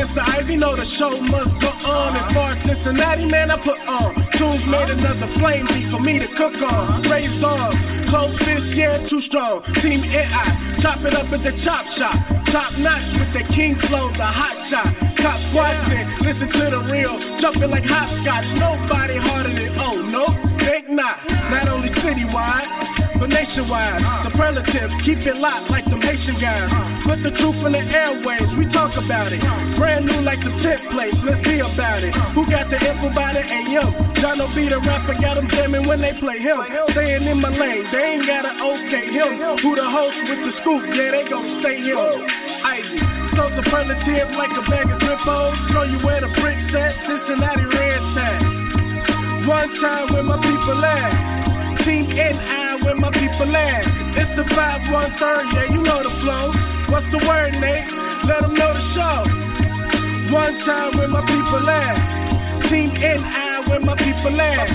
Mr. Ivy, know the show must go on. As far as Cincinnati, man, I put on. Tunes made another flame beat for me to cook on. Raised dogs, closed fists, yeah, too strong. Team AI, chop it up at the chop shop. Top notch with the king flow, the hot shot. Cop squats in, listen to the real. Jumping like hopscotch, nobody harder than, oh, no, think not. Not only citywide, but nationwide. Superlative, keep it locked like them Haitian guys. Put the truth in the airwaves, we talk about it. Brand new like the tip plates, let's be about it. Who got the info about it? Ain't yo. Jono be the rapper, got them jamming when they play him. Staying in my lane, they ain't gotta okay him. Who the host with the scoop? Yeah, they gon' say him. Ivy, so superlative like a bag of drippos. Show you where the bricks at, Cincinnati Reds at. One time where my people at. Team NI where my people at. It's the 513, yeah, you know the flow. What's the word, Nate? Let them know the show. One time where my people at. Team NI where my people at.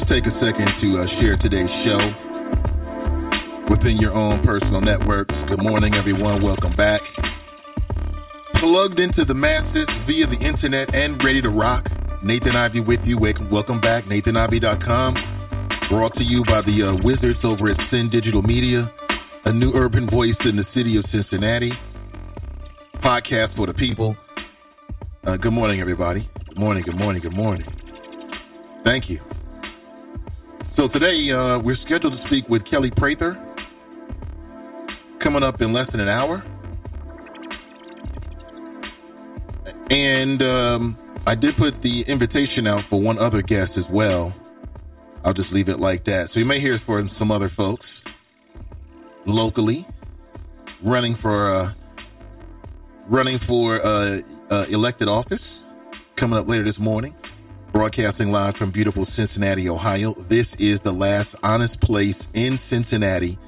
Take a second to share today's show within your own personal networks. Good morning, everyone. Welcome back. Plugged into the masses via the internet and ready to rock. Nathan Ivy with you. Welcome back. NathanIvy.com. Brought to you by the wizards over at Sin Digital Media, a new urban voice in the city of Cincinnati. Podcast for the people. Good morning, everybody. Good morning. Thank you. So today, we're scheduled to speak with Kelli Prather, coming up in less than an hour. And I did put the invitation out for one other guest as well. I'll just leave it like that. So you may hear from some other folks locally running for elected office coming up later this morning. Broadcasting live from beautiful Cincinnati, Ohio. This is the last honest place in Cincinnati.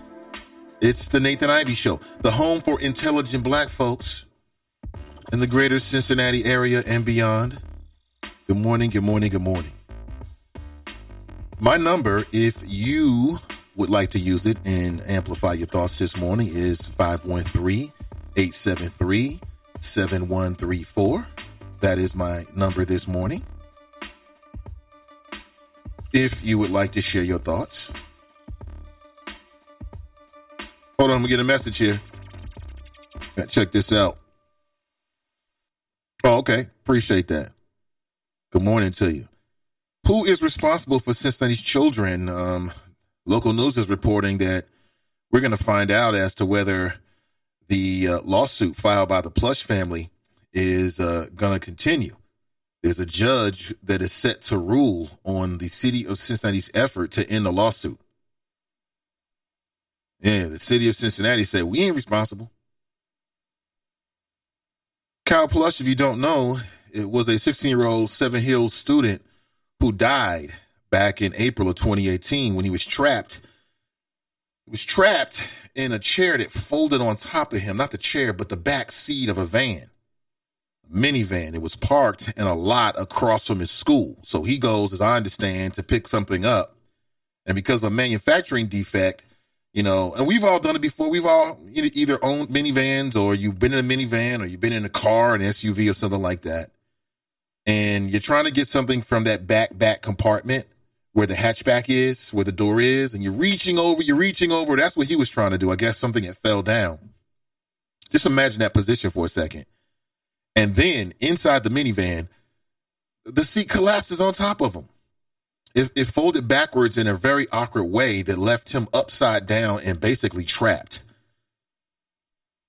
It's the Nathan Ivy Show, the home for intelligent black folks in the greater Cincinnati area and beyond. Good morning. My number, if you would like to use it and amplify your thoughts this morning, is 513-873-7134. That is my number this morning. If you would like to share your thoughts. Hold on, we get a message here. Check this out. Oh, okay. Appreciate that. Good morning to you. Who is responsible for Cincinnati's children? Local news is reporting that we're going to find out as to whether the lawsuit filed by the Plush family is going to continue. There's a judge that is set to rule on the city of Cincinnati's effort to end the lawsuit. Yeah, the city of Cincinnati said, we ain't responsible. Kyle Plush, if you don't know, it was a 16-year-old Seven Hills student who died back in April of 2018 when he was trapped. He was trapped in a chair that folded on top of him, not the chair, but the back seat of a van, a minivan. It was parked in a lot across from his school. So he goes, as I understand, to pick something up. And because of a manufacturing defect, you know, and we've all done it before. We've all either owned minivans, or you've been in a minivan, or you've been in a car, an SUV or something like that. And you're trying to get something from that back compartment where the hatchback is, where the door is, and you're reaching over. That's what he was trying to do. I guess something that fell down. Just imagine that position for a second. And then inside the minivan, the seat collapses on top of him. It folded backwards in a very awkward way that left him upside down and basically trapped.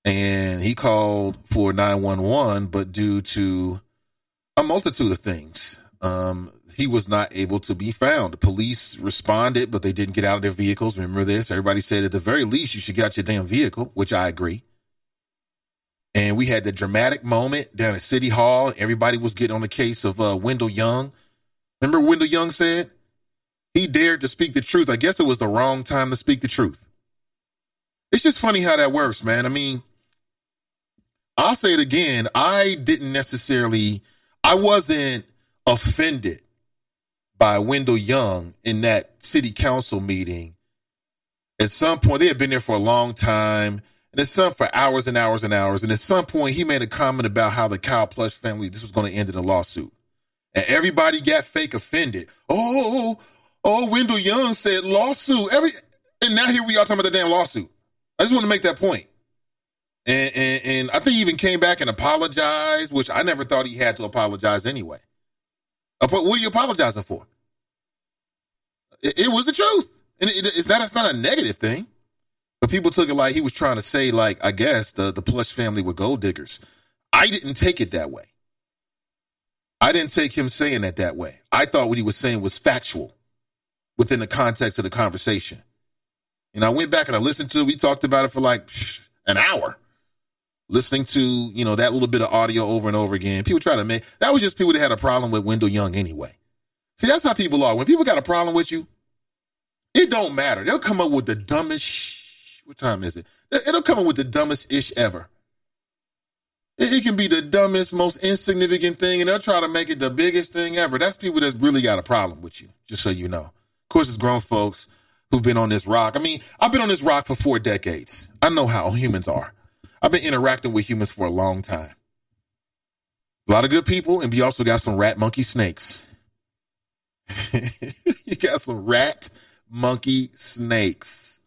And he called for 911, but due to a multitude of things, he was not able to be found. The police responded, but they didn't get out of their vehicles. Remember this? Everybody said at the very least you should get out your damn vehicle, which I agree. And we had the dramatic moment down at City Hall, and everybody was getting on the case of Wendell Young. Remember what Wendell Young said? He dared to speak the truth. I guess it was the wrong time to speak the truth. It's just funny how that works, man. I mean, I'll say it again. I wasn't offended by Wendell Young in that city council meeting. At some point, they had been there for a long time, and for hours and hours and hours. And at some point, he made a comment about how the Kyle Plush family, this was going to end in a lawsuit. And everybody got fake offended. Oh, Wendell Young said lawsuit. And now here we are talking about the damn lawsuit. I just want to make that point. And I think he even came back and apologized, which I never thought he had to apologize anyway. But what are you apologizing for? It was the truth. And it's not a negative thing. But people took it like he was trying to say, like, I guess the Plush family were gold diggers. I didn't take it that way. I didn't take him saying it that way. I thought what he was saying was factual within the context of the conversation. And I went back and I listened to it. We talked about it for like an hour. Listening to, that little bit of audio over and over again. People try to that was just people that had a problem with Wendell Young anyway. See, that's how people are. When people got a problem with you, it don't matter. They'll come up with the dumbest, what time is it? It'll come up with the dumbest ish ever. It can be the dumbest, most insignificant thing, and they'll try to make it the biggest thing ever. That's people that's really got a problem with you, just so you know. Of course, it's grown folks who've been on this rock. I mean, I've been on this rock for 4 decades. I know how humans are. I've been interacting with humans for a long time. A lot of good people, and we also got some rat, monkey, snakes. You got some rat, monkey, snakes.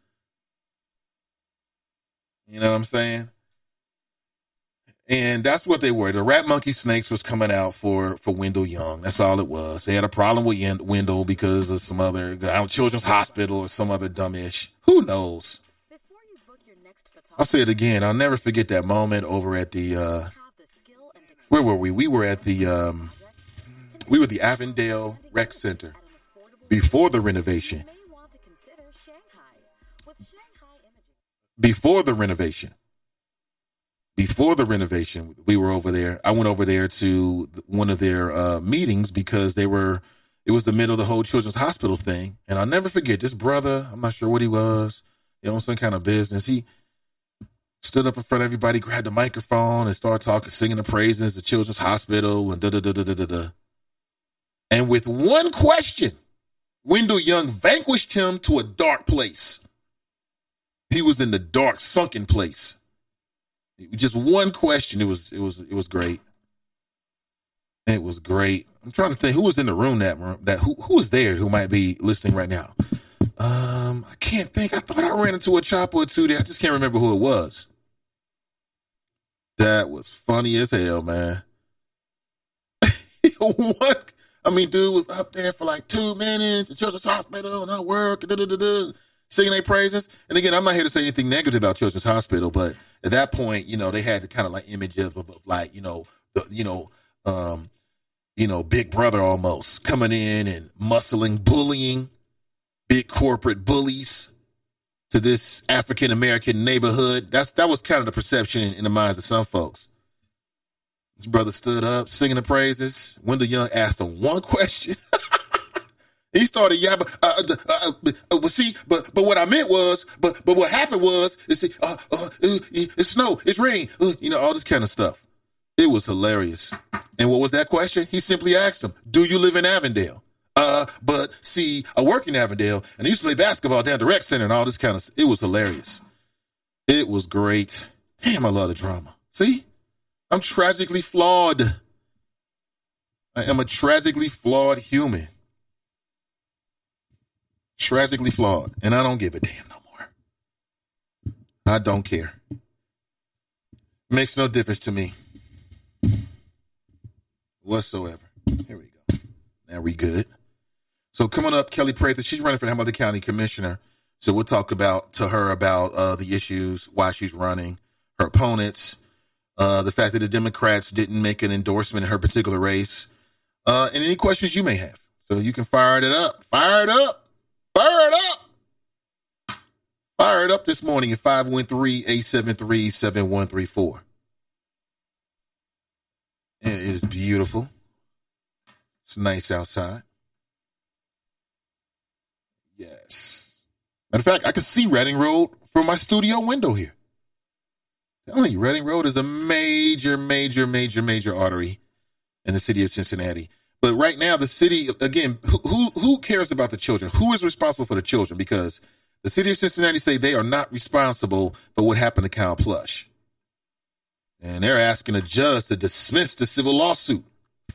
You know what I'm saying? And that's what they were. The rat, monkey, snakes was coming out for Wendell Young. That's all it was. They had a problem with Wendell because of some other children's hospital or some other dumbish. Who knows? I'll say it again. I'll never forget that moment over at the, where were we? We were at the Avondale Rec Center before the renovation. Before the renovation, we were over there. I went over there to one of their meetings because it was the middle of the whole children's hospital thing. And I'll never forget this brother. I'm not sure what he was, some kind of business. He stood up in front of everybody, grabbed the microphone and started talking, singing the praises of the children's hospital and da-da-da-da-da-da. And with one question, Wendell Young vanquished him to a dark place. He was in the dark, sunken place. Just one question. It was great. It was great. I'm trying to think who was in the room who was there who might be listening right now. I can't think. I thought I ran into a chopper or two there. I just can't remember who it was. That was funny as hell, man. What? I mean, dude was up there for like 2 minutes at Children's Hospital and I work, singing their praises. And again, I'm not here to say anything negative about Children's Hospital, but at that point, they had the kind of like images of like, Big Brother almost coming in and muscling, bullying big corporate bullies to this African-American neighborhood. That was kind of the perception in the minds of some folks. His brother stood up, singing the praises. Wendell Young asked him one question. He started yapping. But what I meant was, but what happened was, it's snow, it's rain, all this kind of stuff. It was hilarious. And what was that question? He simply asked him, do you live in Avondale? But see, I work in Avondale, and I used to play basketball down at the rec center and all this kind of stuff. It was hilarious. It was great. Damn, I love the drama. See? I'm tragically flawed. I am a tragically flawed human. Tragically flawed. And I don't give a damn no more. I don't care. Makes no difference to me. Whatsoever. Here we go. Now we good. So coming up, Kelli Prather, she's running for Hamilton County Commissioner. So we'll talk about the issues, why she's running, her opponents, the fact that the Democrats didn't make an endorsement in her particular race, and any questions you may have. So you can fire it up. Fire it up. Fire it up. Fire it up this morning at 513-873-7134. It is beautiful. It's nice outside. Yes. Matter of fact, I can see Reading Road from my studio window here. Telling you, Reading Road is a major, major, major, major artery in the city of Cincinnati. But right now, the city, again, who cares about the children? Who is responsible for the children? Because the city of Cincinnati say they are not responsible for what happened to Kyle Plush. And they're asking a judge to dismiss the civil lawsuit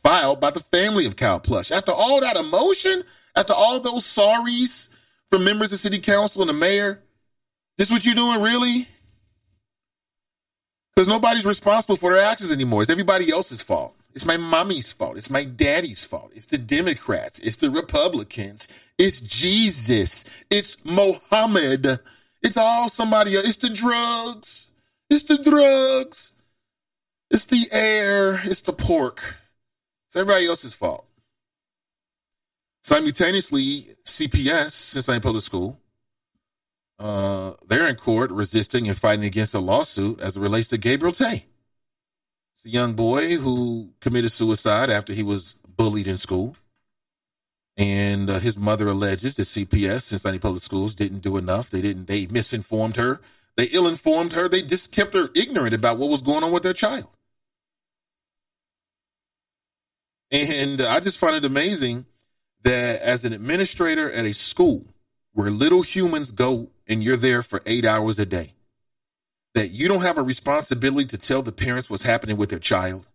filed by the family of Kyle Plush. After all that emotion, after all those sorries from members of city council and the mayor, this what you're doing, really? Because nobody's responsible for their actions anymore. It's everybody else's fault. It's my mommy's fault. It's my daddy's fault. It's the Democrats. It's the Republicans. It's Jesus. It's Mohammed. It's all somebody else. It's the drugs. It's the drugs. It's the air. It's the pork. It's everybody else's fault. Simultaneously, CPS, Cincinnati Public School, they're in court resisting and fighting against a lawsuit as it relates to Gabriel Tay. It's a young boy who committed suicide after he was bullied in school. And his mother alleges that CPS, Cincinnati Public Schools, didn't do enough. They misinformed her. They ill-informed her. They just kept her ignorant about what was going on with their child. And I just find it amazing that as an administrator at a school where little humans go and you're there for 8 hours a day, that you don't have a responsibility to tell the parents what's happening with their child.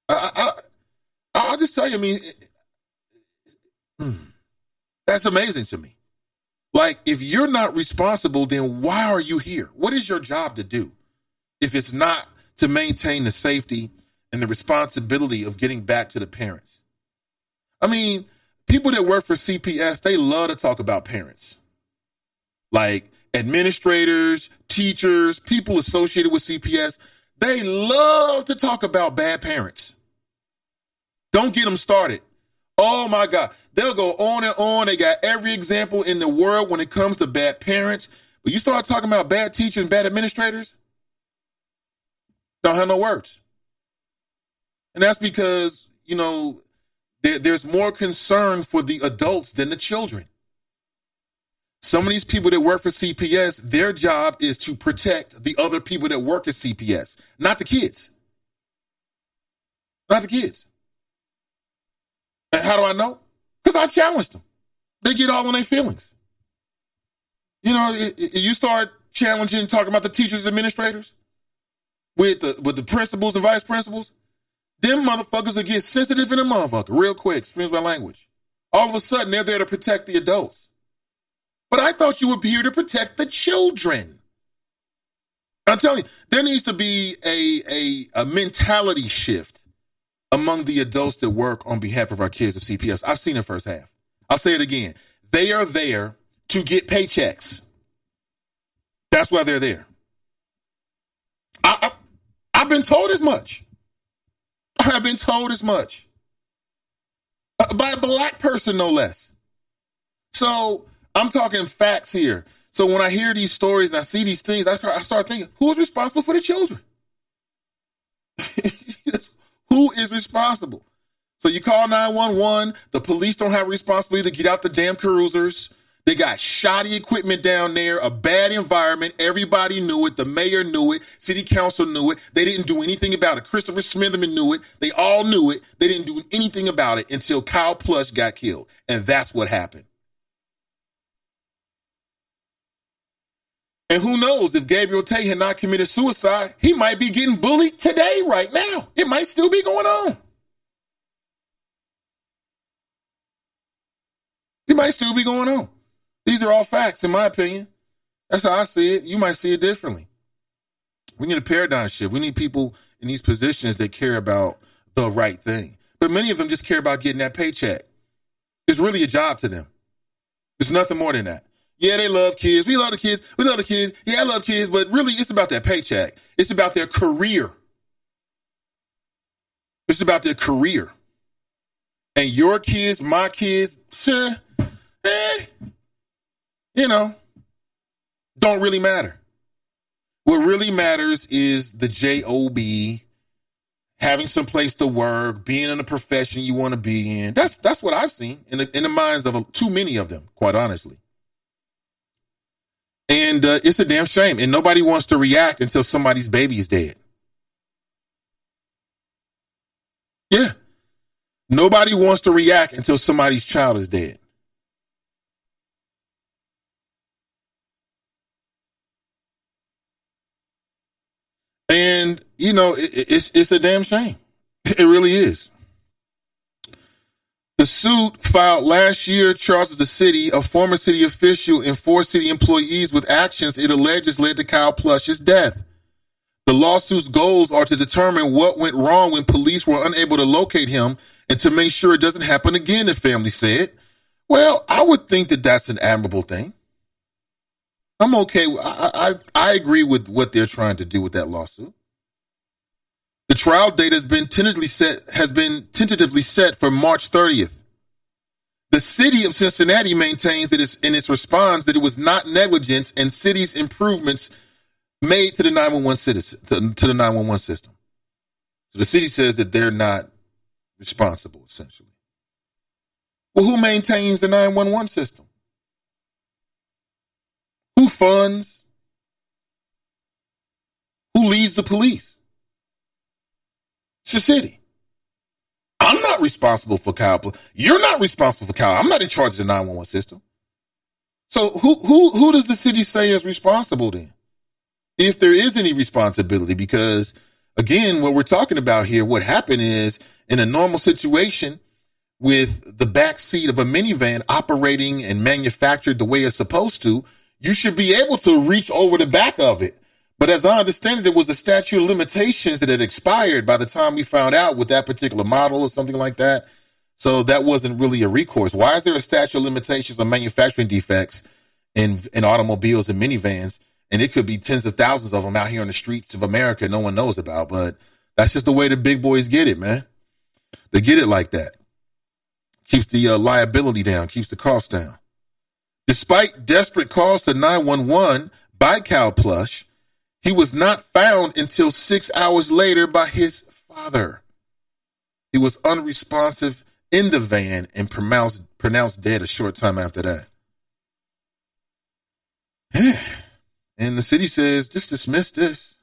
I'll just tell you, that's amazing to me. Like, if you're not responsible, then why are you here? What is your job to do if it's not to maintain the safety and the responsibility of getting back to the parents? I mean, people that work for CPS, they love to talk about parents. Like administrators, teachers, people associated with CPS, they love to talk about bad parents. Don't get them started. Oh my God. They'll go on and on. They got every example in the world when it comes to bad parents. But you start talking about bad teachers and bad administrators, don't have no words. And that's because, there's more concern for the adults than the children. Some of these people that work for CPS, their job is to protect the other people that work at CPS, not the kids. Not the kids. And how do I know? Because I challenged them. They get all on their feelings. You start challenging and talking about the teachers and administrators with the principals and vice principals, them motherfuckers will get sensitive in a motherfucker real quick. Excuse my language. All of a sudden, they're there to protect the adults. But I thought you would be here to protect the children. I'm telling you, there needs to be a mentality shift among the adults that work on behalf of our kids of CPS. I've seen it firsthand. I'll say it again. They are there to get paychecks. That's why they're there. I've been told as much. I've been told as much. By a black person, no less. So I'm talking facts here. So when I hear these stories and I see these things, I start thinking, who's responsible for the children? Who is responsible? So you call 911. The police don't have responsibility to get out the damn cruisers. They got shoddy equipment down there, a bad environment. Everybody knew it. The mayor knew it. City council knew it. They didn't do anything about it. Christopher Smitherman knew it. They all knew it. They didn't do anything about it until Kyle Plush got killed. And that's what happened. And who knows, if Gabriel Tate had not committed suicide, he might be getting bullied today, right now. It might still be going on. It might still be going on. These are all facts, in my opinion. That's how I see it. You might see it differently. We need a paradigm shift. We need people in these positions that care about the right thing. But many of them just care about getting that paycheck. It's really a job to them. It's nothing more than that. Yeah, they love kids. We love the kids. We love the kids. Yeah, I love kids. But really, it's about that paycheck. It's about their career. It's about their career. And your kids, my kids, don't really matter. What really matters is the job, having some place to work, being in a profession you want to be in. That's what I've seen in the minds of too many of them, quite honestly. And it's a damn shame. And nobody wants to react until somebody's baby is dead. Yeah. Nobody wants to react until somebody's child is dead. And, it's a damn shame. It really is. The suit filed last year charges the city, a former city official, and 4 city employees with actions it alleges led to Kyle Plush's death. The lawsuit's goals are to determine what went wrong when police were unable to locate him and to make sure it doesn't happen again, the family said. Well, I would think that that's an admirable thing. I'm okay. I agree with what they're trying to do with that lawsuit. The trial date has been tentatively set for March 30th. The city of Cincinnati maintains that in its response that it was not negligence and city's improvements made to the 911 system. So the city says that they're not responsible, essentially. Well, who maintains the 911 system? Who funds? Who leads the police? It's the city. I'm not responsible for Kyle. You're not responsible for Kyle. I'm not in charge of the 911 system. So who does the city say is responsible then? If there is any responsibility, because again, what we're talking about here, what happened is in a normal situation with the back seat of a minivan operating and manufactured the way it's supposed to, you should be able to reach over the back of it. But as I understand it, there was a statute of limitations that had expired by the time we found out with that particular model or something like that. So that wasn't really a recourse. Why is there a statute of limitations on manufacturing defects in automobiles and minivans? And it could be tens of thousands of them out here on the streets of America no one knows about. But that's just the way the big boys get it, man. They get it like that. Keeps the liability down, keeps the cost down. Despite desperate calls to 911 by Kyle Plush, he was not found until 6 hours later by his father. He was unresponsive in the van and pronounced dead a short time after that. And the city says, just dismiss this.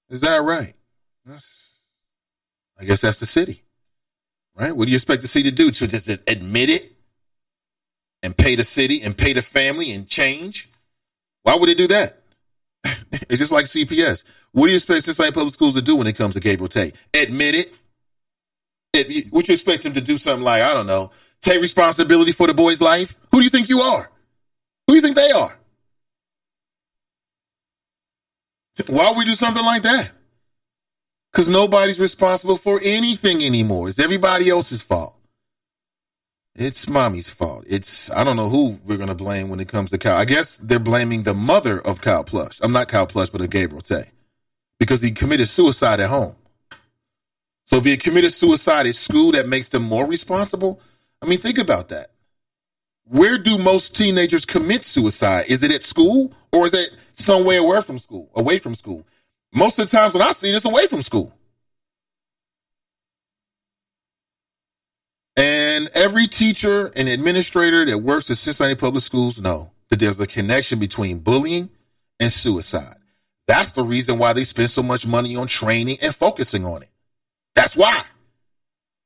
Is that right? I guess that's the city, right? What do you expect the city to do? To just admit it and pay the city and pay the family and change? Why would they do that? It's just like CPS. What do you expect Cincinnati Public Schools to do when it comes to Gabriel Tate? Admit it? Would you expect him to do something like, I don't know, take responsibility for the boy's life? Who do you think you are? Who do you think they are? Why would we do something like that? Because nobody's responsible for anything anymore. It's everybody else's fault. It's mommy's fault. I don't know who we're going to blame when it comes to Kyle. I guess they're blaming the mother of Kyle Plush. I'm not Kyle Plush, but of Gabriel Tate. Because he committed suicide at home. So if he had committed suicide at school, that makes them more responsible? I mean, think about that. where do most teenagers commit suicide? Is it at school or is it somewhere away from school? Most of the times when I see this, away from school. And every teacher and administrator that works at Cincinnati Public Schools know that there's a connection between bullying and suicide. That's the reason why they spend so much money on training and focusing on it. That's why.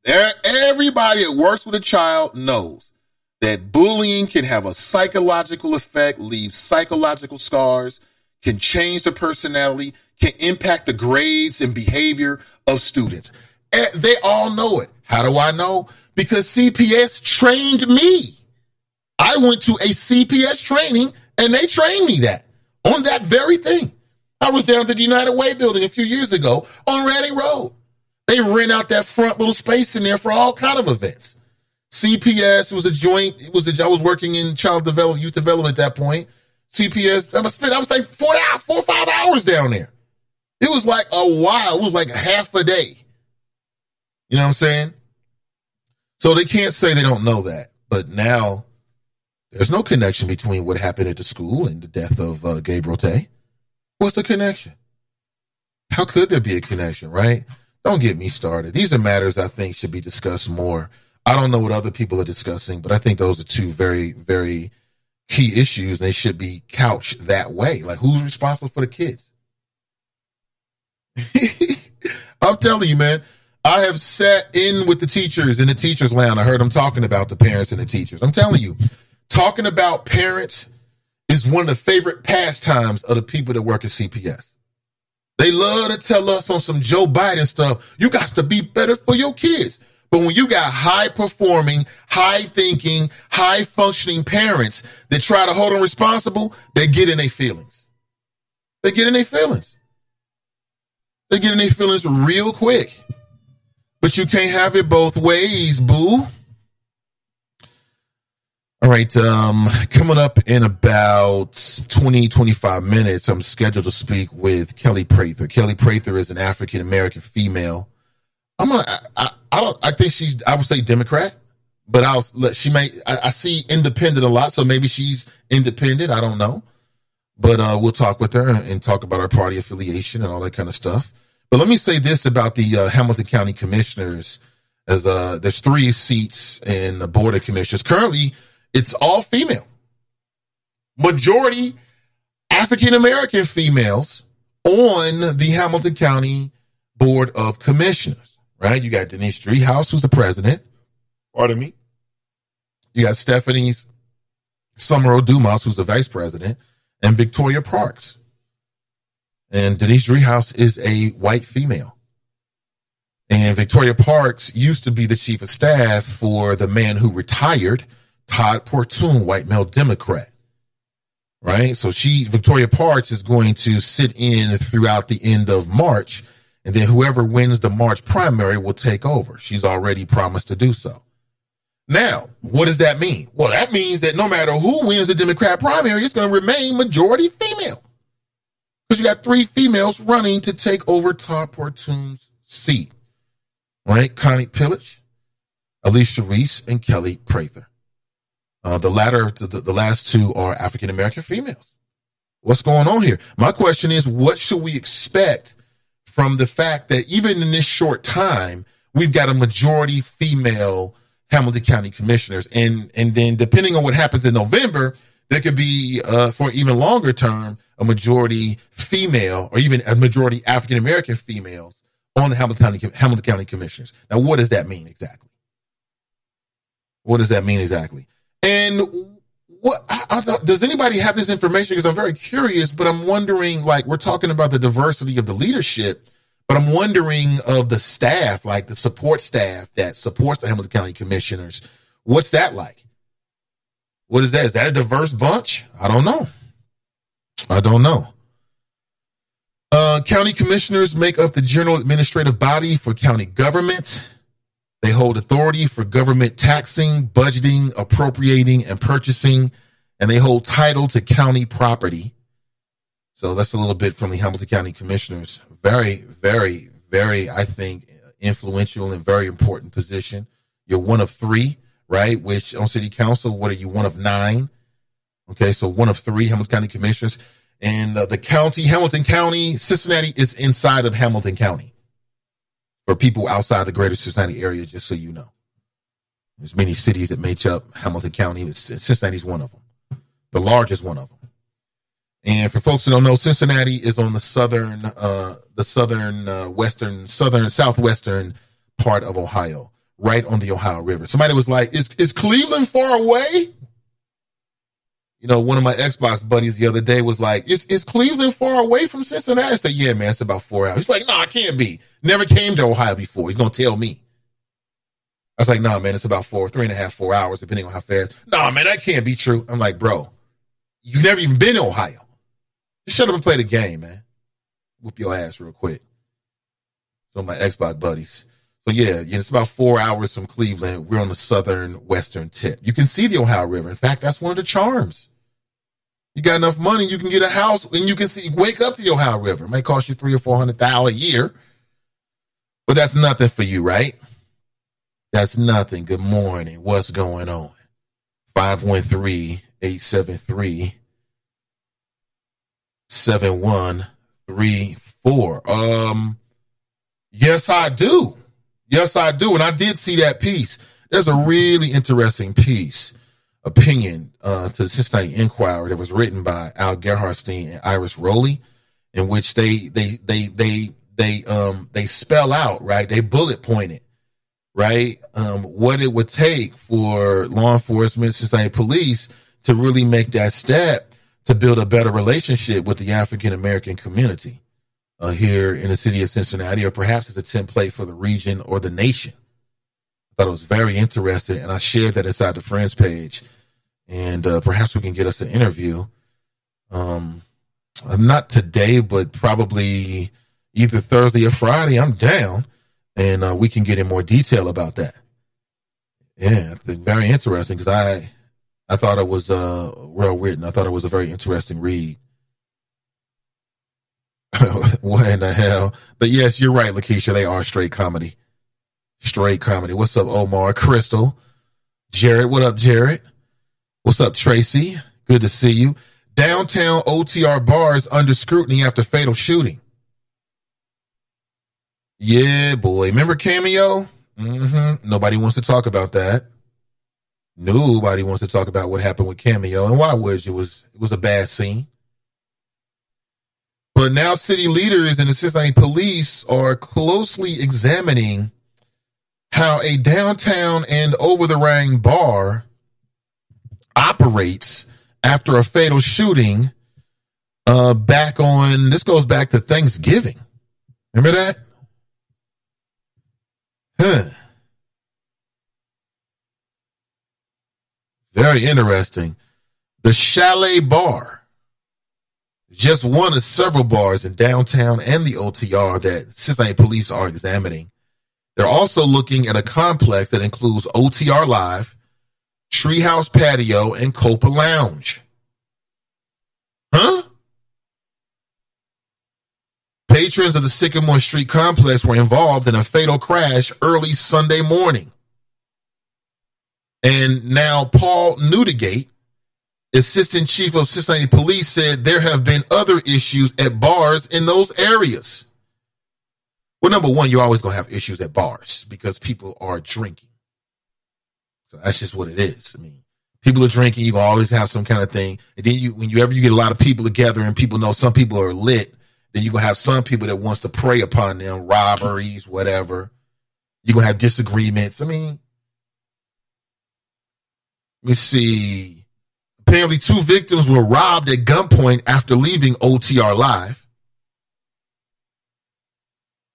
Everybody that works with a child knows that bullying can have a psychological effect, leave psychological scars, can change the personality, can impact the grades and behavior of students. And they all know it. How do I know? Because CPS trained me. I went to a CPS training and they trained me on that very thing. I was down to the United Way building a few years ago on Reading Road. They rent out that front little space in there for all kind of events. CPS was a joint. I was working in youth development at that point. CPS, I was like 4 or 5 hours down there. It was like a while. It was like half a day. You know what I'm saying? So they can't say they don't know that. But now there's no connection between what happened at the school and the death of Gabriel Tay. What's the connection? How could there be a connection, right? Don't get me started. These are matters I think should be discussed more. I don't know what other people are discussing, but I think those are two very, very key issues. They should be couched that way. Like, who's responsible for the kids? I'm telling you, man, I have sat in with the teachers in the teachers' lounge. I heard them talking about the parents and the teachers. I'm telling you, talking about parents is one of the favorite pastimes of the people that work at CPS. They love to tell us on some Joe Biden stuff, you got to be better for your kids. But when you got high-performing, high-thinking, high-functioning parents that try to hold them responsible, they get in their feelings. They get in their feelings real quick. But you can't have it both ways, boo. All right, coming up in about 20, 25 minutes, I'm scheduled to speak with Kelli Prather. Kelli Prather is an African-American female. I think I would say Democrat, but I see independent a lot, so maybe she's independent. I don't know. But we'll talk with her and talk about our party affiliation and all that kind of stuff. But let me say this about the Hamilton County Commissioners. There's 3 seats in the Board of Commissioners. Currently, it's all female. Majority African-American females on the Hamilton County Board of Commissioners, right? You got Denise Driehaus, who's the president. Pardon me. You got Stephanie Summerall Dumas, who's the vice president, and Victoria Parks. And Denise Driehaus is a white female. And Victoria Parks used to be the chief of staff for the man who retired, Todd Portune, white male Democrat, right? So Victoria Parks is going to sit in throughout the end of March, and then whoever wins the March primary will take over. She's already promised to do so. Now, what does that mean? Well, that means that no matter who wins the Democrat primary, it's going to remain majority female. Because you got 3 females running to take over Todd Portune's seat, right? Connie Pillage, Alicia Reese, and Kelli Prather. The last 2 are African-American females. What's going on here? My question is, what should we expect from the fact that even in this short time, we've got a majority female Hamilton County commissioners? And then depending on what happens in November, there could be, for even longer term, a majority female or even a majority African-American females on the Hamilton County commissioners. Now, what does that mean exactly? And does anybody have this information? Because I'm very curious, but I'm wondering, like, we're talking about the diversity of the leadership, but I'm wondering of the staff, like the support staff that supports the Hamilton County commissioners. What's that like? What is that? Is that a diverse bunch? I don't know. County commissioners make up the general administrative body for county government. They hold authority for government taxing, budgeting, appropriating, and purchasing, and they hold title to county property. So that's a little bit from the Hamilton County Commissioners. Very, very, very, I think, influential and very important position. You're one of 3 right? Which on city council, what are you, one of 9? Okay, so one of 3 Hamilton County commissioners. And the county, Hamilton County, Cincinnati is inside of Hamilton County. For people outside the greater Cincinnati area, just so you know. There's many cities that make up Hamilton County. Cincinnati's one of them, the largest one of them. And for folks who don't know, Cincinnati is on the southwestern part of Ohio, right on the Ohio River. Somebody was like, is Cleveland far away? You know, one of my Xbox buddies the other day was like, is Cleveland far away from Cincinnati? I said, yeah, man, it's about 4 hours. He's like, no, it can't be. Never came to Ohio before. He's going to tell me. I was like, nah, man, it's about 3.5, 4 hours, depending on how fast. Nah, man, that can't be true. I'm like, bro, you've never even been to Ohio. Just shut up and play the game, man. Whoop your ass real quick. So my Xbox buddies. So yeah, it's about 4 hours from Cleveland. We're on the southern western tip. You can see the Ohio River. In fact, that's one of the charms. You got enough money, you can get a house and you can wake up to the Ohio River. It might cost you $300,000 or $400,000 a year, but that's nothing for you, right? That's nothing. Good morning. What's going on? 513-873-7134. Yes, I do. Yes, I do. And I did see that piece. There's a really interesting opinion to the Cincinnati Enquirer that was written by Al Gerhardstein and Iris Rowley, in which they spell out, right? They bullet point it, right? What it would take for law enforcement, Cincinnati police, to really make that step to build a better relationship with the African American community here in the city of Cincinnati, or perhaps as a template for the region or the nation. I thought it was very interesting, and I shared that inside the Friends page. And perhaps we can get us an interview. Not today, but probably either Thursday or Friday. I'm down, and we can get in more detail about that. Yeah, I think very interesting, because I thought it was well written. I thought it was a very interesting read. What in the hell? But yes, you're right, Lakeisha. They are straight comedy. Straight comedy. What's up, Omar? Crystal? Jared? What up, Jared? What's up, Tracy? Good to see you. Downtown OTR bars under scrutiny after fatal shooting. Yeah, boy. Remember Cameo? Nobody wants to talk about that. Nobody wants to talk about what happened with Cameo. And why would you? It was a bad scene. But now city leaders and the Cincinnati police are closely examining how a downtown and over-the-rang bar operates after a fatal shooting this goes back to Thanksgiving. Remember that? Very interesting. The Chalet Bar, just one of several bars in downtown and the OTR that Cincinnati police are examining. They're also looking at a complex that includes OTR Live, Treehouse Patio, and Copa Lounge. Patrons of the Sycamore Street complex were involved in a fatal crash early Sunday morning. And now Paul Newdigate, Assistant Chief of Cincinnati Police, said there have been other issues at bars in those areas. Well, number one, you're always going to have issues at bars because people are drinking. So that's just what it is. I mean, people are drinking, you always have some kind of thing. And then whenever you get a lot of people together and people know some people are lit, then you're going to have some people that wants to prey upon them, robberies, whatever. You're going to have disagreements. I mean, let me see. Apparently 2 victims were robbed at gunpoint after leaving OTR Live.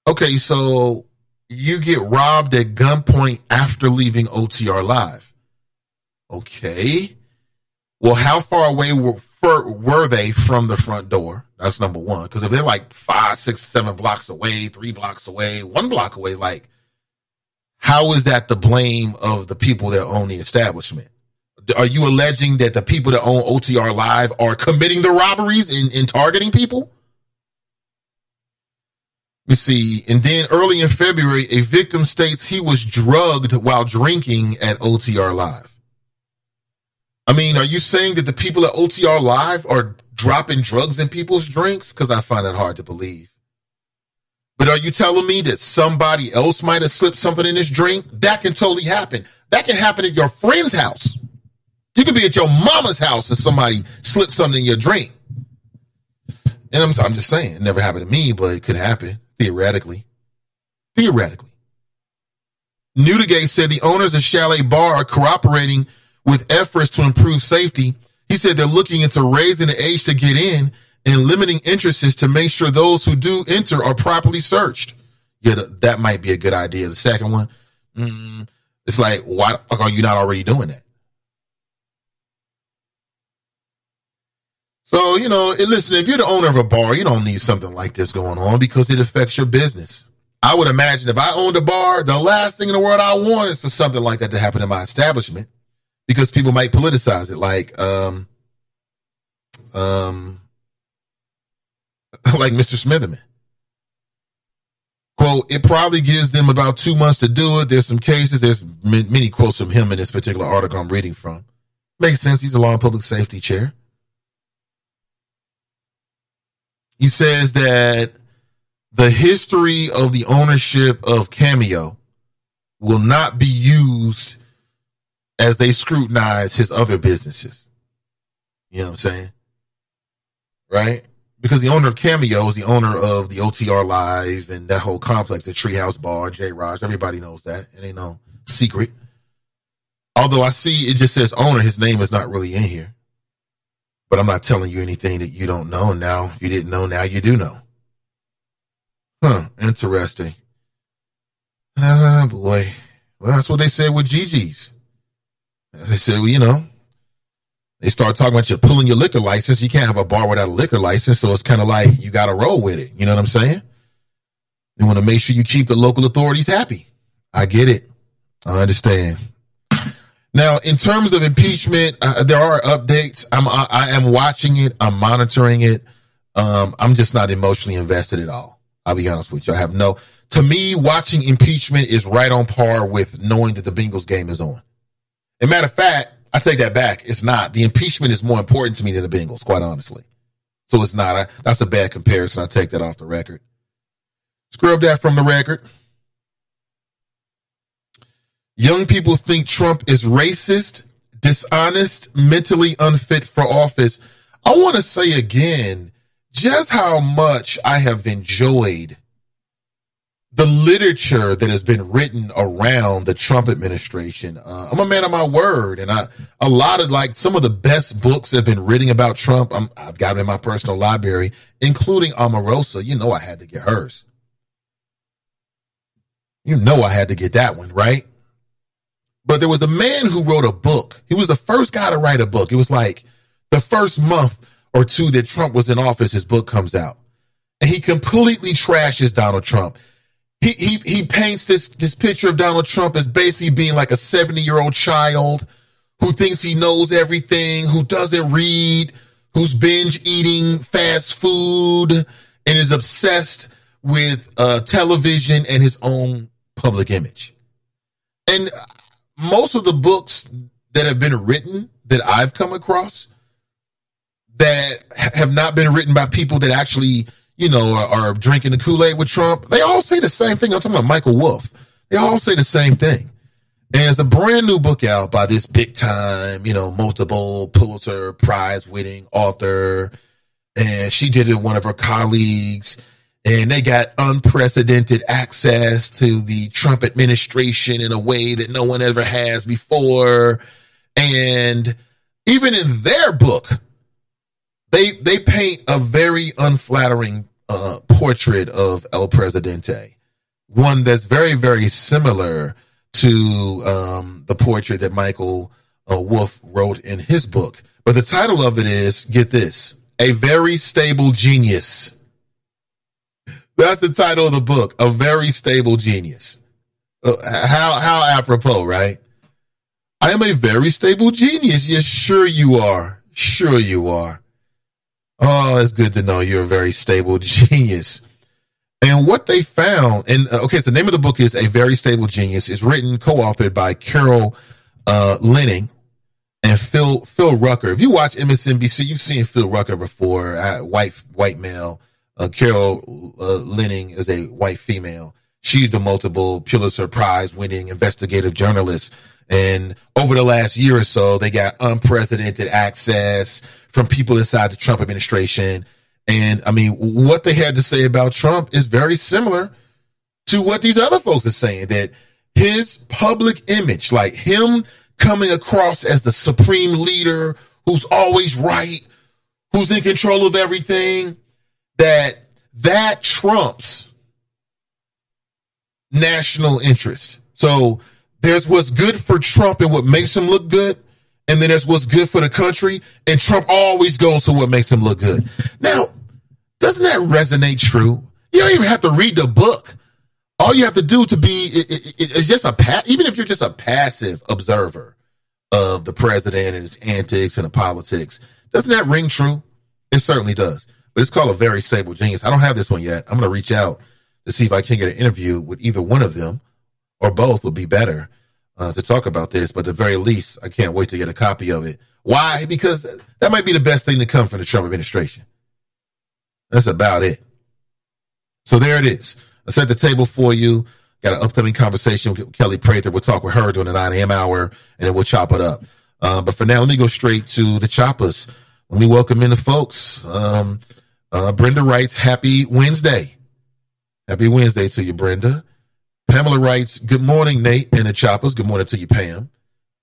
Okay, so you get robbed at gunpoint after leaving OTR Live. Okay. Well, how far away were they from the front door? That's number one. Because if they're like 5, 6, 7 blocks away, 3 blocks away, 1 block away, like, how is that the blame of the people that own the establishment? Are you alleging that the people that own OTR Live are committing the robberies and targeting people? Let me see. And then early in February, a victim states he was drugged while drinking at OTR Live. I mean, are you saying that the people at OTR Live are dropping drugs in people's drinks? Because I find that hard to believe. But are you telling me that somebody else might have slipped something in his drink? That can totally happen. That can happen at your friend's house. You could be at your mama's house and somebody slipped something in your drink. And I'm just saying, it never happened to me, but it could happen, theoretically. Theoretically. Newdigate said the owners of Chalet Bar are cooperating with efforts to improve safety. He said they're looking into raising the age to get in and limiting entrances to make sure those who do enter are properly searched. Yeah, that might be a good idea. The second one, it's like, why the fuck are you not already doing that? So, listen, if you're the owner of a bar, you don't need something like this going on because it affects your business. I would imagine if I owned a bar, the last thing in the world I want is for something like that to happen in my establishment because people might politicize it like Mr. Smitherman. Quote, it probably gives them about 2 months to do it. There's some cases. There's many quotes from him in this particular article I'm reading from. Makes sense. He's a law and public safety chair. He says that the history of the ownership of Cameo will not be used as they scrutinize his other businesses. You know what I'm saying? Right? Because the owner of Cameo is the owner of the OTR Live and that whole complex, the Treehouse Bar, J. Raj. Everybody knows that. It ain't no secret. Although I see it just says owner, his name is not really in here. But I'm not telling you anything that you don't know. Now, if you didn't know, now you do know. Interesting. Ah, boy. Well, that's what they said with GG's. They said, well, they start talking about you pulling your liquor license. You can't have a bar without a liquor license. So it's kind of like you got to roll with it. You know what I'm saying? You want to make sure you keep the local authorities happy. I get it. I understand. Now, in terms of impeachment, there are updates. I am watching it. I'm monitoring it. I'm just not emotionally invested at all. I'll be honest with you. To me, watching impeachment is right on par with knowing that the Bengals game is on. As a matter of fact, I take that back. It's not. The impeachment is more important to me than the Bengals, quite honestly. So it's not. That's a bad comparison. I take that off the record. Scrub that from the record. Young people think Trump is racist, dishonest, mentally unfit for office. I want to say again just how much I have enjoyed the literature that has been written around the Trump administration. I'm a man of my word, and a lot of some of the best books that have been written about Trump, I've got them in my personal library, including Omarosa. I had to get hers. I had to get that one, right? But there was a man who wrote a book. He was the first guy to write a book. It was like the first month or two that Trump was in office, his book comes out. And he completely trashes Donald Trump. He paints this picture of Donald Trump as basically being like a 70-year-old child who thinks he knows everything, who doesn't read, who's binge eating fast food, and is obsessed with television and his own public image. And most of the books that have been written that I've come across that have not been written by people that actually, are drinking the Kool-Aid with Trump, they all say the same thing. I'm talking about Michael Wolff. They all say the same thing. And there's a brand new book out by this big time, multiple Pulitzer Prize winning author. And she did it with one of her colleagues. And they got unprecedented access to the Trump administration in a way that no one ever has before. And even in their book, they paint a very unflattering portrait of El Presidente, one that's very, very similar to the portrait that Michael Wolff wrote in his book. But the title of it is, get this, A Very Stable Genius. That's the title of the book, A Very Stable Genius. How apropos, right? I am a very stable genius. Yes, sure you are. Sure you are. Oh, it's good to know you're a very stable genius. And what they found, and so the name of the book is A Very Stable Genius. It's written, co-authored by Carol Leonnig and Phil Rucker. If you watch MSNBC, you've seen Phil Rucker before, white male. Carol Leonnig is a white female. She's the multiple Pulitzer Prize winning investigative journalist. And over the last year or so, they got unprecedented access from people inside the Trump administration. And I mean, what they had to say about Trump is very similar to what these other folks are saying, that his public image, like him coming across as the supreme leader who's always right, who's in control of everything, that trumps national interest. So there's what's good for Trump and what makes him look good, and then there's what's good for the country, and Trump always goes to what makes him look good. Now, doesn't that resonate true? You don't even have to read the book. All you have to do to be is just even if you're just a passive observer of the president and his antics and the politics, doesn't that ring true? It certainly does. But it's called A Very Stable Genius. I don't have this one yet. I'm going to reach out to see if I can get an interview with either one of them, or both would be better to talk about this. But at the very least, I can't wait to get a copy of it. Why? Because that might be the best thing to come from the Trump administration. That's about it. So there it is. I set the table for you. Got an upcoming conversation with Kelli Prather. We'll talk with her during the 9 a.m. hour, and then we'll chop it up. But for now, let me go straight to the choppers. Let me welcome in the folks. Brenda writes, happy Wednesday. Happy Wednesday to you, Brenda. Pamela writes, good morning, Nate and the choppers. Good morning to you, Pam.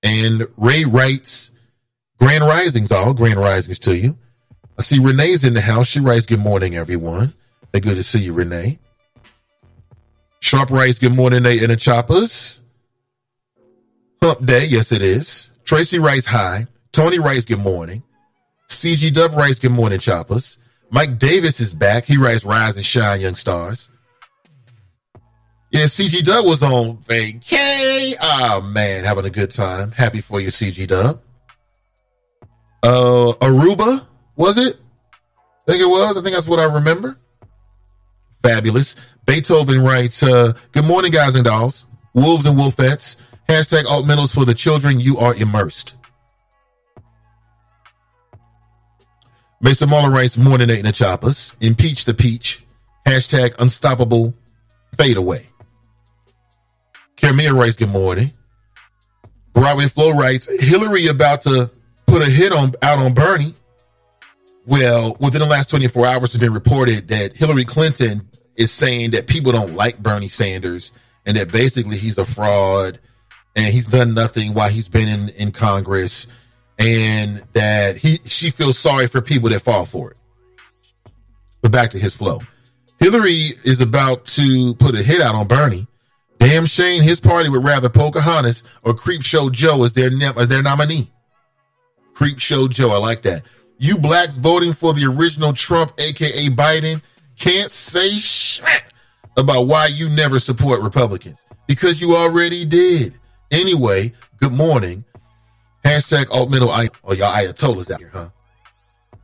And Ray writes, grand risings, all. Grand risings to you. I see Renee's in the house. She writes, good morning, everyone. Hey, good to see you, Renee. Sharp writes, good morning, Nate and the choppers. Hump day, yes it is. Tracy writes, hi. Tony writes, good morning. CG Dub writes, good morning, choppers. Mike Davis is back. He writes, rise and shine, young stars. Yeah, CG Dub was on vacay. Oh, man, having a good time. Happy for you, CG Dub. Aruba, was it? I think it was. I think that's what I remember. Fabulous. Beethoven writes, good morning, guys and dolls. Wolves and wolfettes. Hashtag alt middles for the children. You are immersed. Mason Muller writes, morning, Nate and the choppers. Impeach the peach. Hashtag unstoppable fade away. Kermia writes, good morning. Broadway Flo writes, Hillary about to put a hit out on Bernie. Well, within the last 24 hours, it's been reported that Hillary Clinton is saying that people don't like Bernie Sanders and that basically he's a fraud and he's done nothing while he's been in Congress, and that she feels sorry for people that fall for it. But back to his flow. Hillary is about to put a hit out on Bernie. Damn shame his party would rather Pocahontas or Creepshow Joe as their nominee. Creepshow Joe, I like that. You blacks voting for the original Trump, a.k.a. Biden, can't say shit about why you never support Republicans, because you already did. Anyway, good morning. Hashtag alt middle. Y'all Ayatollahs out here, huh?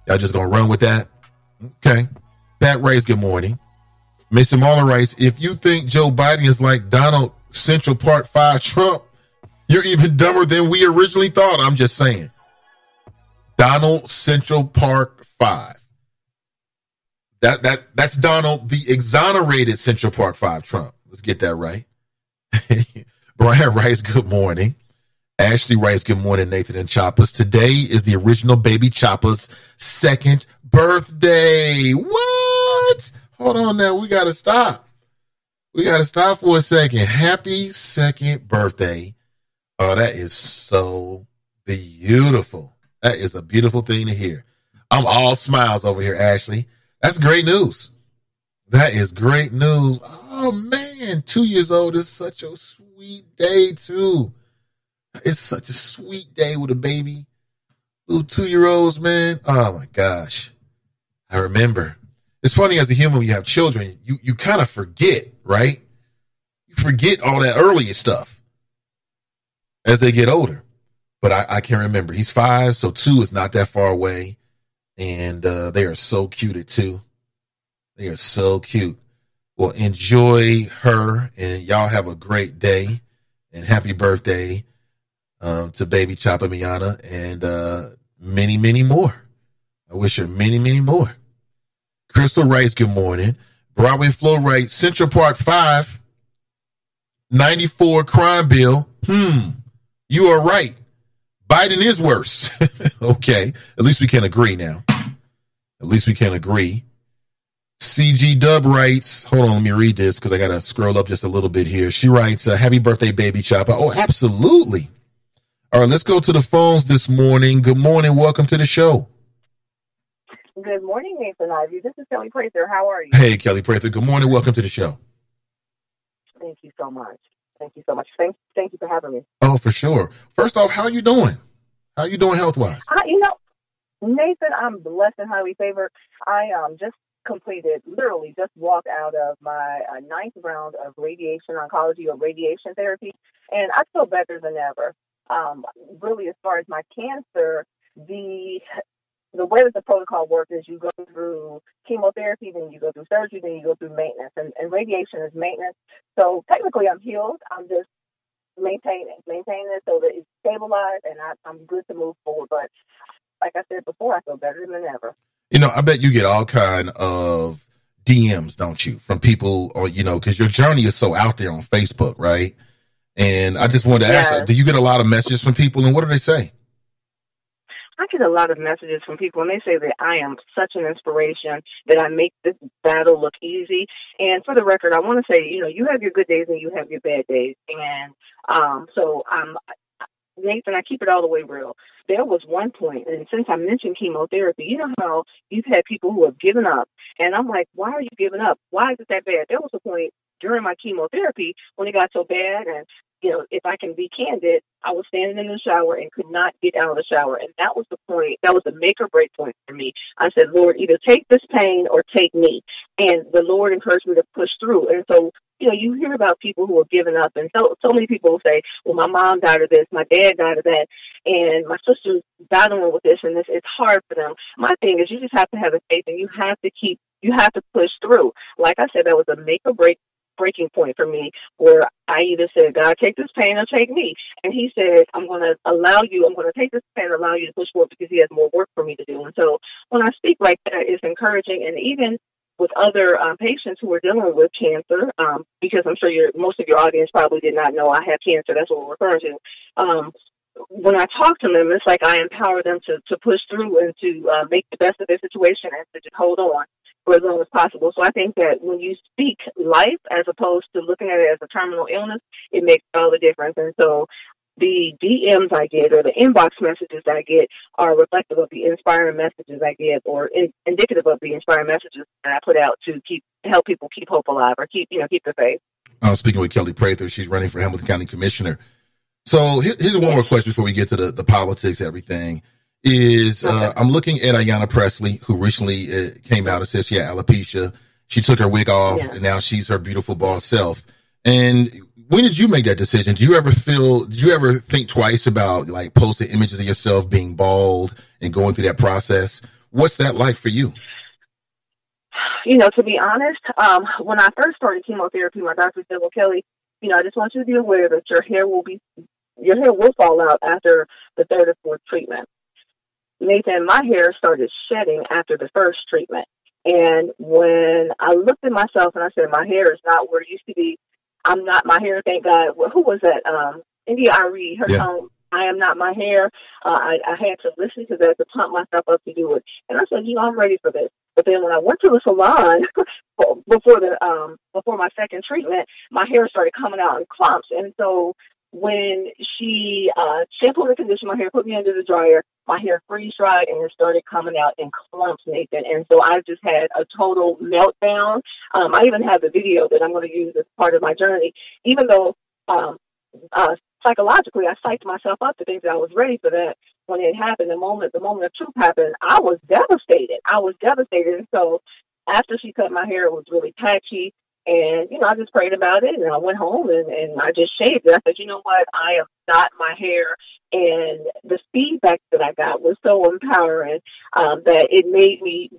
Y'all just gonna run with that? Okay. Pat Ray's good morning. Mason Marlon writes, if you think Joe Biden is like Donald Central Park 5 Trump, you're even dumber than we originally thought. I'm just saying. Donald Central Park 5. That's Donald, the exonerated Central Park 5 Trump. Let's get that right. Brian writes, good morning. Ashley writes, good morning, Nathan and Choppers. Today is the original baby Chopper's second birthday. What? Hold on now. We got to stop. We got to stop for a second. Happy second birthday. Oh, that is so beautiful. That is a beautiful thing to hear. I'm all smiles over here, Ashley. That's great news. That is great news. Oh, man. 2 years old is such a sweet day, too. It's such a sweet day with a baby. Little 2-year-olds, man. Oh, my gosh. I remember. It's funny, as a human, when you have children, you kind of forget, right? You forget all that earlier stuff as they get older. But I can remember. He's 5, so 2 is not that far away. And they are so cute at 2. They are so cute. Well, enjoy her, and y'all have a great day, and happy birthday to baby Chapa Miana, and many, many more. I wish her many, many more. Crystal writes, good morning. Broadway Flow writes, Central Park 5, 94 crime bill. You are right. Biden is worse. Okay. At least we can agree now. At least we can agree. CG Dub writes, hold on, let me read this because I got to scroll up just a little bit here. She writes, happy birthday, baby Chopper. Oh, absolutely. All right, let's go to the phones this morning. Good morning. Welcome to the show. Good morning, Nathan Ivy. This is Kelli Prather. How are you? Hey, Kelli Prather. Good morning. Welcome to the show. Thank you so much. Thank you so much. Thank you for having me. Oh, for sure. First off, how are you doing? How are you doing health-wise? Nathan, I'm blessed and highly favored. I just walked out of my ninth round of radiation oncology or radiation therapy, and I feel better than ever. Really, as far as my cancer, the way that the protocol works is you go through chemotherapy, then you go through surgery, then you go through maintenance, and radiation is maintenance. So technically I'm healed. I'm just maintaining it so that it's stabilized, and I'm good to move forward. But like I said before, I feel better than ever. I bet you get all kind of DMs, don't you, from people, or, because your journey is so out there on Facebook, right? And I just wanted to ask, do you get a lot of messages from people, and what do they say? I get a lot of messages from people, and they say that I am such an inspiration, that I make this battle look easy. And for the record, I want to say, you have your good days and you have your bad days. And so Nathan, I keep it all the way real. There was one point, and since I mentioned chemotherapy, you know how you've had people who have given up. And I'm like, why are you giving up? Why is it that bad? There was a point during my chemotherapy when it got so bad, and if I can be candid, I was standing in the shower and could not get out of the shower. And that was the point. That was the make or break point for me. I said, Lord, either take this pain or take me. And the Lord encouraged me to push through. And so, you hear about people who have given up. And so many people say, well, my mom died of this, my dad died of that, and my sister's battling with this and this. It's hard for them. My thing is, you just have to have a faith, and you have to push through. Like I said, that was a make or breaking point for me, where I either said, God, take this pain or take me. And he said, I'm going to take this pain and allow you to push forward because he has more work for me to do. And so when I speak like that, it's encouraging. And even with other patients who are dealing with cancer, because I'm sure most of your audience probably did not know I have cancer. That's what we're referring to. When I talk to them, it's like I empower them to push through and to make the best of their situation and to just hold on for as long as possible. So I think that when you speak life as opposed to looking at it as a terminal illness, it makes all the difference. And so the DMs I get or the inbox messages I get are reflective of the inspiring messages I get, or indicative of the inspiring messages that I put out to help people keep hope alive or keep the faith. I'm speaking with Kelli Prather. She's running for Hamilton County Commissioner. So here's one more question before we get to the politics, everything. I'm looking at Ayanna Pressley, who recently came out and says she had alopecia. She took her wig off, and now she's her beautiful boss self. And when did you make that decision? Did you ever think twice about like posting images of yourself being bald and going through that process? What's that like for you? To be honest, when I first started chemotherapy, my doctor said, well, Kelli, I just want you to be aware that your hair will fall out after the third or fourth treatment. Nathan, my hair started shedding after the first treatment. And when I looked at myself and I said, my hair is not where it used to be. I'm not my hair, thank God. Who was that? India Arie, her song, I Am Not My Hair. I had to listen to that to pump myself up to do it. And I said, I'm ready for this. But then when I went to the salon before my second treatment, my hair started coming out in clumps. And so when she shampooed and conditioned my hair, put me under the dryer, my hair freeze dried and it started coming out in clumps, Nathan. And so I just had a total meltdown. I even have the video that I'm going to use as part of my journey, even though psychologically I psyched myself up to think that I was ready for that. When it happened, the moment of truth happened, I was devastated. And so after she cut my hair, it was really patchy. And, I just prayed about it, and I went home and I just shaved it. I said, you know what? I am not my hair. And the feedback that I got was so empowering that it made me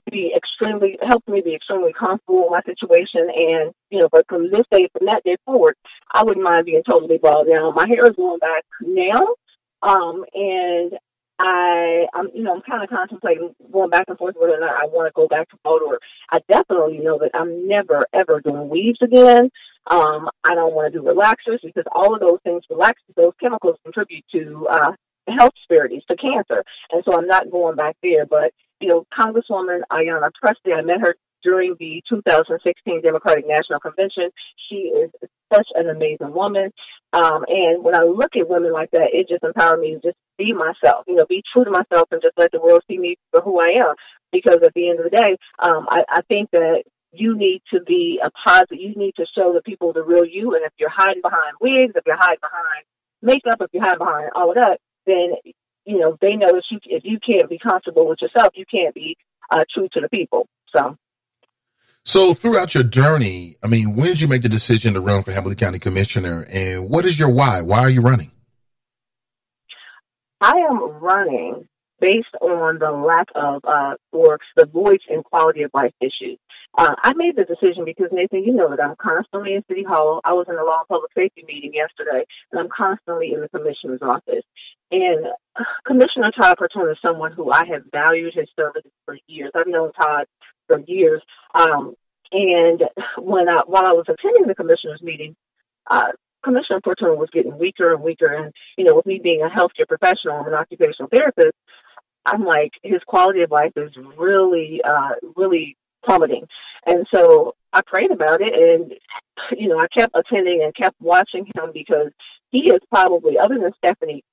helped me be extremely comfortable in my situation. And, but from that day forward, I wouldn't mind being totally bald down. My hair is going back now. And I'm kind of contemplating going back and forth whether or not I want to go back to bald, or I definitely know that I'm never, ever doing weaves again. I don't want to do relaxers because all of those things, those chemicals contribute to health disparities, to cancer. And so I'm not going back there. But, Congresswoman Ayanna Pressley, I met her during the 2016 Democratic National Convention. She is such an amazing woman. And when I look at women like that, it just empowers me to just be myself, be true to myself and just let the world see me for who I am. Because at the end of the day, I think that you need to be a positive. You need to show the people the real you. And if you're hiding behind wigs, if you're hiding behind makeup, if you're hiding behind all of that, then, they know that if you can't be comfortable with yourself, you can't be true to the people. So throughout your journey, when did you make the decision to run for Hamilton County Commissioner, and what is your why? Why are you running? I am running based on the lack of, or the voice and quality of life issues. I made the decision because, Nathan, you know that I'm constantly in City Hall. I was in a law and public safety meeting yesterday, and I'm constantly in the commissioner's office. And Commissioner Todd Prather is someone who I have valued his services for years. I've known Todd for years. And while I was attending the commissioner's meeting, Commissioner Prather was getting weaker and weaker. And, with me being a healthcare professional and an occupational therapist, I'm like, his quality of life is really, really plummeting. And so I prayed about it, and, I kept attending and kept watching him because he is probably, other than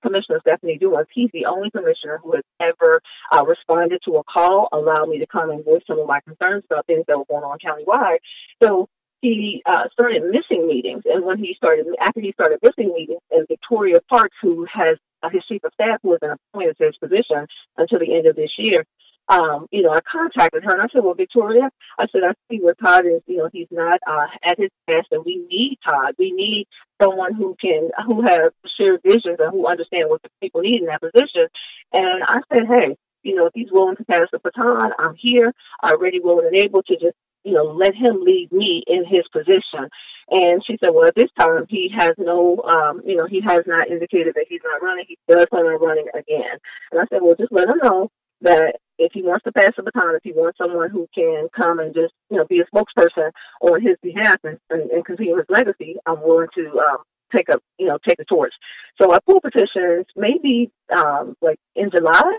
Commissioner Stephanie Dumas, he's the only commissioner who has ever responded to a call, allowed me to come and voice some of my concerns about things that were going on countywide. So he started missing meetings. And after he started missing meetings, and Victoria Parks, who has his chief of staff, who has been appointed to his position until the end of this year, I contacted her and I said, well, Victoria, I see where Todd is, he's not at his best, and we need Todd. We need someone who has shared visions and who understands what the people need in that position. And I said, hey, if he's willing to pass the baton, I'm here, ready, willing, and able to just, let him lead me in his position. And she said, well, at this time, he has he has not indicated that he's not running. He does plan on running again. And I said, well, just let him know that if he wants to pass the baton, if he wants someone who can come and just, be a spokesperson on his behalf and continue his legacy, I'm willing to take the torch. So I pulled petitions maybe in July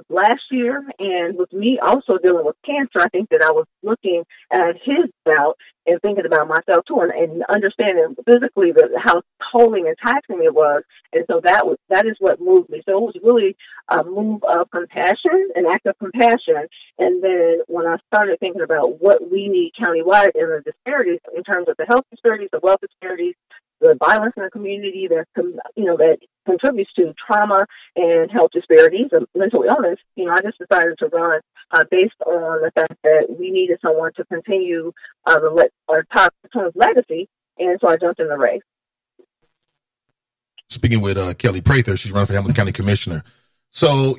last year, and with me also dealing with cancer, I think that I was looking at his bout and thinking about myself too, and understanding physically how tolling and taxing it was. And so that is what moved me. So it was really a move of compassion, an act of compassion. And then when I started thinking about what we need countywide and the disparities in terms of the health disparities, the wealth disparities, the violence in the community that contributes to trauma and health disparities and mental illness, I just decided to run based on the fact that we needed someone to continue Todd Prather's legacy, and so I jumped in the race. Speaking with Kelli Prather, she's running for Hamilton County Commissioner. So,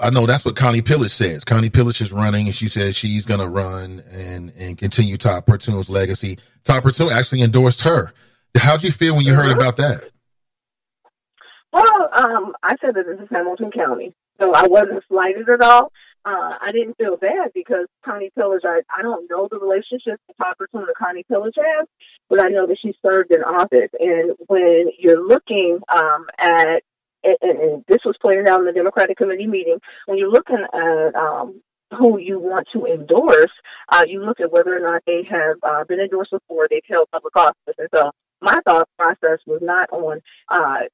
I know that's what Connie Pillich says. Connie Pillich is running, and she says she's going to run and continue Todd Prather's legacy. Todd Prather actually endorsed her. How'd you feel when you heard about that? Well, I said that this is Hamilton County, so I wasn't slighted at all. I didn't feel bad because Connie Pillich, I don't know the relationship that Todd Prather and Connie Pillich has, but I know that she served in office. And when you're looking at, and this was pointed out in the Democratic Committee meeting, when you're looking at who you want to endorse, you look at whether or not they have been endorsed before, they've held public office. And so my thought process was not on, I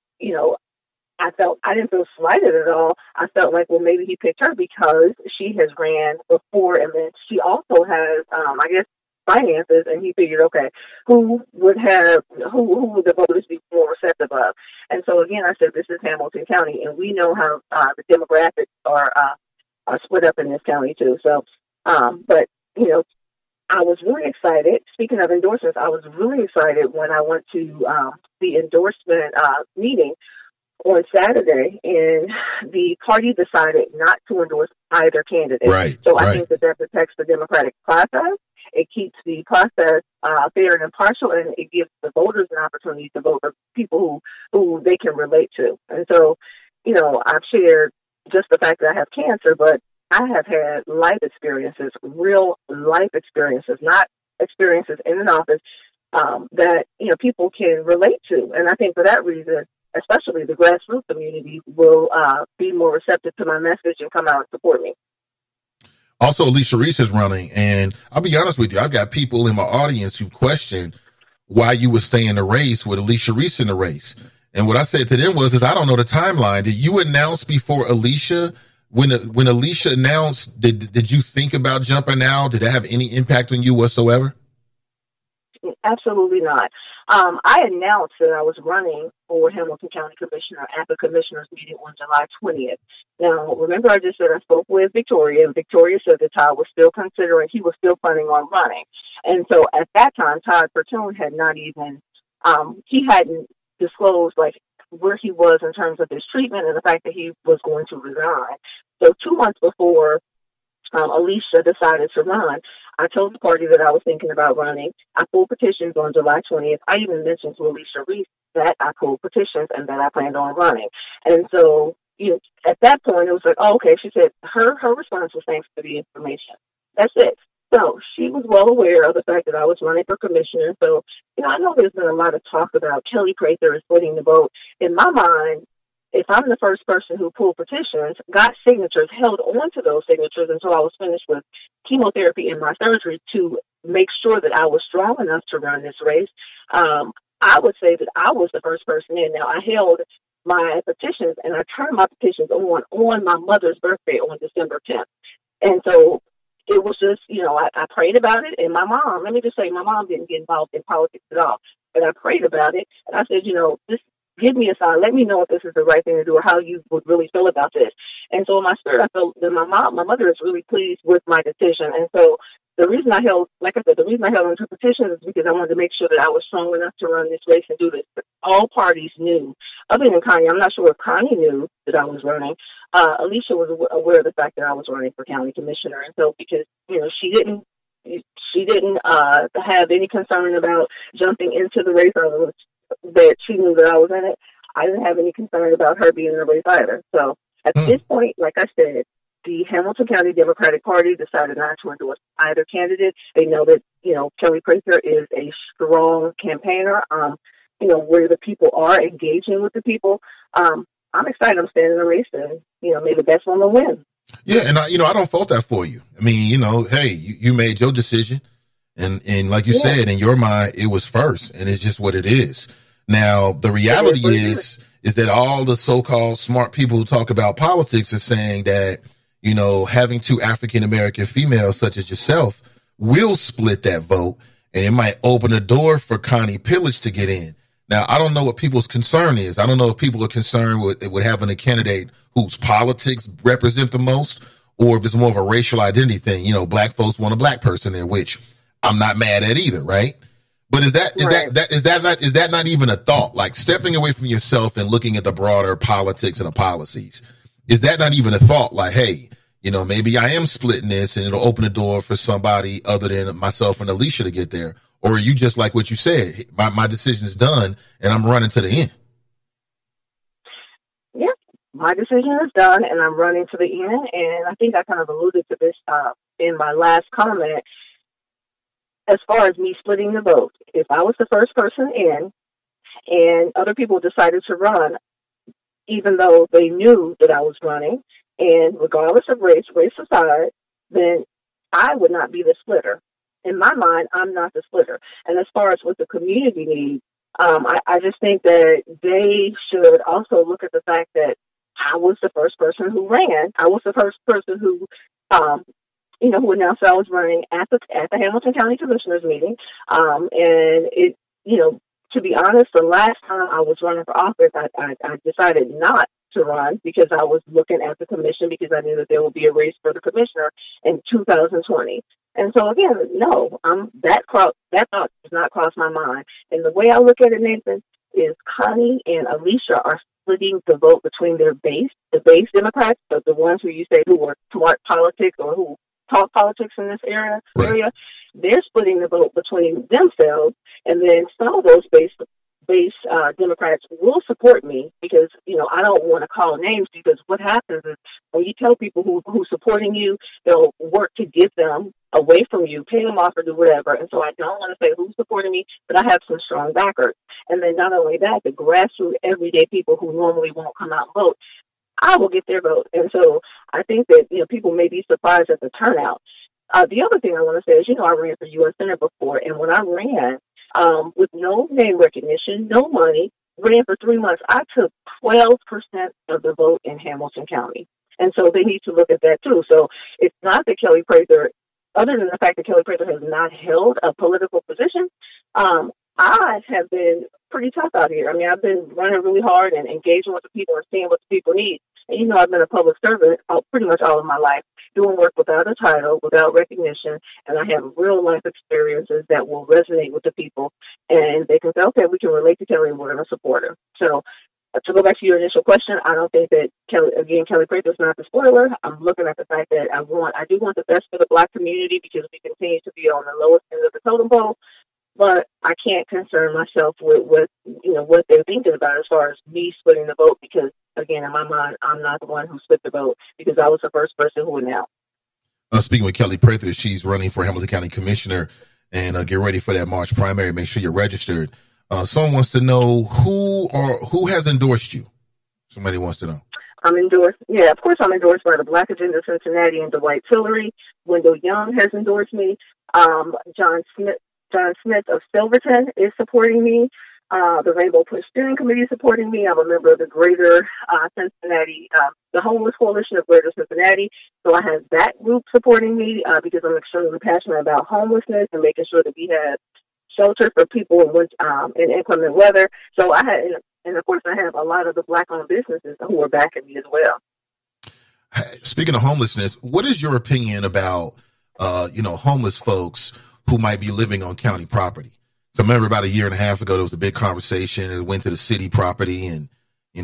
didn't feel slighted at all. I felt like, well, maybe he picked her because she has ran before, and then she also has, finances, and he figured, okay, who would the voters be more receptive of? And so again, I said, this is Hamilton County, and we know how the demographics are split up in this county too. So, but I was really excited. Speaking of endorsements, I was really excited when I went to the endorsement meeting on Saturday, and the party decided not to endorse either candidate. Right. So I think that protects the democratic process. It keeps the process fair and impartial, and it gives the voters an opportunity to vote for people who they can relate to. And so, I've shared just the fact that I have cancer, but I have had life experiences, real life experiences, not experiences in an office that, people can relate to. And I think for that reason, especially the grassroots community will be more receptive to my message and come out and support me. Also, Alicia Reese is running, and I'll be honest with you, I've got people in my audience who question why you would stay in the race with Alicia Reese in the race. And what I said to them was, I don't know the timeline. Did you announce before Alicia? When Alicia announced, did you think about jumping out? Did that have any impact on you whatsoever? Absolutely not. I announced that I was running for Hamilton County Commissioner at the Commissioners meeting on July 20th. Now, remember I just said I spoke with Victoria, and Victoria said that Todd was still considering, he was still planning on running. And so at that time, Todd Prather had not even, he hadn't disclosed where he was in terms of his treatment and the fact that he was going to resign. So 2 months before Alicia decided to run, I told the party that I was thinking about running. I pulled petitions on July 20th. I even mentioned to Alicia Reese that I pulled petitions and that I planned on running. And so, at that point, it was like, oh, okay. She said her response was thanks for the information. That's it. So she was well aware of the fact that I was running for commissioner. So, I know there's been a lot of talk about Kelli Prather is splitting the vote. In my mind, if I'm the first person who pulled petitions, got signatures, held on to those signatures until I was finished with chemotherapy and my surgery to make sure that I was strong enough to run this race, I would say that I was the first person in. Now, I held my petitions and I turned my petitions on my mother's birthday on December 10th. And so it was just, I prayed about it. And my mom, let me just say, my mom didn't get involved in politics at all. But I prayed about it. And I said, give me a sign. Let me know if this is the right thing to do or how you would really feel about this. And so in my spirit, I felt that my mother is really pleased with my decision. And so the reason I held onto petitions is because I wanted to make sure that I was strong enough to run this race and do this. But all parties knew, other than Connie. I'm not sure if Connie knew that I was running. Alicia was aware of the fact that I was running for county commissioner. And so because, she didn't have any concern about jumping into the race or that she knew that I was in it, I didn't have any concern about her being in the race either. So at this point, like I said, the Hamilton County Democratic Party decided not to endorse either candidate. They know that, Kelli Prather is a strong campaigner, where the people are engaging with the people. I'm excited. I'm staying in the race and, may the best one will win. Yeah. And I don't fault that for you. I mean, hey, you made your decision. And like you said, in your mind, it was first, and it's just what it is. Now, the reality is that all the so-called smart people who talk about politics are saying that, having two African-American females such as yourself will split that vote, and it might open a door for Connie Pillage to get in. Now, I don't know what people's concern is. I don't know if people are concerned with having a candidate whose politics represent the most, or if it's more of a racial identity thing. Black folks want a black person there, which I'm not mad at either, right? But is that not even a thought? Like stepping away from yourself and looking at the broader politics and the policies. Is that not even a thought? Like, hey, maybe I am splitting this and it'll open the door for somebody other than myself and Alicia to get there. Or are you just like what you said? My decision is done and I'm running to the end. Yeah, my decision is done and I'm running to the end. And I think I kind of alluded to this in my last comment. As far as me splitting the vote, if I was the first person in and other people decided to run, even though they knew that I was running, and regardless of race aside, then I would not be the splitter. In my mind, I'm not the splitter. And as far as what the community needs, I just think that they should also look at the fact that I was the first person who ran. I was the first person who who announced I was running at the Hamilton County Commissioners meeting. And to be honest, the last time I was running for office, I decided not to run because I was looking at the commission because I knew that there would be a race for the commissioner in 2020. And so again, no, that thought does not cross my mind. And the way I look at it, Nathan, is Connie and Alicia are splitting the vote between the base Democrats, the ones who you say who are smart politics or who talk politics in this area. They're splitting the vote between themselves, and then some of those base Democrats will support me because, I don't want to call names because what happens is when you tell people who's supporting you, they'll work to get them away from you, pay them off or do whatever. And so I don't want to say who's supporting me, but I have some strong backers. And then not only that, the grassroots everyday people who normally won't come out and vote, I will get their vote. And so I think that, people may be surprised at the turnout. The other thing I want to say is, I ran for U.S. Senate before, and when I ran, with no name recognition, no money, ran for 3 months, I took 12% of the vote in Hamilton County. And so they need to look at that too. So it's not that Kelli Prather, other than the fact that Kelli Prather has not held a political position, I have been pretty tough out here. I mean, I've been running really hard and engaging with the people and seeing what the people need. And, I've been a public servant pretty much all of my life, doing work without a title, without recognition, and I have real life experiences that will resonate with the people. And they can say, okay, we can relate to Kelli and we're going to support her. So to go back to your initial question, I don't think that Kelli Prather is not the spoiler. I'm looking at the fact that I do want the best for the Black community because we continue to be on the lowest end of the totem pole. But I can't concern myself with what they're thinking about as far as me splitting the vote because, again, in my mind, I'm not the one who split the vote because I was the first person who announced. Speaking with Kelli Prather, she's running for Hamilton County Commissioner, and get ready for that March primary. Make sure you're registered. Someone wants to know who has endorsed you. Somebody wants to know. I'm endorsed. Yeah, of course I'm endorsed by the Black Agenda Cincinnati and Dwight Tillery. Wendell Young has endorsed me. John Smith of Silverton is supporting me. The Rainbow Push Steering Committee is supporting me. I'm a member of the Greater Cincinnati, the Homeless Coalition of Greater Cincinnati. So I have that group supporting me because I'm extremely passionate about homelessness and making sure that we have shelter for people in inclement weather. So and of course I have a lot of the Black-owned businesses who are backing me as well. Speaking of homelessness, what is your opinion about, homeless folks who might be living on county property? So I remember about a year and a half ago, there was a big conversation. It went to the city property, and,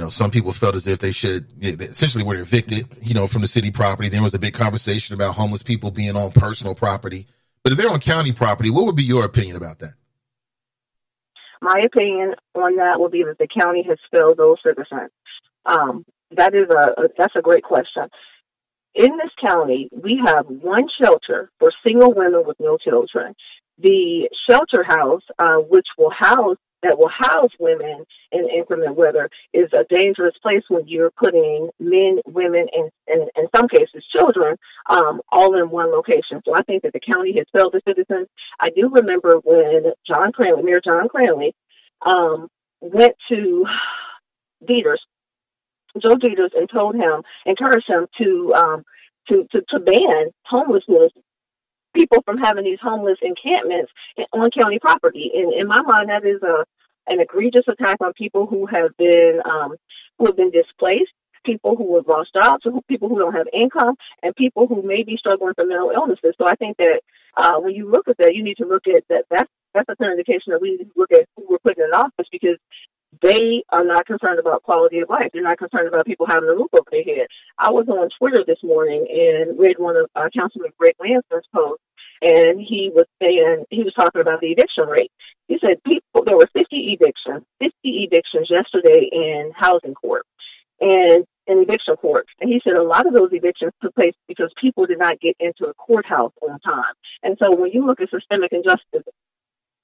some people felt as if they should, essentially were evicted, from the city property. There was a big conversation about homeless people being on personal property. But if they're on county property, what would be your opinion about that? My opinion on that would be that the county has failed those citizens. That's a great question. In this county, we have one shelter for single women with no children. The shelter house, which will house women in inclement weather, is a dangerous place when you're putting men, women, and in some cases children, all in one location. So I think that the county has failed the citizens. I do remember when Mayor John Cranley, went to Joe Dieters, and encouraged him to ban homelessness, people from having these homeless encampments on county property. And in my mind, that is an egregious attack on people who have been displaced, people who have lost jobs, people who don't have income, and people who may be struggling from mental illnesses. So I think that when you look at that, you need to look at that. That's a clear indication that we need to look at who we're putting in office because they are not concerned about quality of life. They're not concerned about people having a roof over their head. I was on Twitter this morning and read one of Councilman Greg Lanson's posts, and he was talking about the eviction rate. He said there were 50 evictions yesterday in housing court and in eviction court. And he said a lot of those evictions took place because people did not get into a courthouse on time. And so when you look at systemic injustice,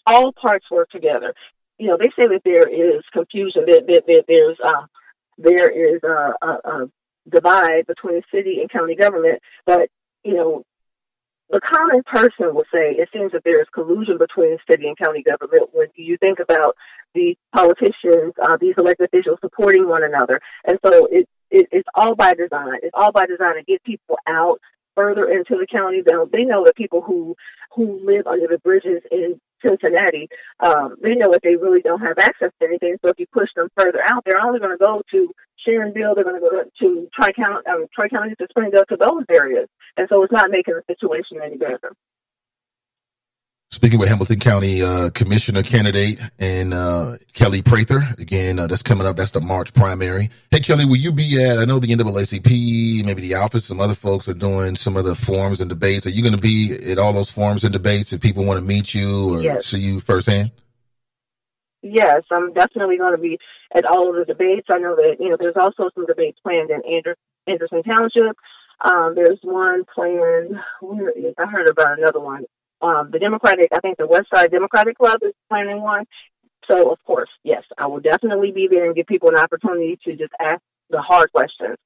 all parts work together. They say that there is confusion, there is a divide between city and county government, but, the common person will say it seems that there is collusion between city and county government when you think about the politicians, these elected officials supporting one another. And so it's all by design. It's all by design to get people out further into the county. They know that people who live under the bridges in Cincinnati, they know that they really don't have access to anything. So if you push them further out, they're only going to go to Sharonville. They're going to go to Tri-County to Springdale, to those areas. And so it's not making the situation any better. Speaking with Hamilton County Commissioner candidate and Kelli Prather, again, that's coming up. That's the March primary. Hey, Kelli, will you be at, I know the NAACP, maybe the Alpha, some other folks are doing some of the forums and debates. Are you going to be at all those forums and debates if people want to meet you or see you firsthand? Yes, I'm definitely going to be at all of the debates. I know that, there's also some debates planned in Anderson Township. There's one planned, I heard about another one. The West Side Democratic Club is planning one. So, of course, yes, I will definitely be there and give people an opportunity to just ask the hard questions.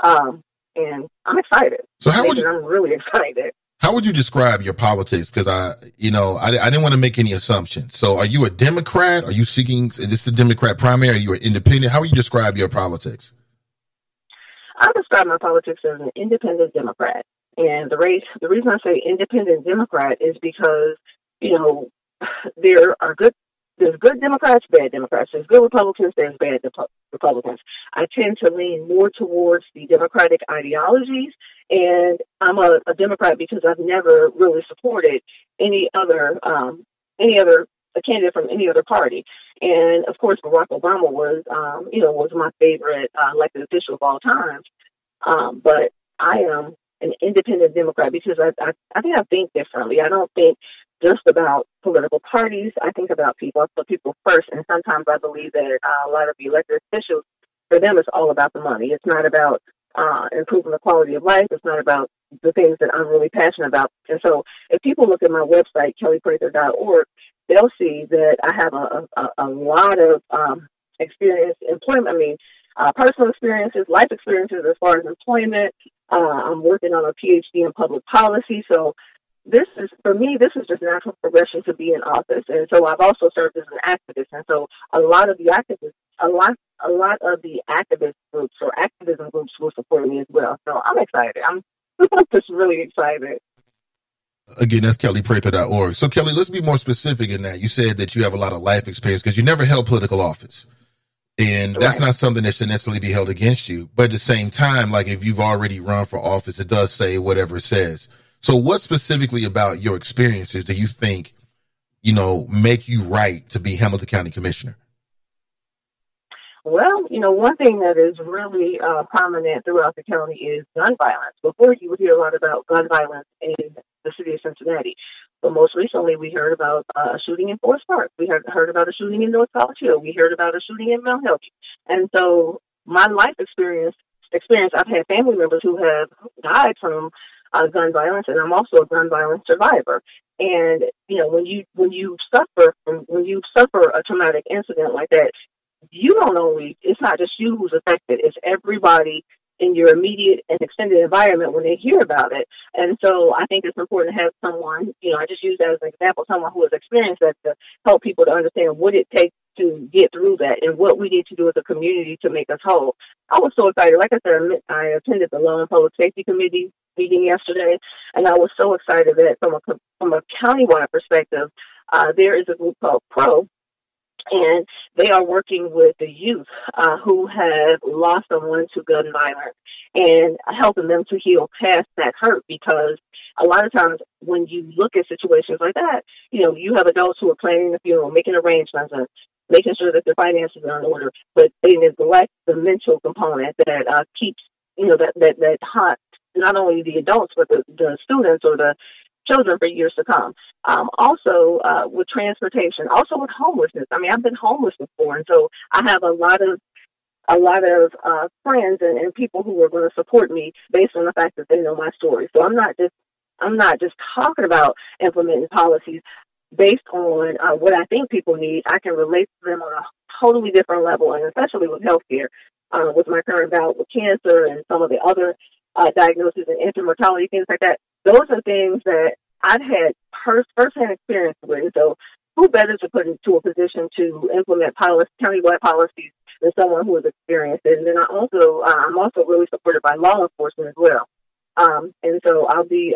And I'm excited. So I'm really excited. How would you describe your politics? Because I didn't want to make any assumptions. So are you a Democrat? Are you seeking, is this the Democrat primary? Are you an independent? How would you describe your politics? I describe my politics as an independent Democrat. And the reason I say independent Democrat is because, there's good Democrats, bad Democrats. There's good Republicans, there's bad Republicans. I tend to lean more towards the Democratic ideologies, and I'm a Democrat because I've never really supported any other a candidate from any other party. And of course, Barack Obama was my favorite elected official of all time. But I am an independent Democrat because I think I think differently. I don't think just about political parties. I think about people. I put people first. And sometimes I believe that a lot of the elected officials, for them, it's all about the money. It's not about improving the quality of life. It's not about the things that I'm really passionate about. And so if people look at my website, kelliprather.org, they'll see that I have a lot of experience, personal experiences, life experiences as far as employment. I'm working on a PhD in public policy. So this is just natural progression to be in office. And so I've also served as an activist. And so a lot of the activist groups or activism groups will support me as well. So I'm excited. I'm just really excited. Again, that's kelliprather.org. So, Kelli, let's be more specific in that. You said that you have a lot of life experience because you never held political office. And that's not something that should necessarily be held against you. But at the same time, like if you've already run for office, it does say whatever it says. So what specifically about your experiences do you think, make you right to be Hamilton County Commissioner? Well, one thing that is really prominent throughout the county is gun violence. Before, you would hear a lot about gun violence in the city of Cincinnati. But most recently, we heard about a shooting in Forest Park. We heard about a shooting in North College Hill. We heard about a shooting in Mount Healthy. And so my life experience, I've had family members who have died from gun violence, and I'm also a gun violence survivor. And, when you suffer a traumatic incident like that, it's not just you who's affected, it's everybody in your immediate and extended environment when they hear about it. And so I think it's important to have someone, I just use that as an example, someone who has experienced that to help people to understand what it takes to get through that and what we need to do as a community to make us whole. I was so excited. Like I said, I attended the Law and Public Safety Committee meeting yesterday, and I was so excited that from a countywide perspective, there is a group called PRO, and they are working with the youth who have lost someone to gun violence and helping them to heal past that hurt, because a lot of times when you look at situations like that, you have adults who are planning the funeral, making arrangements and making sure that their finances are in order, but they neglect the mental component that keeps, that haunts not only the adults, but the students or the children for years to come. Also, with transportation, also with homelessness. I've been homeless before, and so I have a lot of friends and people who are going to support me based on the fact that they know my story. So I'm not just talking about implementing policies based on what I think people need. I can relate to them on a totally different level, and especially with healthcare, with my current bout with cancer and some of the other diagnoses and infant mortality, things like that. Those are things that I've had first-hand experience with. So who better to put into a position to implement countywide policies than someone who has experienced it? And then I'm also really supported by law enforcement as well. And so I'll be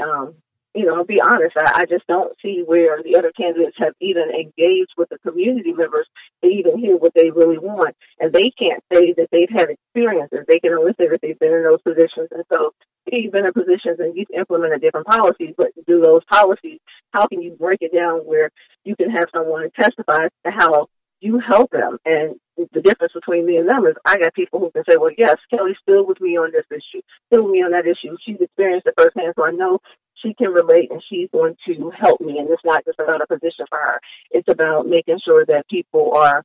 I'll be honest, I just don't see where the other candidates have even engaged with the community members to even hear what they really want. And they can't say that they've had experiences. They can only say that they've been in those positions. And so you've been in positions and you've implemented different policies, but do those policies, how can you break it down where you can have someone testify to how you help them? And the difference between me and them is I got people who can say, well, yes, Kelly's still with me on this issue, still with me on that issue. She's experienced it firsthand, so I know she can relate and she's going to help me. And it's not just about a position for her. It's about making sure that people are,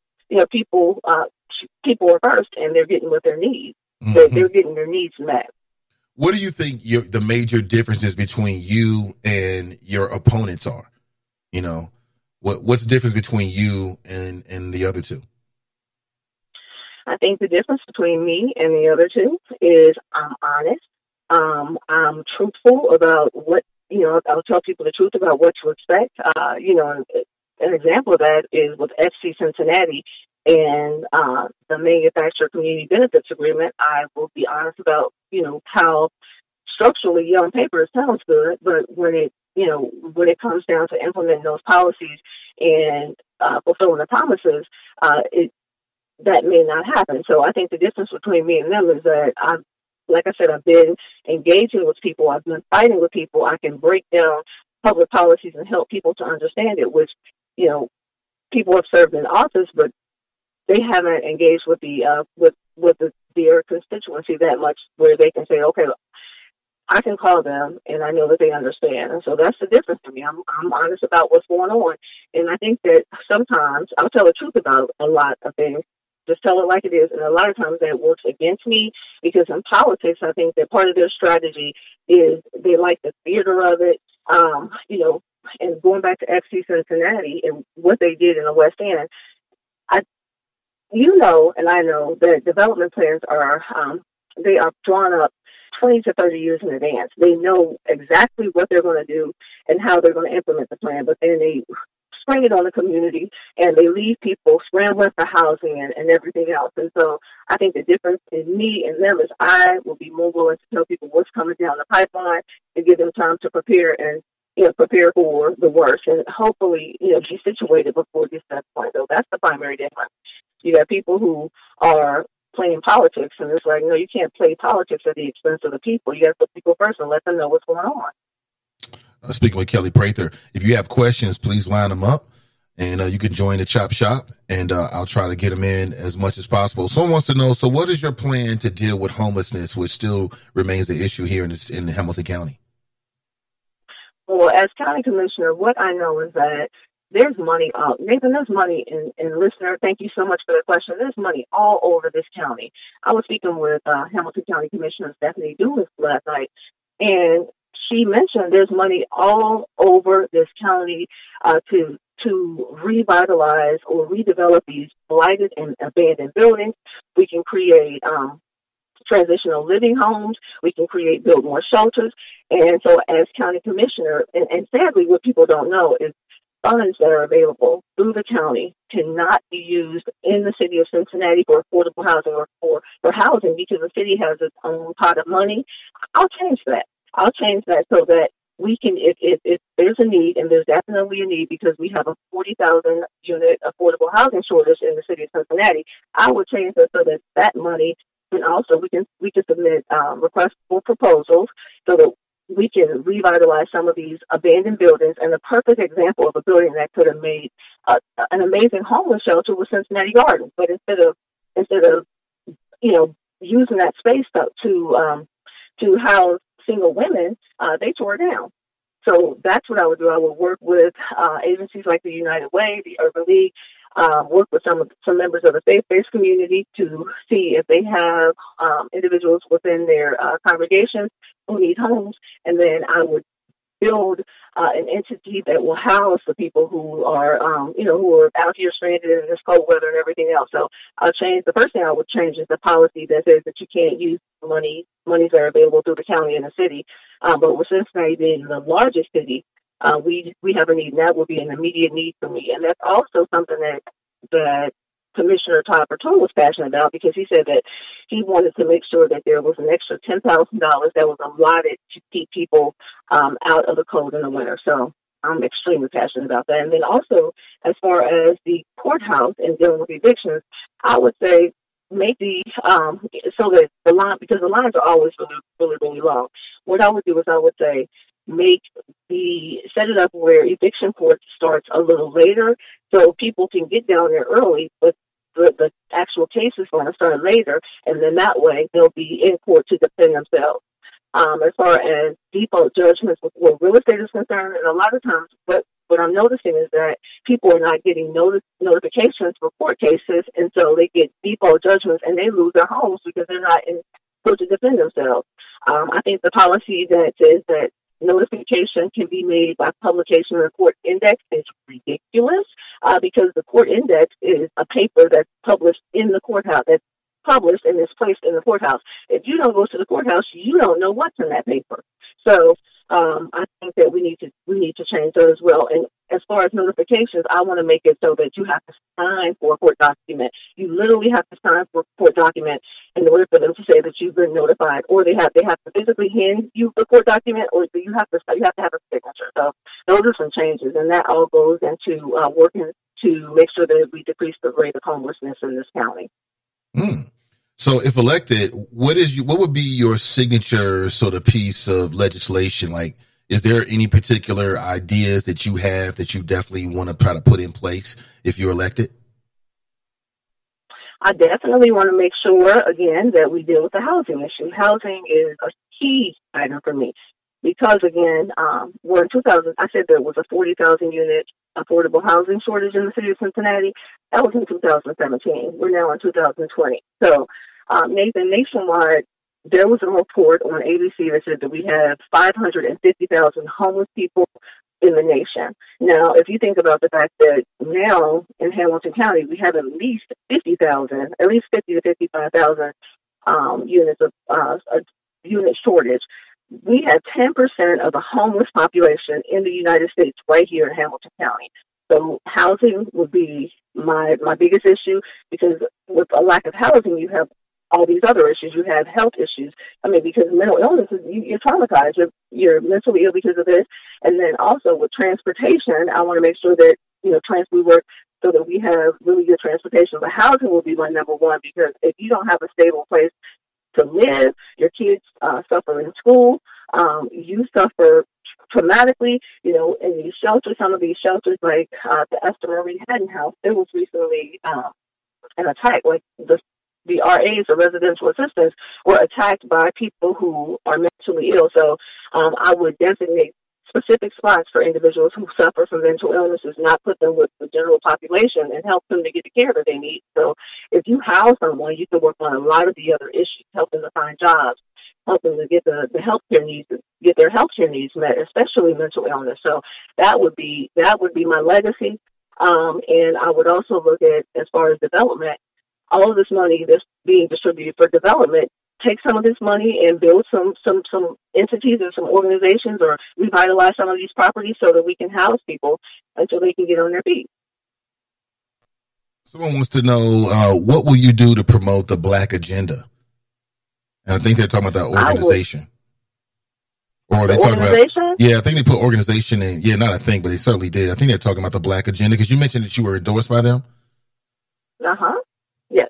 people are first and they're getting what their needs. Mm-hmm. They're getting their needs met. What do you think the major differences between you and your opponents are? What's the difference between you and the other two? I think the difference between me and the other two is I'm honest. I'm truthful about what, I'll tell people the truth about what to expect. An example of that is with FC Cincinnati and the manufacturer community benefits agreement. I will be honest about, how structurally on paper it sounds good, but when it comes down to implementing those policies and fulfilling the promises, that may not happen. So I think the difference between me and them is that like I said, I've been engaging with people. I've been fighting with people. I can break down public policies and help people to understand it, which, people have served in office, but they haven't engaged with their constituency that much where they can say, okay, I can call them and I know that they understand. And so that's the difference for me. I'm honest about what's going on. And I think that sometimes I'll tell the truth about a lot of things. Just tell it like it is. And a lot of times that works against me because in politics, I think that part of their strategy is they like the theater of it, and going back to FC Cincinnati and what they did in the West End, and I know that development plans they are drawn up 20 to 30 years in advance. They know exactly what they're going to do and how they're going to implement the plan, but then they spring it on the community and they leave people scrambling for housing and everything else. And so I think the difference in me and them is I will be more willing to tell people what's coming down the pipeline and give them time to prepare and prepare for the worst and hopefully, be situated before it gets to that point. So that's the primary difference. You got people who are playing politics, and it's like, no, you can't play politics at the expense of the people. You got to put people first and let them know what's going on. Speaking with Kelli Prather, if you have questions, please line them up, and you can join the Chop Shop, and I'll try to get them in as much as possible. Someone wants to know, so what is your plan to deal with homelessness, which still remains the issue here in Hamilton County? Well, as county commissioner, what I know is that there's money out. Nathan, there's money in listener. Thank you so much for the question. There's money all over this county. I was speaking with Hamilton County Commissioner Stephanie Dumas last night, and she mentioned there's money all over this county to revitalize or redevelop these blighted and abandoned buildings. We can create transitional living homes. We can build more shelters. And so as county commissioner, and sadly what people don't know is funds that are available through the county cannot be used in the city of Cincinnati for affordable housing or for housing because the city has its own pot of money. I'll change that so that we can, if there's a need, and there's definitely a need because we have a 40,000 unit affordable housing shortage in the city of Cincinnati, I would change that so that money, and also we can submit requests for proposals so that we can revitalize some of these abandoned buildings. And the perfect example of a building that could have made an amazing homeless shelter was Cincinnati Gardens. But instead of using that space to house single women, they tore it down. So that's what I would do. I would work with agencies like the United Way, the Urban League, work with some members of the faith-based community to see if they have individuals within their congregations who need homes, and then I would build an entity that will house the people who are out here stranded in this cold weather and everything else. So the first thing I would change is the policy that says that you can't use monies that are available through the county and the city. But with Cincinnati being the largest city, we have a need, and that will be an immediate need for me. And that's also something that Commissioner Todd Prather was passionate about, because he said that he wanted to make sure that there was an extra $10,000 that was allotted to keep people out of the cold in the winter. So I'm extremely passionate about that. And then also, as far as the courthouse and dealing with evictions, I would say make the so that the line, because the lines are always really long. What I would do is I would say set it up where eviction court starts a little later, so people can get down there early, but the actual case is going to start later, and then that way they'll be in court to defend themselves. As far as default judgments where real estate is concerned, and a lot of times what I'm noticing is that people are not getting notifications for court cases, and so they get default judgments and they lose their homes because they're not in court to defend themselves. I think the policy that says that notification can be made by publication of the court index is ridiculous, because the court index is a paper that's published in the courthouse, that's published and is placed in the courthouse. If you don't go to the courthouse, you don't know what's in that paper. So I think that we need to change that as well. And as far as notifications, I want to make it so that you have to sign for a court document. You literally have to sign for a court document in order for them to say that you've been notified, or they have to physically hand you the court document, or you have to have a signature. So those are some changes, and that all goes into working to make sure that we decrease the rate of homelessness in this county. So if elected, what would be your signature sort of piece of legislation? Like, is there any particular ideas that you have that you definitely want to try to put in place if you're elected? I definitely want to make sure, again, that we deal with the housing issue. Housing is a key item for me because, again, we're in 2000. I said there was a 40,000 unit affordable housing shortage in the city of Cincinnati. That was in 2017. We're now in 2020. So, Nathan, nationwide, there was a report on ABC that said that we have 550,000 homeless people in the nation. Now, if you think about the fact that now in Hamilton County, we have at least 50 to 55,000 units of unit shortage. We have 10% of the homeless population in the United States right here in Hamilton County. So housing would be my biggest issue, because with a lack of housing, you have all these other issues. You have health issues. I mean, because mental illness, you're traumatized. You're mentally ill because of this. And then also with transportation, I want to make sure that, we work so that we have really good transportation. But housing will be my number one, because if you don't have a stable place to live, your kids suffer in school, you suffer traumatically, in these shelters. Some of these shelters, like the Esther Marie Haddon House, there was recently an attack, like the RAs, or residential assistants, were attacked by people who are mentally ill. So I would designate specific spots for individuals who suffer from mental illnesses, not put them with the general population, and help them to get the care that they need. So if you house someone, you can work on a lot of the other issues, help them to find jobs, help them to get the healthcare needs, get their healthcare needs met, especially mental illness. So that would be my legacy. And I would also look at, as far as development, all of this money that's being distributed for development, take some of this money and build some entities or some organizations, or revitalize some of these properties so that we can house people until they can get on their feet. Someone wants to know, what will you do to promote the Black agenda? And I think they're talking about the organization. Or are they talking about? Yeah, I think they put organization in. Yeah, not I think, but they certainly did. I think they're talking about the Black agenda, because you mentioned that you were endorsed by them. Yes.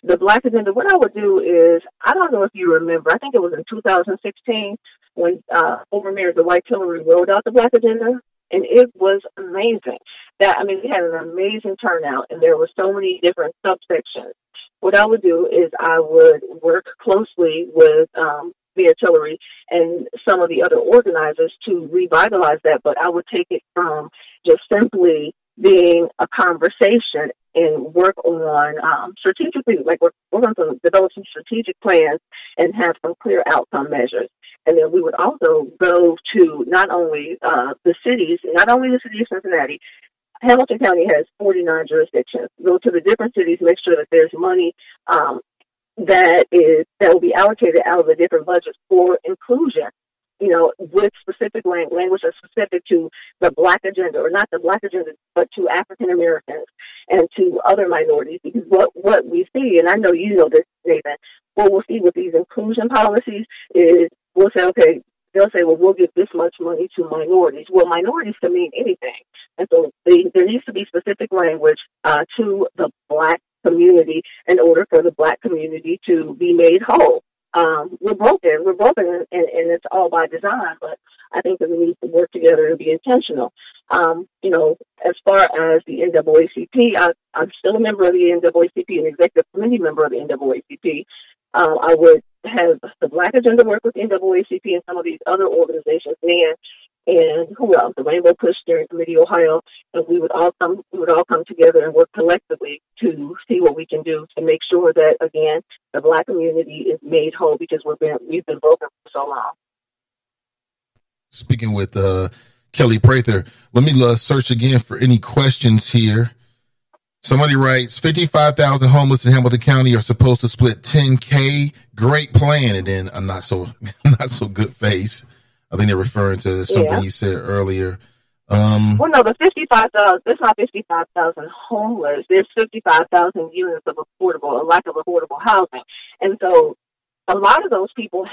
The Black agenda, what I would do is, I don't know if you remember, I think it was in 2016 when former Mayor Dwight Tillery rolled out the Black agenda, and it was amazing. We had an amazing turnout, and there were so many different subsections. What I would do is I would work closely with Mayor Tillery and some of the other organizers to revitalize that, but I would take it from just simply being a conversation and work on strategically, like we're going to develop some strategic plans and have some clear outcome measures. And then we would also go to not only the city of Cincinnati. Hamilton County has 49 jurisdictions. Go to the different cities, make sure that there's money that will be allocated out of the different budgets for inclusion, with specific language that's specific to the Black agenda, or not the Black agenda, but to African Americans. and to other minorities. Because what we see, and I know you know this, Nathan, what we'll see with these inclusion policies is we'll say, okay, they'll say, well, we'll give this much money to minorities. Well, minorities can mean anything. And so there needs to be specific language to the Black community in order for the Black community to be made whole. We're broken, and it's all by design, but I think that we need to work together and be intentional. As far as the NAACP, I'm still a member of the NAACP, an executive committee member of the NAACP. I would have the Black Agenda work with the NAACP and some of these other organizations, and who else? The Rainbow Push Steering Committee, Ohio, and we would all come together and work collectively to see what we can do to make sure that, again, the Black community is made whole, because we've been broken for so long. Speaking with Kelli Prather, let me search again for any questions here. Somebody writes, 55,000 homeless in Hamilton County are supposed to split $10K. Great plan. And then a not so good face. I think they're referring to something you said earlier. Well, no, the 55,000, there's not 55,000 homeless. There's 55,000 units of a lack of affordable housing. And so a lot of those people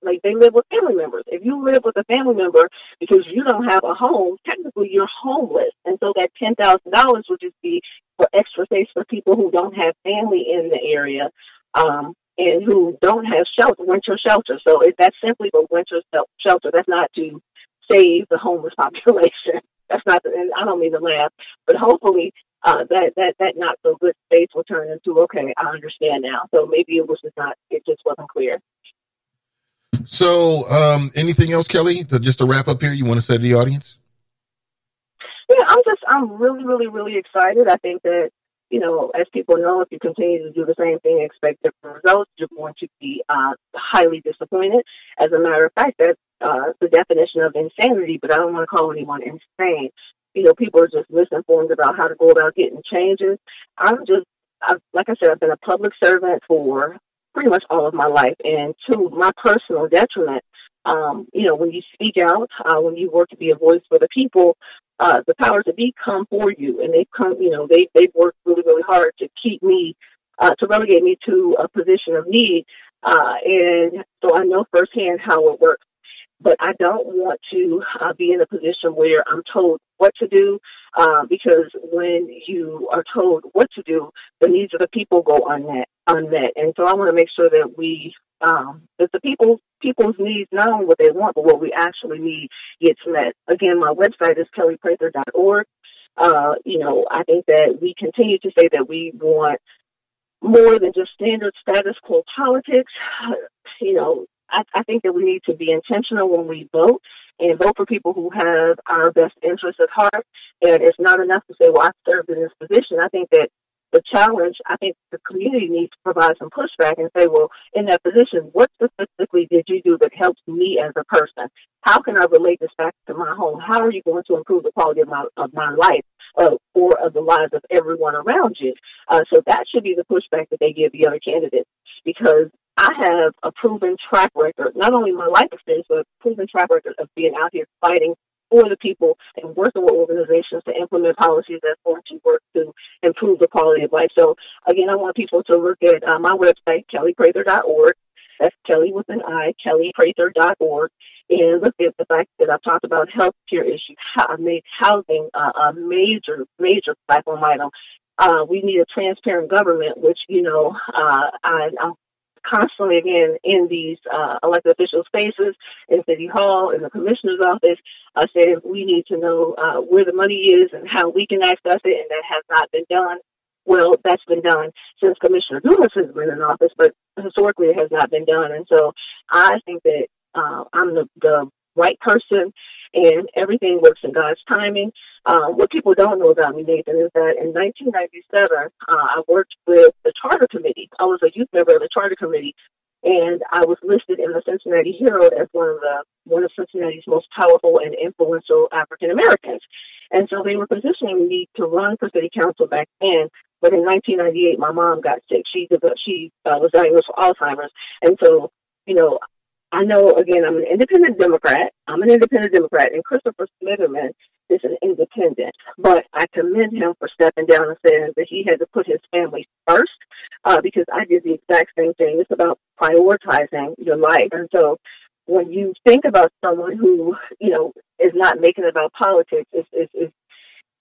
they live with family members. If you live with a family member because you don't have a home, technically you're homeless. And so that $10,000 would just be for extra space for people who don't have family in the area, and who don't have winter shelter. So that's simply the winter shelter. That's not to save the homeless population. That's not, and I don't mean to laugh, but hopefully that not so good space will turn into, okay, I understand now. So maybe it just wasn't clear. So anything else, Kelli, just to wrap up here, you want to say to the audience? Yeah, I'm really, really, really excited. I think that, as people know, if you continue to do the same thing and expect different results, you're going to be highly disappointed. As a matter of fact, that's the definition of insanity, but I don't want to call anyone insane. People are just misinformed about how to go about getting changes. Like I said, I've been a public servant for pretty much all of my life, and to my personal detriment, when you speak out, when you work to be a voice for the people, the powers that be come for you, and they've worked really, really hard to keep me, to relegate me to a position of need, and so I know firsthand how it works. But I don't want to be in a position where I'm told what to do, because when you are told what to do, the needs of the people go unmet. And so I want to make sure that that the people's needs, not only what they want, but what we actually need, gets met. Again, my website is kelliprather.org. I think that we continue to say that we want more than just standard status quo politics. I think that we need to be intentional when we vote, and vote for people who have our best interests at heart. And it's not enough to say, well, I served in this position. I think that the challenge, I think the community needs to provide some pushback and say, well, in that position, what specifically did you do that helps me as a person? How can I relate this back to my home? How are you going to improve the quality of my life, or of the lives of everyone around you? So that should be the pushback that they give the other candidates, because I have a proven track record, not only my life experience, but a proven track record of being out here fighting for the people and working with organizations to implement policies that's going to work to improve the quality of life. So, again, I want people to look at my website, kelliprather.org. That's Kelli with an I, kelliprather.org. And look at the fact that I've talked about healthcare issues. I made housing a major, major platform item. We need a transparent government, which, I'm constantly, again, in these elected official spaces, in City Hall, in the commissioner's office, saying we need to know where the money is and how we can access it, and that has not been done. Well, that's been done since Commissioner Dumas has been in office, but historically it has not been done. And so I think that I'm the right person, and everything works in God's timing. What people don't know about me, Nathan, is that in 1997, I worked with the Charter Committee. I was a youth member of the Charter Committee, and I was listed in the Cincinnati Herald as one of Cincinnati's most powerful and influential African Americans. And so they were positioning me to run for city council back then. But in 1998, my mom got sick. She was diagnosed with Alzheimer's, and so I know, again, I'm an independent Democrat, and Christopher Smitherman is an independent. But I commend him for stepping down and saying that he had to put his family first, because I did the exact same thing. It's about prioritizing your life. And so when you think about someone who, is not making it about politics, is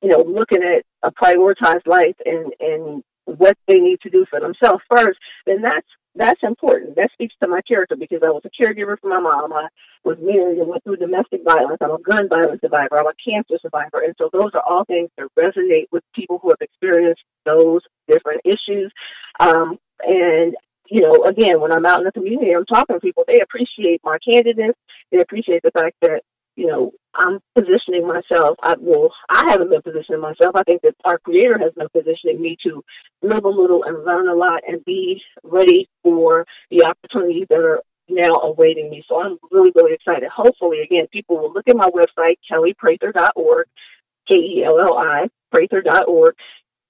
looking at a prioritized life and what they need to do for themselves first, then that's important. That speaks to my character, because I was a caregiver for my mom. I was married and went through domestic violence. I'm a gun violence survivor. I'm a cancer survivor. And so those are all things that resonate with people who have experienced those different issues. And again, when I'm out in the community, I'm talking to people, they appreciate my candidness. They appreciate the fact that, I'm positioning myself. I haven't been positioning myself. I think that our Creator has been positioning me to live a little and learn a lot and be ready for the opportunities that are now awaiting me. So I'm really, really excited. Hopefully, again, people will look at my website, KelliPrather.org, KELLI, Prather.org.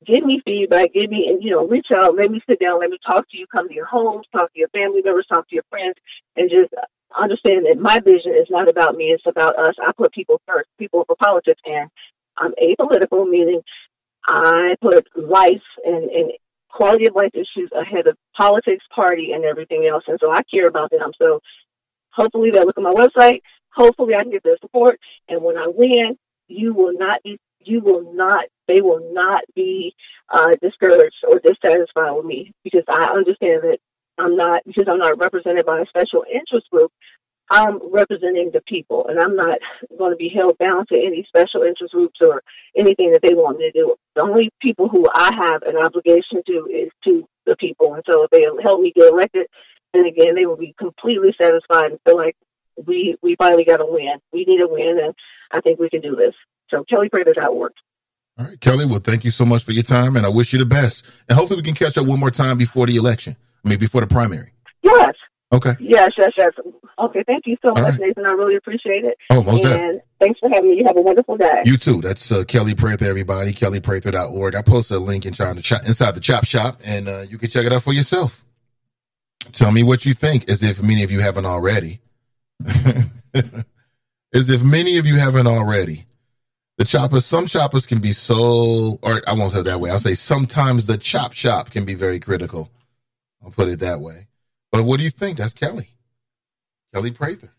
Give me feedback, reach out, let me sit down, let me talk to you, come to your homes, talk to your family members, talk to your friends, and just understand that my vision is not about me, it's about us. I put people first, people for politics, and I'm apolitical, meaning I put life and quality of life issues ahead of politics, party, and everything else. And so I care about them. So hopefully they'll look at my website. Hopefully I can get their support. And when I win, they will not be discouraged or dissatisfied with me, because I understand that I'm not represented by a special interest group. I'm representing the people, and I'm not going to be held bound to any special interest groups or anything that they want me to do. The only people who I have an obligation to is to the people. And so if they help me get elected, then again, they will be completely satisfied and feel like we finally got a win. We need a win, and I think we can do this. So KelliPrather.org. All right, Kelli, well, thank you so much for your time, and I wish you the best. And hopefully we can catch up one more time before the election. Before the primary. Yes. Okay. Yes. Okay, thank you so much, right, Nathan. I really appreciate it. Oh, most definitely. And thanks for having me. You have a wonderful day. You too. That's Kelli Prather, everybody. KelliPrather.org. I posted a link inside the Chop Shop, and you can check it out for yourself. Tell me what you think, as if many of you haven't already. As if many of you haven't already. Some choppers can be so, or I won't say it that way. I'll say sometimes the chop shop can be very critical. I'll put it that way. But what do you think? That's Kelli Prather.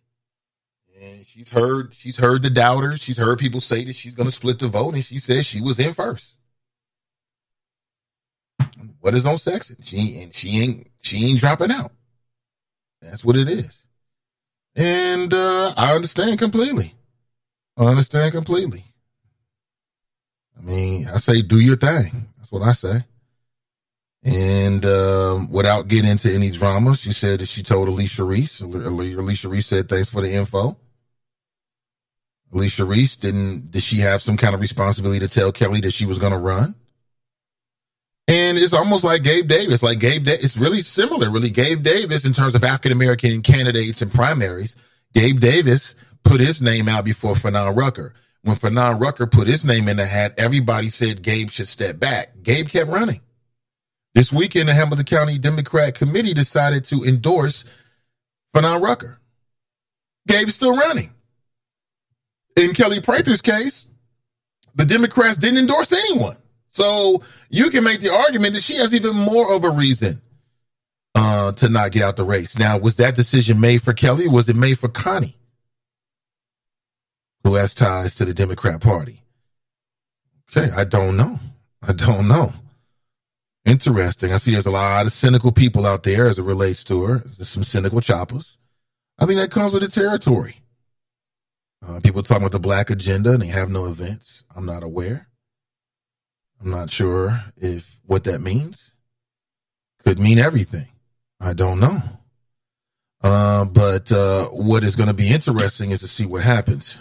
And she's heard the doubters. She's heard people say that she's going to split the vote, and she says she was in first. What is on Sexton? She ain't dropping out. That's what it is. And I understand completely. I say do your thing. That's what I say. And without getting into any drama, she said that she told Alicia Reese. Alicia Reese said, thanks for the info. Alicia Reese, did she have some kind of responsibility to tell Kelli that she was going to run? And it's almost like Gabe Davis. It's really similar, really. Gabe Davis, in terms of African-American candidates and primaries, Gabe Davis put his name out before Fanon Rucker. When Fanon Rucker put his name in the hat, everybody said Gabe should step back. Gabe kept running. This weekend, the Hamilton County Democrat Committee decided to endorse Fanon Rucker. Gabe's still running. In Kelli Prather's case, the Democrats didn't endorse anyone. So you can make the argument that she has even more of a reason to not get out the race. Now, was that decision made for Kelli, or was it made for Connie, who has ties to the Democrat Party? Okay, I don't know. Interesting. I see there's a lot of cynical people out there as it relates to her. There's some cynical choppers. I think that comes with the territory. People talking about the black agenda and they have no events. I'm not aware. I'm not sure if what that means. Could mean everything. I don't know. But what is going to be interesting is to see what happens.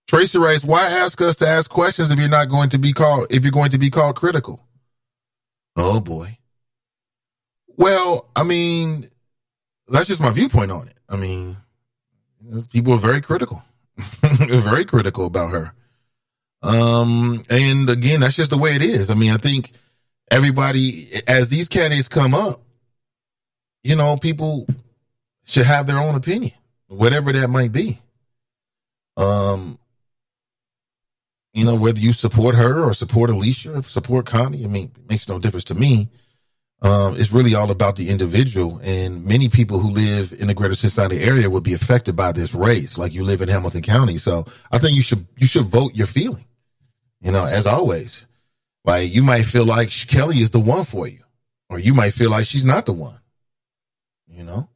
Tracy writes, why ask us to ask questions if you're going to be called critical? Oh boy. Well, that's just my viewpoint on it. People are very critical. They're very critical about her. And again, that's just the way it is. I think everybody, as these candidates come up, people should have their own opinion, whatever that might be. Whether you support her or support Alicia or support Connie, I mean, it makes no difference to me. It's really all about the individual, and many people who live in the greater Cincinnati area would be affected by this race, like you live in Hamilton County. So I think you should vote your feeling, as always. Like, you might feel like Kelli is the one for you, or you might feel like she's not the one, and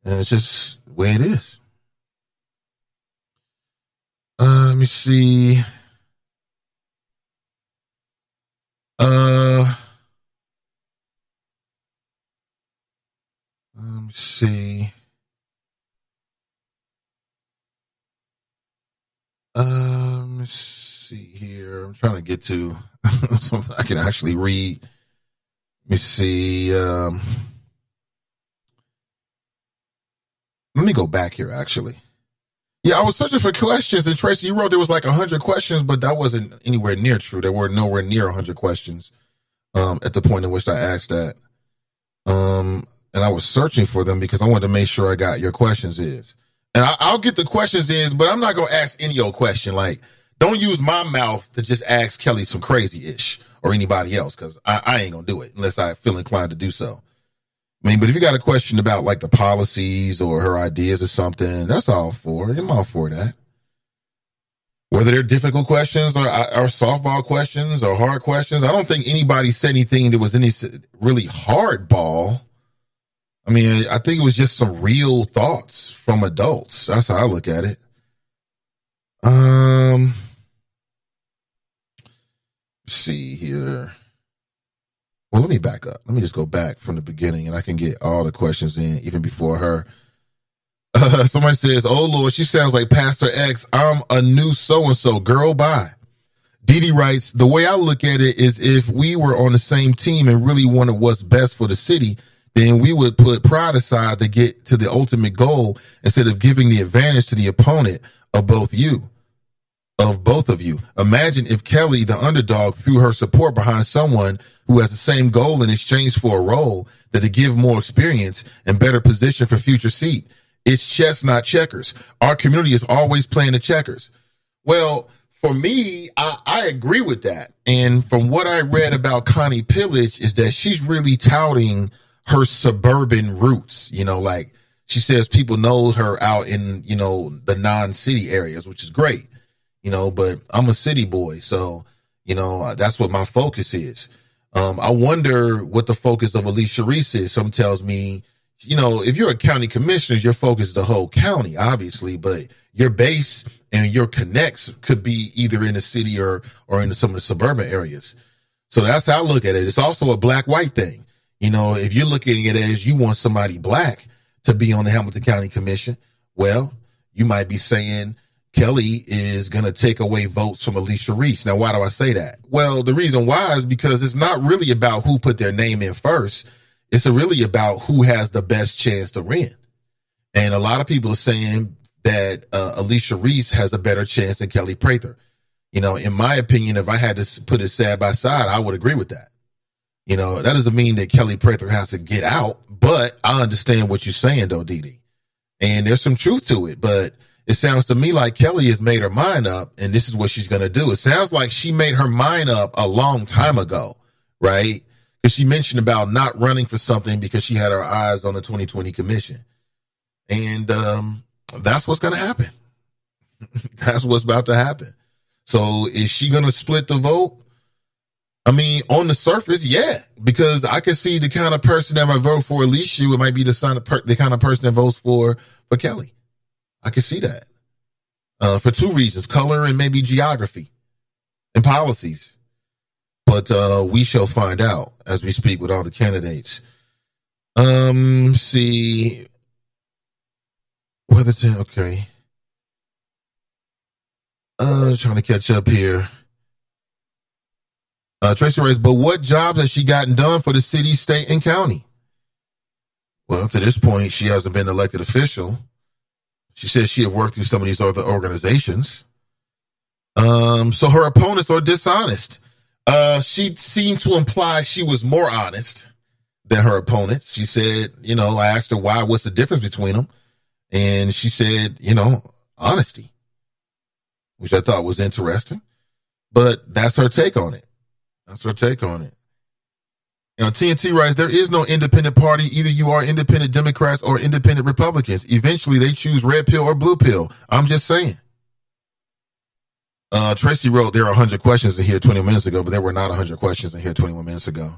it's just the way it is. Let me see. Let me see. Let me see here. I'm trying to get to something I can actually read. Let me see. Let me go back here, actually. Yeah, I was searching for questions, and Tracy, you wrote there was like 100 questions, but that wasn't anywhere near true. There were nowhere near 100 questions at the point in which I asked that. And I was searching for them because I wanted to make sure I got your questions is. And I'll get the questions is, but I'm not going to ask any old question. Like, don't use my mouth to just ask Kelli some crazy-ish or anybody else, because I ain't going to do it unless I feel inclined to do so. I mean, but if you got a question about like the policies or her ideas or something, that's all for it. I'm all for that. Whether they're difficult questions or softball questions or hard questions, I don't think anybody said anything that was any really hardball. I mean, I think it was just some real thoughts from adults. That's how I look at it. Let's see here. Well, let me back up. Let me just go back from the beginning, and I can get all the questions in even before her. Somebody says, oh, Lord, she sounds like Pastor X. I'm a new so-and-so. Girl, bye. Dee Dee writes, the way I look at it is if we were on the same team and really wanted what's best for the city, then we would put pride aside to get to the ultimate goal instead of giving the advantage to the opponent of both of you. Imagine if Kelli, the underdog, threw her support behind someone who has the same goal in exchange for a role that to give more experience and better position for future seat. It's chess, not checkers. Our community is always playing the checkers. Well, for me, I agree with that. And from what I read about Connie Pillage is that she's really touting her suburban roots. Like she says people know her out in, the non-city areas, which is great. But I'm a city boy. So, that's what my focus is. I wonder what the focus of Alicia Reese is. Some tells me, if you're a county commissioner, your focus is the whole county, obviously, but your base and your connects could be either in the city or in some of the suburban areas. So that's how I look at it. It's also a black-white thing. If you're looking at it as you want somebody black to be on the Hamilton County Commission, well, you might be saying Kelli is going to take away votes from Alicia Reese. Now, why do I say that? Well, the reason why is because it's not really about who put their name in first. It's really about who has the best chance to win. And a lot of people are saying that Alicia Reese has a better chance than Kelli Prather. In my opinion, if I had to put it side by side, I would agree with that. That doesn't mean that Kelli Prather has to get out, but I understand what you're saying, though, Dee Dee. And there's some truth to it, but it sounds to me like Kelli has made her mind up, and this is what she's going to do. It sounds like she made her mind up a long time ago, right? Because she mentioned about not running for something because she had her eyes on the 2020 commission. And that's what's going to happen. That's what's about to happen. So is she going to split the vote? I mean, on the surface, yeah, because I can see the kind of person that might vote for Alicia, it might be the kind of person that votes for Kelli. I can see that for two reasons, color and maybe geography and policies. But we shall find out as we speak with all the candidates. See. Okay. Trying to catch up here. Tracy writes, but what jobs has she gotten done for the city, state, and county? Well, to this point, she hasn't been an elected official. She says she had worked through some of these other organizations. So her opponents are dishonest. She seemed to imply she was more honest than her opponents. She said, I asked her what's the difference between them? And she said, honesty. which I thought was interesting. But that's her take on it. Now, TNT writes, there is no independent party. Either you are independent Democrats or independent Republicans. Eventually, they choose red pill or blue pill. I'm just saying. Tracy wrote, there are 100 questions in here 20 minutes ago, but there were not 100 questions in here 21 minutes ago.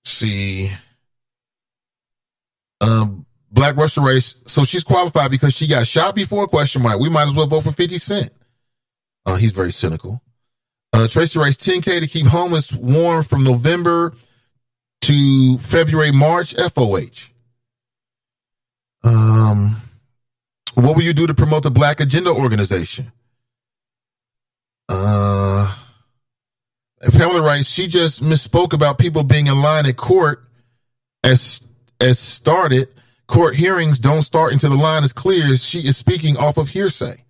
See. Black Russia race. So she's qualified because she got shot before? ? We might as well vote for 50 Cent. He's very cynical. Tracy writes, 10K to keep homeless warm from November to February, March, FOH. What will you do to promote the Black Agenda organization? Pamela writes, she just misspoke about people being in line at court as started. Court hearings don't start until the line is clear. She is speaking off of hearsay.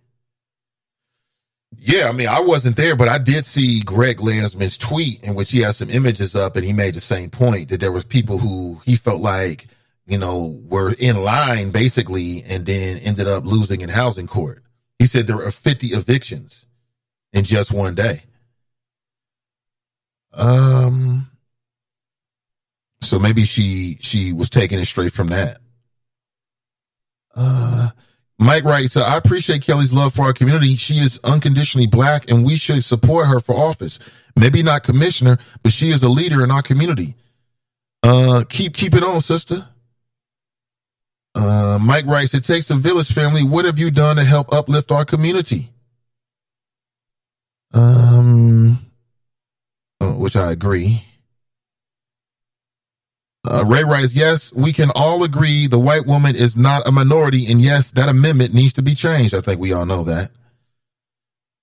Yeah, I mean, I wasn't there, but I did see Greg Landsman's tweet in which he had some images up, and he made the same point that there was people who he felt like, were in line basically and then ended up losing in housing court. He said there were 50 evictions in just one day. So maybe she was taking it straight from that. Mike writes, I appreciate Kelly's love for our community. She is unconditionally Black, and we should support her for office. Maybe not commissioner, but she is a leader in our community. Keep it on, sister. Mike writes, it takes a village, family. What have you done to help uplift our community? Which I agree. Ray writes, yes, we can all agree the white woman is not a minority, and yes, that amendment needs to be changed. I think we all know that.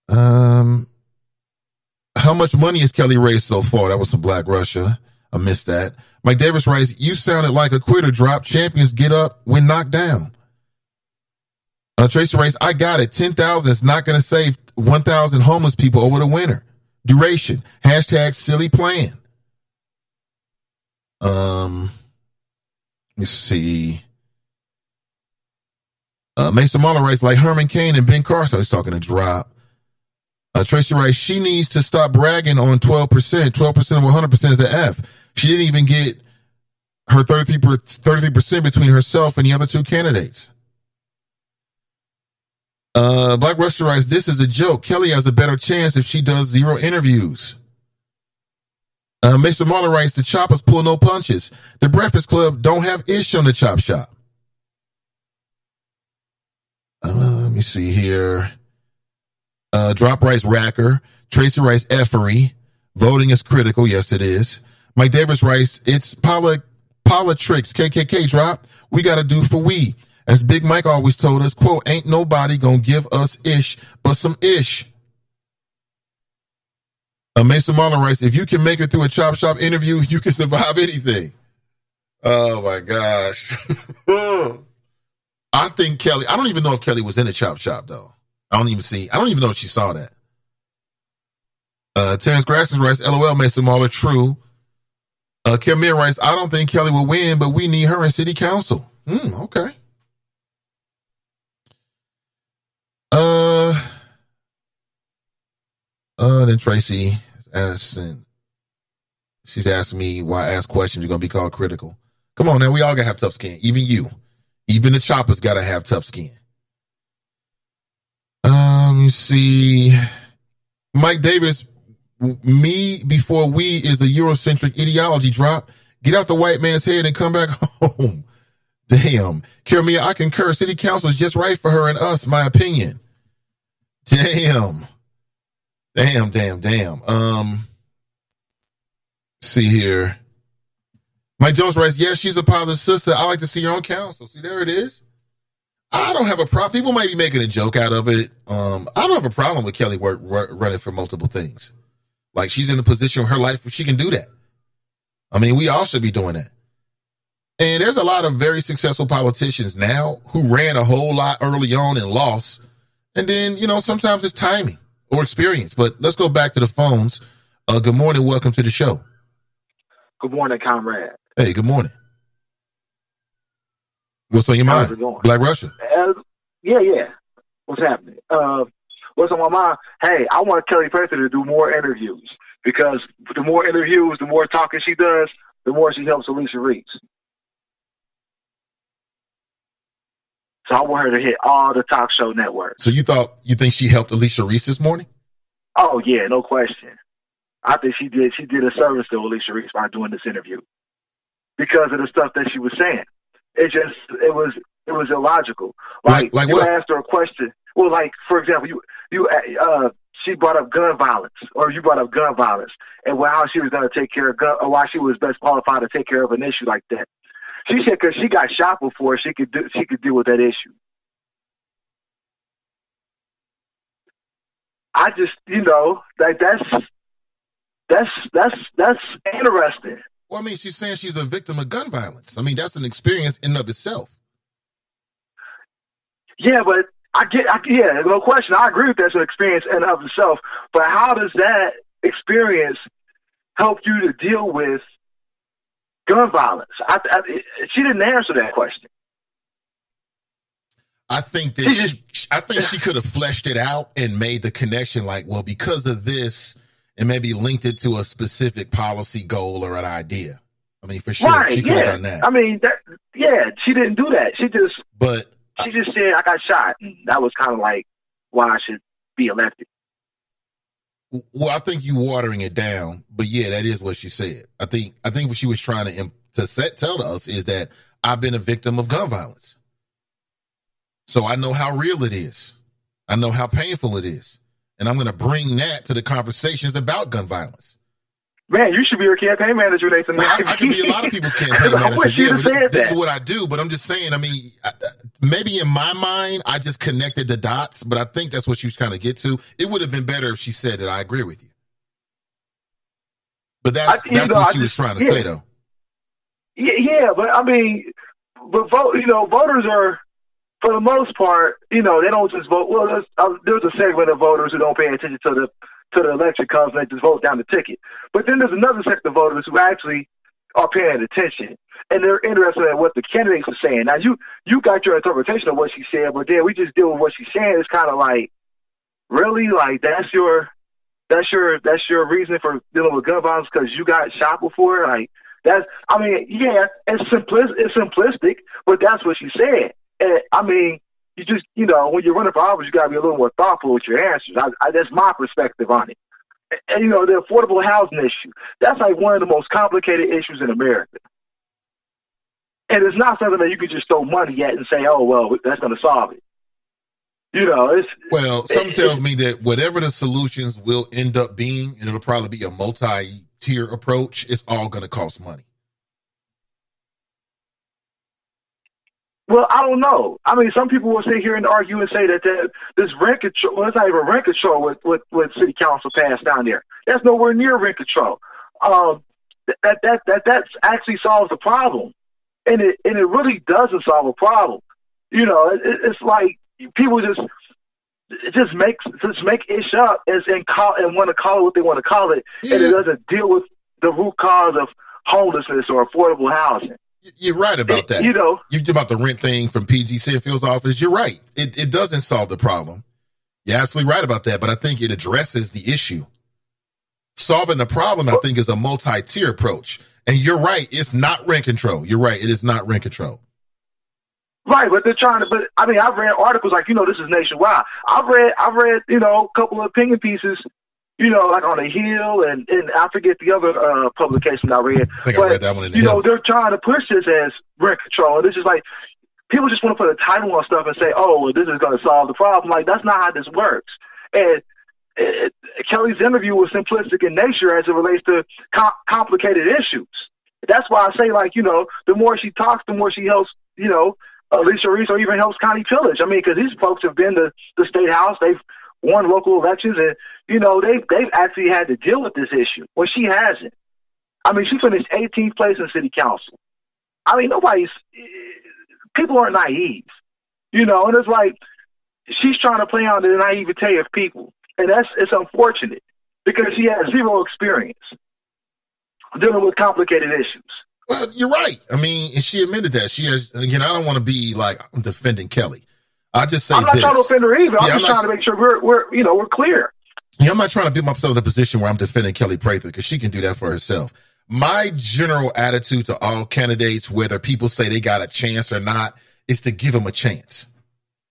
How much money has Kelly raised so far? That was some Black Russia. I missed that. Mike Davis writes, you sounded like a quitter drop. Champions get up when knocked down. Tracy writes, I got it. 10,000 is not going to save 1,000 homeless people over the winter. Duration. # silly plan. Let me see. Mason Marler writes, like Herman Cain and Ben Carson. He's talking to Drop. Tracy writes, she needs to stop bragging on 12%. 12% of 100% is the F. She didn't even get her 33% between herself and the other two candidates. Black Russia writes, this is a joke. Kelly has a better chance if she does 0 interviews. Mason Marler writes, the choppers pull no punches. The Breakfast Club don't have ish on the chop shop. Let me see here. Drop writes Racker. Tracy writes effery. Voting is critical. Yes, it is. Mike Davis writes, it's politics. KKK Drop. We got to do for we. As Big Mike always told us, quote, ain't nobody gonna give us ish but some ish. Mason Marlon writes, if you can make it through a chop shop interview, you can survive anything. Oh my gosh. I think Kelly, I don't even know if Kelly was in a chop shop though. I don't even know if she saw that. Terrence Grasson writes, LOL, Mason Marlon, true. Kim Mir writes, I don't think Kelly will win, but we need her in city council. Okay. Then Tracy she's asking me why I ask questions you're going to be called critical. Come on now, we all got to have tough skin. Even you. Even the choppers got to have tough skin. You see. Mike Davis, me before we is the Eurocentric ideology Drop. Get out the white man's head and come back home. Damn. Kiramia, I concur. City council is just right for her and us, my opinion. Damn. See here. Mike Jones writes, yeah, she's a positive sister. I like to see her on council. See, there it is. I don't have a problem. People might be making a joke out of it. I don't have a problem with Kelly running for multiple things. Like, she's in a position in her life where she can do that. I mean, we all should be doing that. And there's a lot of very successful politicians now who ran a whole lot early on and lost. And then, sometimes it's timing or experience. But let's go back to the phones. Good morning. Welcome to the show. Good morning, comrade. Hey, good morning. What's on your mind? How's it going? Black Russia. Yeah. What's happening? What's on my mind? Hey, I want Kelli Prather to do more interviews because the more interviews, the more talking she does, the more she helps Alicia Reese. So I want her to hit all the talk show networks. So you think she helped Alicia Reese this morning? Oh yeah, no question. I think she did. She did a service to Alicia Reese by doing this interview because of the stuff that she was saying. It was illogical. Like you what? asked her a question. Well, like for example, she brought up gun violence, or you brought up gun violence, and how she was going to take care of or why she was best qualified to take care of an issue like that. She said because she got shot before, she could deal with that issue. I just, like that's interesting. Well, I mean, she's saying she's a victim of gun violence. I mean, that's an experience in and of itself. Yeah, but yeah, no question. I agree with that's an experience in and of itself. But how does that experience help you to deal with gun violence? She didn't answer that question. I think she could have fleshed it out and made the connection like, well, because of this, and maybe linked it to a specific policy goal or an idea. I mean, for sure, she could have done that. I mean, she didn't do that. She just said, I got shot. That was kind of like why I should be elected. Well, I think you watering it down, but yeah, that is what she said. I think what she was trying to tell to us is that I've been a victim of gun violence. So I know how real it is. I know how painful it is. And I'm going to bring that to the conversations about gun violence. Man, you should be your campaign manager, Nathan. Well, I can be a lot of people's campaign manager. Yeah, but this is what I do. But I'm just saying, I mean, maybe in my mind, I just connected the dots, but I think that's what she was trying to get to. It would have been better if she said that I agree with you. But that's what she was trying to say, though. Yeah, but I mean, voters are, for the most part, they don't just vote. Well, there's a segment of voters who don't pay attention to the election comes and they just vote down the ticket. But then there's another section of voters who actually are paying attention and they're interested in what the candidates are saying. Now you got your interpretation of what she said, but then we just deal with what she's saying. It's kind of like, really, like that's your reason for dealing with gun violence because you got shot before. Like it's simplistic, but that's what she said. And I mean, you just, when you're running for office, you got to be a little more thoughtful with your answers. That's my perspective on it. And, the affordable housing issue, that's like one of the most complicated issues in America. And it's not something that you can just throw money at and say, oh, well, that's going to solve it. Something tells me that whatever the solutions will end up being, and it'll probably be a multi-tier approach, it's all going to cost money. Well, I don't know. I mean, some people will sit here and argue and say that this rent control, well, it's not even rent control what city council passed down there. That's nowhere near rent control. That actually solves the problem. And it really doesn't solve a problem. It's like people just make ish up and want to call it what they want to call it. Yeah. And it doesn't deal with the root cause of homelessness or affordable housing. You're right about that. You're about the rent thing from PG Searfield's office. You're right. It doesn't solve the problem. You're absolutely right about that, but I think it addresses the issue. Solving the problem, I think, is a multi-tier approach. And you're right. It's not rent control. You're right. It is not rent control. Right, but they're trying to. But I mean, I've read articles like this is nationwide. I've read a couple of opinion pieces. Like on the Hill and I forget the other publication I read. I read that one in the Hill. They're trying to push this as rent control. And it's just like people just want to put a title on stuff and say, oh, well, this is going to solve the problem. Like, that's not how this works. And Kelly's interview was simplistic in nature as it relates to complicated issues. That's why I say, the more she talks, the more she helps, Alicia Reese or even helps Connie Pillage. I mean, because these folks have been to the state house. They've won local elections and, they've actually had to deal with this issue. Well, she hasn't. I mean, she finished 18th place in city council. I mean, people aren't naive, and it's like she's trying to play on the naivete of people. And it's unfortunate because she has zero experience dealing with complicated issues. Well, you're right. I mean, and she admitted that. She has, and again, I don't want to be like I'm defending Kelly. I just say I'm not this. trying to offend her either. I'm Yeah, just trying to make sure we're clear. Yeah, I'm not trying to put myself in a position where I'm defending Kelli Prather because she can do that for herself. My general attitude to all candidates, whether people say they got a chance or not, is to give them a chance.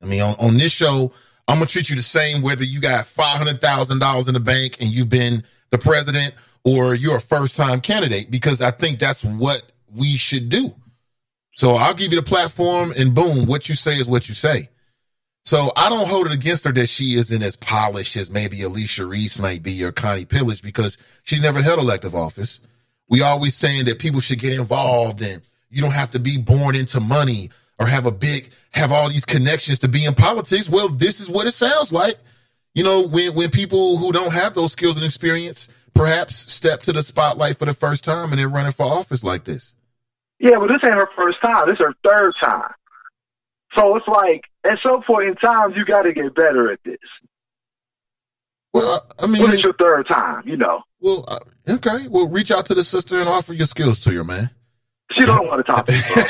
I mean, on this show, I'm going to treat you the same whether you got $500,000 in the bank and you've been the president or you're a first-time candidate, because I think that's what we should do. So I'll give you the platform and boom, what you say is what you say. So I don't hold it against her that she isn't as polished as maybe Alicia Reese might be or Connie Pillage, because she's never held elective office. We always saying that people should get involved and you don't have to be born into money or have all these connections to be in politics. Well, this is what it sounds like. You know, when people who don't have those skills and experience perhaps step to the spotlight for the first time and they're running for office like this. Yeah, but this ain't her first time. This is her third time. So it's like, at some point in time, you got to get better at this. Well, I mean, when it's your third time, you know. Well, okay. Well, reach out to the sister and offer your skills to her, man. She don't want to talk to me, bro.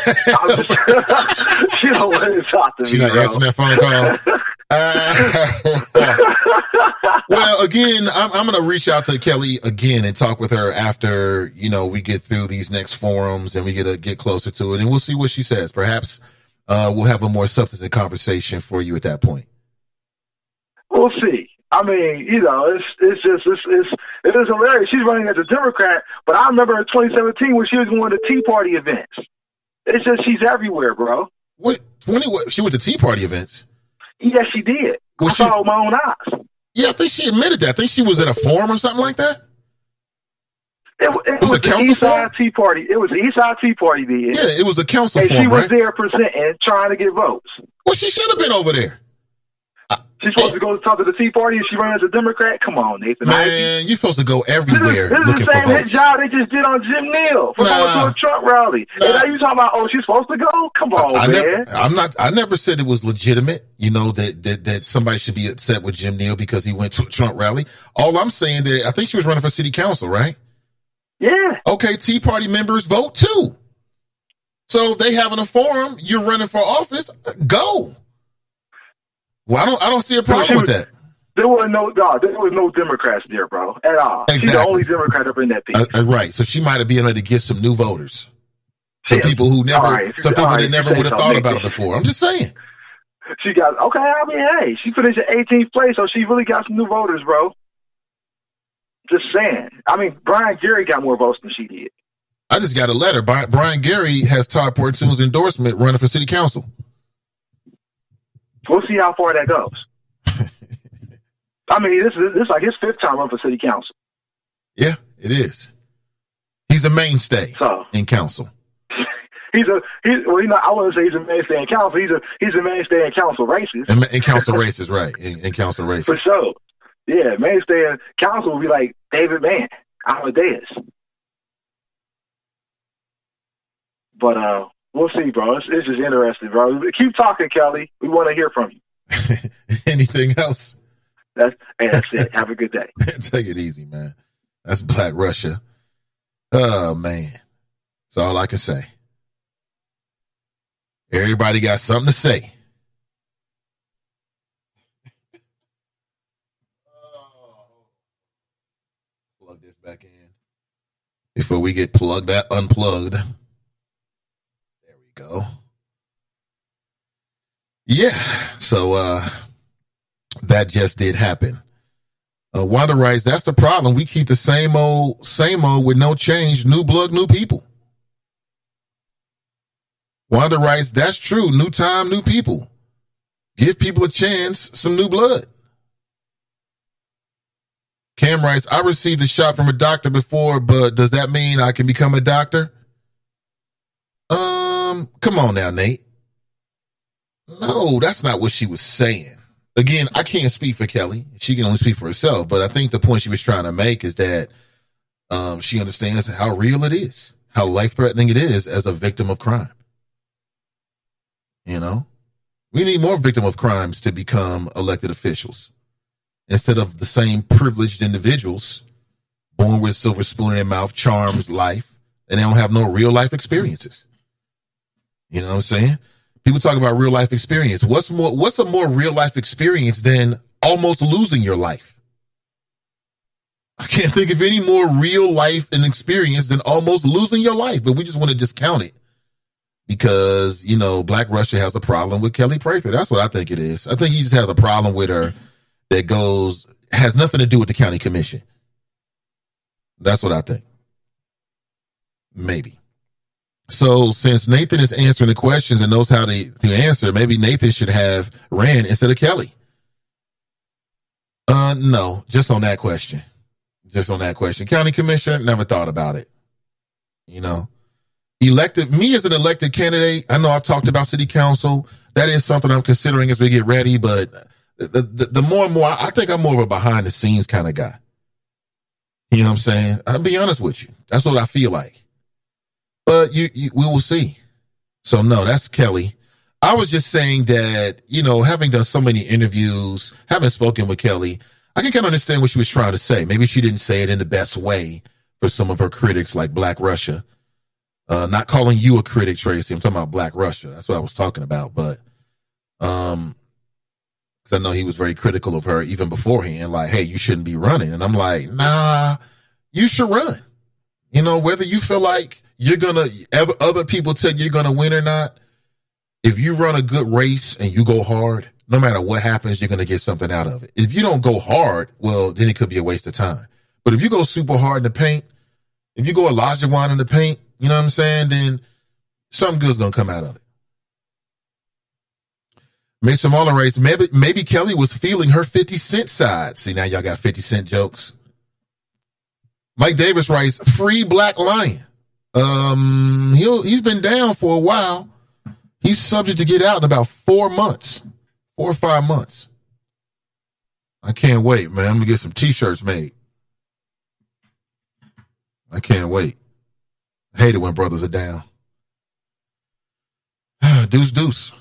She don't want to talk to me, She not answering that phone call. Well, again, I'm going to reach out to Kelli again and talk with her after, we get through these next forums and we get closer to it, and we'll see what she says. Perhaps we'll have a more substantive conversation for you at that point. We'll see. I mean, it's hilarious. She's running as a Democrat, but I remember in 2017 when she was going to Tea Party events. It's just she's everywhere, bro. What? She went to Tea Party events? Yes, she did. I saw it with my own eyes. Yeah, I think she admitted that. I think she was at a forum or something like that. It was the East Side Tea Party. It was the East Side Tea Party then. Yeah, it was a council forum, and she was there presenting, trying to get votes. Well, she should have been over there. She's supposed to go talk to the Tea Party and she runs as a Democrat? Come on, Nathan. Man, you're supposed to go everywhere this looking is the for same votes. job they just did on Jim Neal for going to a Trump rally. And now you talking about, she's supposed to go? Come on, man. I never said it was legitimate, that somebody should be upset with Jim Neal because he went to a Trump rally. All I'm saying that I think she was running for city council, right? Yeah. Okay, Tea Party members vote too. So if they having a forum, you're running for office, go. Well, I don't see a problem with that. There was no Democrats there, bro, at all. Exactly. She's the only Democrat up in that piece. Right. So she might have been able to get some new voters. Some people who never, that never would have thought about it before. I'm just saying. She got, she finished at 18th place, so she really got some new voters, bro. Just saying. I mean, Brian Gary got more votes than she did. I just got a letter. Brian Gary has Todd Portune's endorsement running for city council. We'll see how far that goes. I mean, this is like his fifth time run for city council. Yeah, it is. He's a mainstay in council. I wouldn't say he's a mainstay in council. He's a mainstay in council races. In council races, right? In council races, for sure. Yeah, mainstay in council would be like David Mann, Amadeus. But we'll see, bro. It's just interesting, bro. Keep talking, Kelli. We want to hear from you. Anything else? That's it. Have a good day. Take it easy, man. That's Black Russia. Oh, man. That's all I can say. Everybody got something to say. Plug this back in before we get unplugged. Go. Yeah, so that just did happen. Wanda writes, that's the problem. We keep the same old with no change. New blood, new people. Wanda writes, that's true. New time, new people. Give people a chance, some new blood. Cam writes, I received a shot from a doctor before, but does that mean I can become a doctor? Come on now, Nate. No, that's not what she was saying. Again, I can't speak for Kelli. She can only speak for herself. But I think the point she was trying to make is that she understands how real it is, how life-threatening it is as a victim of crime. We need more victim of crimes to become elected officials instead of the same privileged individuals born with a silver spoon in their mouth, charms life, and they don't have no real life experiences. You know what I'm saying? People talk about real life experience. What's a more real life experience than almost losing your life? I can't think of any more real life and experience than almost losing your life, but we just want to discount it because, Black Russia has a problem with Kelli Prather. That's what I think it is. I think he just has a problem with her that has nothing to do with the county commission. That's what I think. Maybe. So since Nathan is answering the questions and knows how to answer, maybe Nathan should have ran instead of Kelli. No, just on that question. County commissioner, never thought about it. Me as an elected candidate, I know I've talked about city council. That is something I'm considering as we get ready, but the more and more, I think I'm more of a behind the scenes kind of guy. You know what I'm saying? I'll be honest with you. That's what I feel like. But we will see. So no, that's Kelli. I was just saying that, having done so many interviews, having spoken with Kelli, I can kind of understand what she was trying to say. Maybe she didn't say it in the best way for some of her critics like Black Russia. Not calling you a critic, Tracy. I'm talking about Black Russia. That's what I was talking about. But, because I know he was very critical of her even beforehand. Like, hey, you shouldn't be running. And I'm like, nah, you should run. Whether you feel like other people tell you you're going to win or not, if you run a good race and you go hard, no matter what happens, you're going to get something out of it. If you don't go hard, well, then it could be a waste of time. But if you go super hard in the paint, if you go Elijah Wan in the paint, you know what I'm saying, then something good's going to come out of it. Mason Marler writes, maybe Kelli was feeling her 50 Cent side. See, now y'all got 50 Cent jokes. Mike Davis writes, free Black Lion. He's been down for a while. He's subject to get out in about 4 months, 4 or 5 months. I can't wait, man. I'm gonna get some t-shirts made. I can't wait. I hate it when brothers are down. Deuce.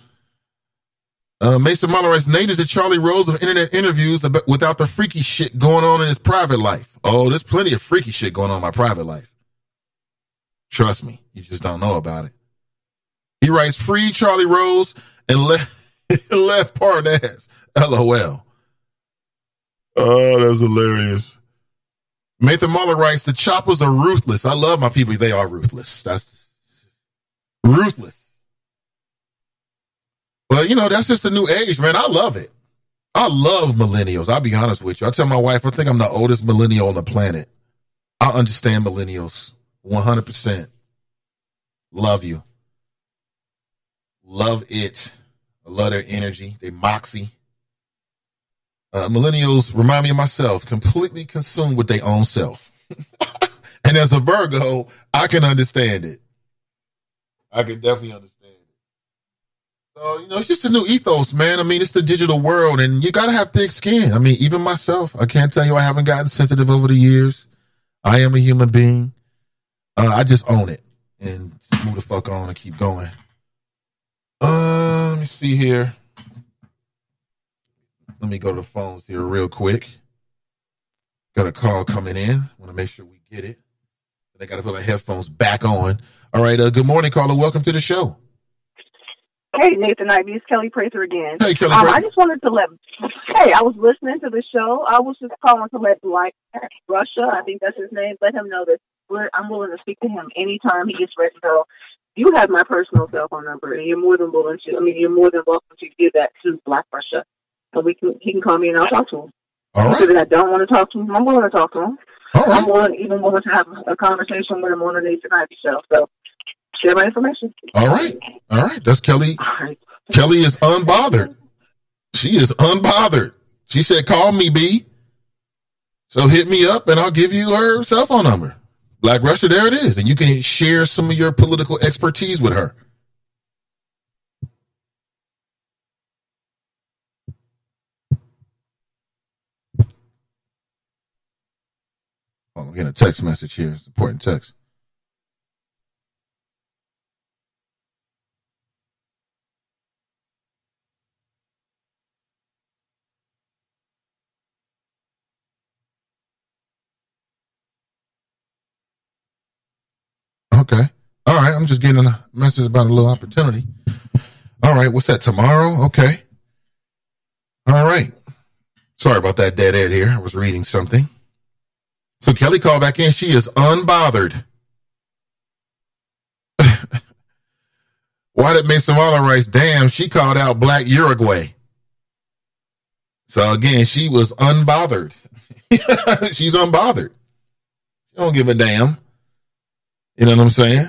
Mason Marler writes, Nate is the Charlie Rose of internet interviews without the freaky shit going on in his private life. Oh, there's plenty of freaky shit going on in my private life. Trust me, you just don't know about it. He writes, free Charlie Rose and left Parnas. LOL. Oh, that's hilarious. Nathan Marler writes, the choppers are ruthless. I love my people. They are ruthless. That's ruthless. But, that's just the new age, man. I love it. I love millennials. I'll be honest with you. I tell my wife, I think I'm the oldest millennial on the planet. I understand millennials 100%. Love you. Love it. I love their energy, their moxie. Millennials remind me of myself, completely consumed with their own self. And as a Virgo, I can understand it. I can definitely understand it. So, it's just a new ethos, man. I mean, it's the digital world, and you got to have thick skin. I mean, even myself, I can't tell you I haven't gotten sensitive over the years. I am a human being. I just own it and move the fuck on and keep going. Let me see here. Let me go to the phones here real quick. Got a call coming in. Want to make sure we get it. I got to put my headphones back on. All right. Good morning, caller. Welcome to the show. Hey, Nathan Ivy. It's Kelli Prather again. Hey, Kelli Prather. I just wanted to I was listening to the show. I was just calling to let Black Russia, I think that's his name, let him know that I'm willing to speak to him anytime he gets ready to go. You have my personal cell phone number, and you're more than welcome to give that to Black Russia. So he can call me and I'll talk to him. All right. Because I don't want to talk to him, I'm willing to talk to him. All right. I'm willing to have a conversation with him on the Nathan Ivy show. So share my information. All right. That's Kelli. All right. Kelli is unbothered. She is unbothered. She said, call me, B. So hit me up and I'll give you her cell phone number. Black Russia, there it is. And you can share some of your political expertise with her. Oh, I'm getting a text message here. It's an important text. Okay. All right. I'm just getting a message about a little opportunity. All right, what's that, tomorrow? Okay. All right. Sorry about that dead air here. I was reading something. So Kelli called back in. She is unbothered. Why did Mason Waller write, damn, she called out Black Uruguay. So again, she was unbothered. She's unbothered. She don't give a damn. You know what I'm saying?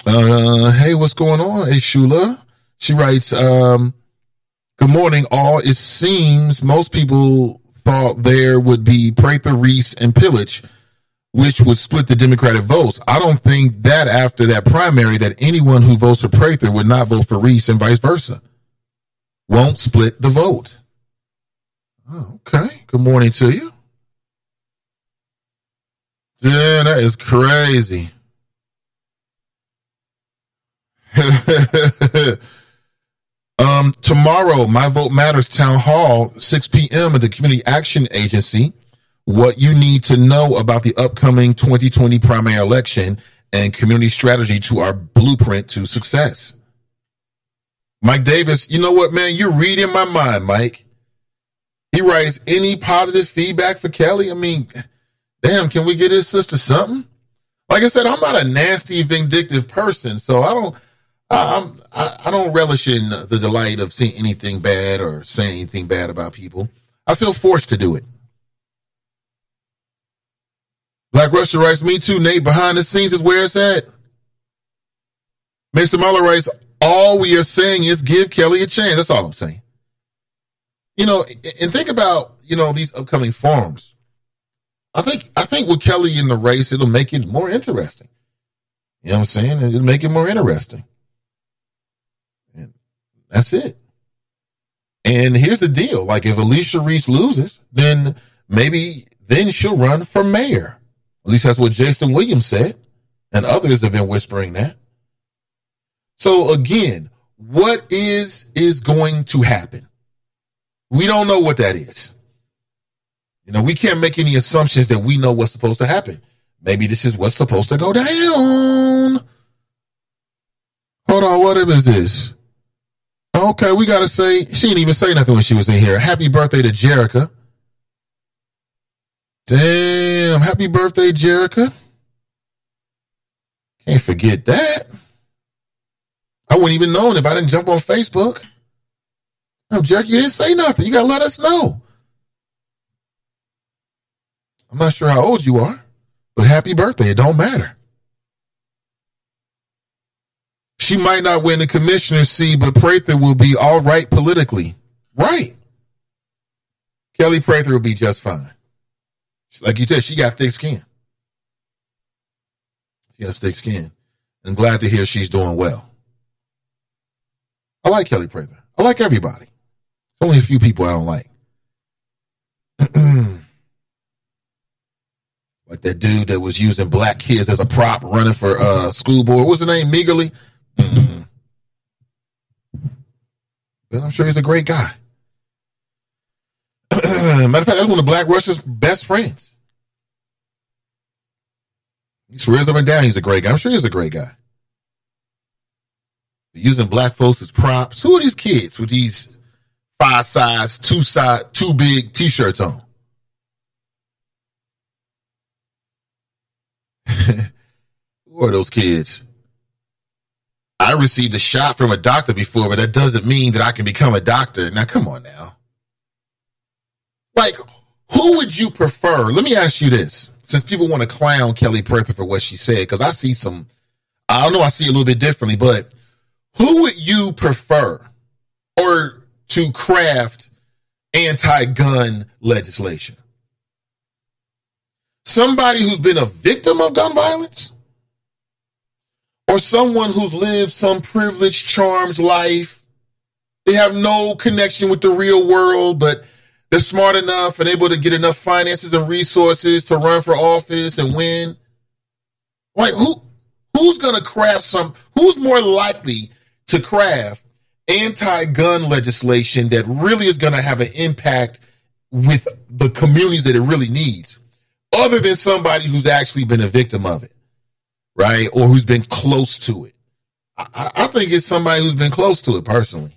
Hey, what's going on? Hey, Shula. She writes, good morning, all. It seems most people thought there would be Prather, Reese, and Pillage, which would split the Democratic votes. I don't think that after that primary that anyone who votes for Prather would not vote for Reese and vice versa. Won't split the vote. Oh, okay. Good morning to you. Yeah, that is crazy. Tomorrow, My Vote Matters Town Hall, 6 p.m. at the Community Action Agency. What you need to know about the upcoming 2020 primary election and community strategy to our blueprint to success. Mike Davis, you know what, man? You're reading my mind, Mike. He writes, any positive feedback for Kelli? I mean, damn, can we get his sister something? Like I said, I'm not a nasty, vindictive person, so I don't relish in the delight of seeing anything bad or saying anything bad about people. I feel forced to do it. Black Russia writes, me too, Nate. Behind the scenes is where it's at. Mason Muller writes, all we are saying is give Kelli a chance. That's all I'm saying. You know, and think about, you know, these upcoming forums. I think with Kelli in the race, it'll make it more interesting. You know what I'm saying? It'll make it more interesting. And that's it. And here's the deal. Like, if Alicia Reese loses, then she'll run for mayor. At least that's what Jason Williams said. And others have been whispering that. So again, what is going to happen? We don't know what that is. You know, we can't make any assumptions that we know what's supposed to happen. Maybe this is what's supposed to go down. Hold on, what is this? Okay, we got to say, she didn't even say nothing when she was in here. Happy birthday to Jerica. Damn, happy birthday, Jerica. Can't forget that. I wouldn't even known if I didn't jump on Facebook. Oh, Jerica, you didn't say nothing. You got to let us know. I'm not sure how old you are, but happy birthday. It don't matter. She might not win the commissioner's seat, but Prather will be all right politically. Right. Kelli Prather will be just fine. Like you said, she got thick skin. She has thick skin. I'm glad to hear she's doing well. I like Kelli Prather. I like everybody. There's only a few people I don't like. Like that dude that was using black kids as a prop running for school board. What's his name? Meagerly? Mm-hmm. But I'm sure he's a great guy. Matter of fact, that's one of Black Russia's best friends. He swears up and down he's a great guy. I'm sure he's a great guy. Using black folks as props. Who are these kids with these 5 size, 2 big t-shirts on? Who are those kids? I received a shot from a doctor before, but that doesn't mean that I can become a doctor. Now, come on now. Like, who would you prefer? Let me ask you this. Since people want to clown Kelli Prather for what she said, because I see I see it a little bit differently, but who would you prefer or to craft anti-gun legislation? Somebody who's been a victim of gun violence? Or someone who's lived some privileged, charmed life? They have no connection with the real world, but they're smart enough and able to get enough finances and resources to run for office and win. Like, who's going to craft who's more likely to craft anti-gun legislation that really is going to have an impact with the communities that it really needs, other than somebody who's actually been a victim of it, right? Or who's been close to it. I think it's somebody who's been close to it personally.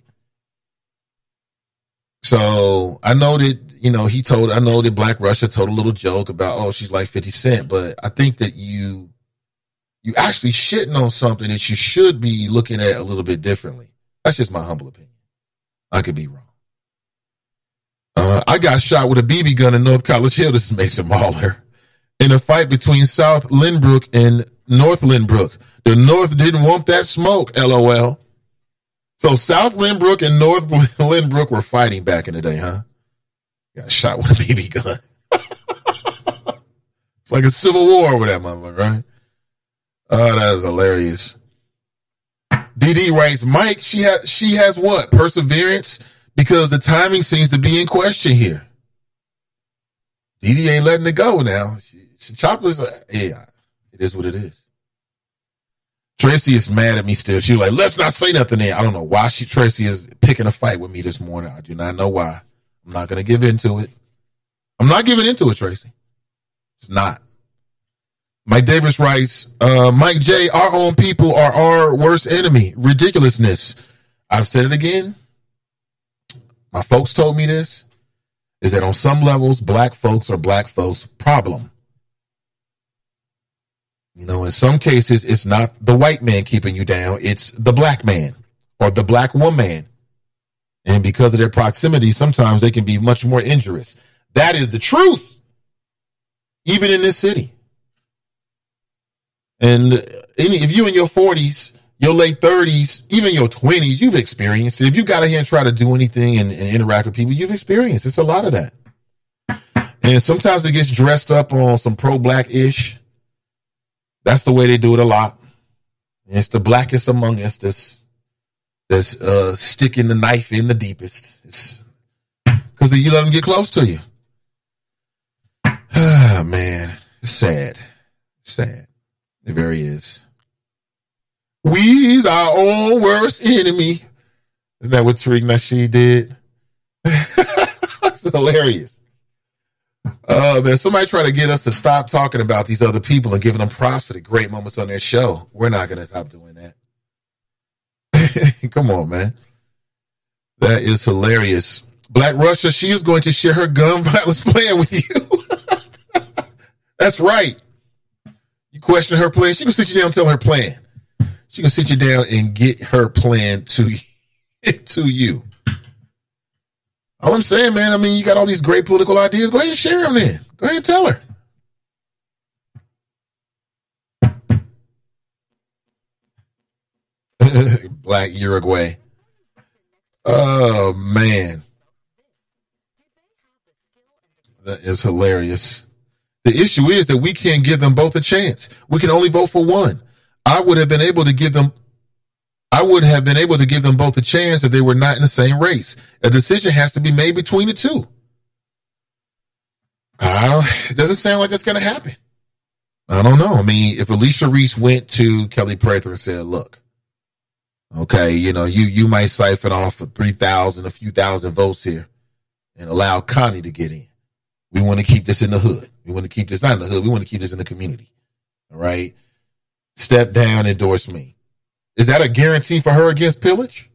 So I know that, I know that Black Russia told a little joke about, oh, she's like 50 Cent, but I think that you actually shitting on something that you should be looking at a little bit differently. That's just my humble opinion. I could be wrong. I got shot with a BB gun in North College Hill. This is Mason Mahler. In a fight between South Lynbrook and North Lynbrook. The North didn't want that smoke, LOL. So South Lynbrook and North Lynbrook were fighting back in the day, huh? Got shot with a BB gun. It's like a civil war with that motherfucker, right? Oh, that is hilarious. DD writes, Mike, she has what? Perseverance? Because the timing seems to be in question here. DD ain't letting it go now. Chopper's, yeah, it is what it is. Tracy is mad at me still. She was like, let's not say nothing there. I don't know why Tracy is picking a fight with me this morning. I do not know why. I'm not going to give into it. I'm not giving into it, Tracy. It's not. Mike Davis writes, Mike J, our own people are our worst enemy. Ridiculousness. I've said it again. My folks told me this, is that on some levels, black folks are black folks' problem. In some cases, it's not the white man keeping you down. It's the black man or the black woman. And because of their proximity, sometimes they can be much more injurious. That is the truth, even in this city. And if you're in your 40s, your late 30s, even your 20s, you've experienced it. If you got out here and try to do anything and interact with people, you've experienced it. It's a lot of that. And sometimes it gets dressed up on some pro-black-ish. That's the way they do it a lot. And it's the blackest among us that's sticking the knife in the deepest. Because you let them get close to you. Ah, man. It's sad. Sad. It very is. We's our own worst enemy. Isn't that what Tariq Nasheed did? It's hilarious. Man, somebody try to get us to stop talking about these other people and giving them props for the great moments on their show. We're not going to stop doing that. Come on, man. That is hilarious. Black Russia, she is going to share her gun violence plan with you. That's right. You question her plan, she can sit you down and tell her plan. She can sit you down and get her plan to you. All I'm saying, man, I mean, you got all these great political ideas. Go ahead and share them then. Go ahead and tell her. Black Uruguay. Oh, man. That is hilarious. The issue is that we can't give them both a chance. We can only vote for one. I would have been able to give them both a chance if they were not in the same race. A decision has to be made between the two. It doesn't sound like that's going to happen. I don't know. I mean, if Alicia Reese went to Kelly Prather and said, look, okay, you might siphon off a few thousand votes here and allow Connie to get in. We want to keep this in the hood. We want to keep this not in the hood. We want to keep this in the community. All right. Step down, endorse me. Is that a guarantee for her against pillage?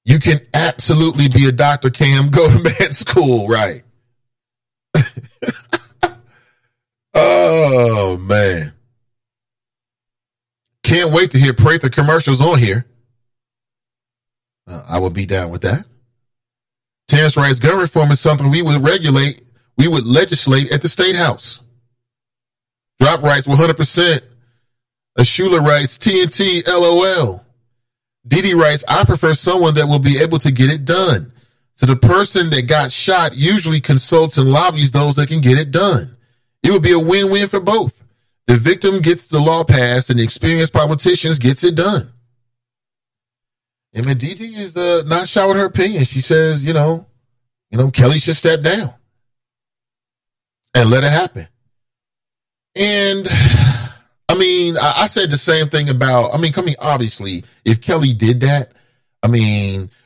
You can absolutely be a Dr. Cam, go to med school, right? Oh, man. Can't wait to hear Prather commercials on here. I would be down with that. Terrence writes, gun reform is something we would legislate at the State House. Drop writes 100%. Ashula writes TNT LOL. Didi writes, I prefer someone that will be able to get it done. So the person that got shot usually consults and lobbies those that can get it done. It would be a win-win for both. The victim gets the law passed and the experienced politicians gets it done. And Didi is not shy with her opinion. She says, Kelly should step down and let it happen. And I mean, I said the same thing about, obviously, if Kelly did that,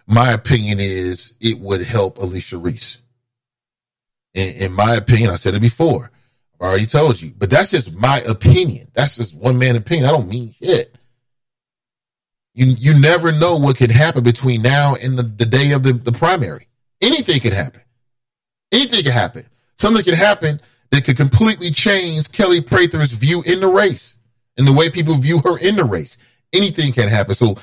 my opinion is it would help Alicia Reese. In my opinion, I said it before, I've already told you. But that's just my opinion. That's just one man opinion. I don't mean shit. You never know what could happen between now and the day of the primary. Anything could happen. Anything could happen. Something could happen that could completely change Kelli Prather's view in the race and the way people view her in the race. Anything can happen. So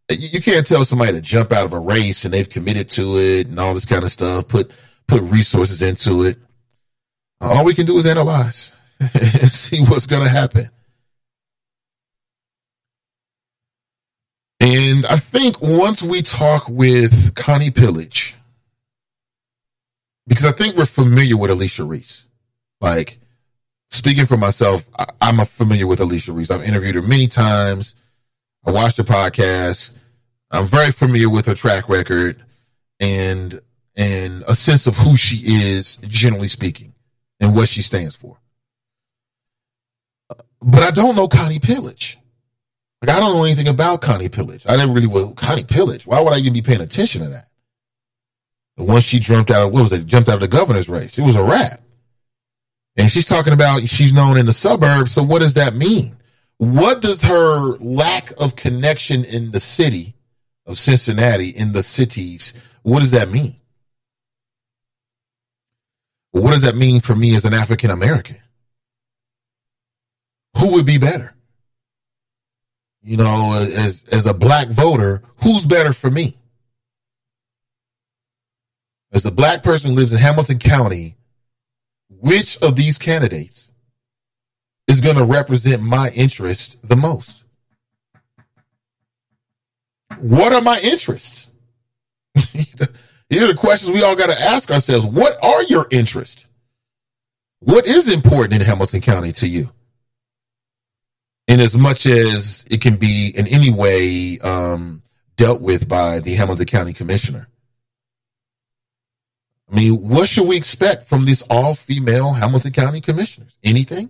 you can't tell somebody to jump out of a race and they've committed to it and all this kind of stuff, put resources into it. All we can do is analyze and see what's going to happen. And I think once we talk with Connie Pillage, because I think we're familiar with Alicia Reese. Like, speaking for myself, I'm familiar with Alicia Reese. I've interviewed her many times. I watched her podcast. I'm very familiar with her track record and a sense of who she is, generally speaking, and what she stands for. But I don't know Connie Pillage. Like, I don't know anything about Connie Pillage. I never really Connie Pillage. Why would I even be paying attention to that? The one she jumped out of the governor's race. It was a wrap. And she's talking about she's known in the suburbs. So what does that mean? What does her lack of connection in the city of Cincinnati, in the cities, what does that mean? What does that mean for me as an African American? Who would be better? You know, as a black voter, who's better for me? As a black person who lives in Hamilton County, which of these candidates is going to represent my interest the most? What are my interests? Here are the questions we all got to ask ourselves. What are your interests? What is important in Hamilton County to you? In as much as it can be in any way dealt with by the Hamilton County Commissioner. I mean, what should we expect from these all-female Hamilton County commissioners? Anything?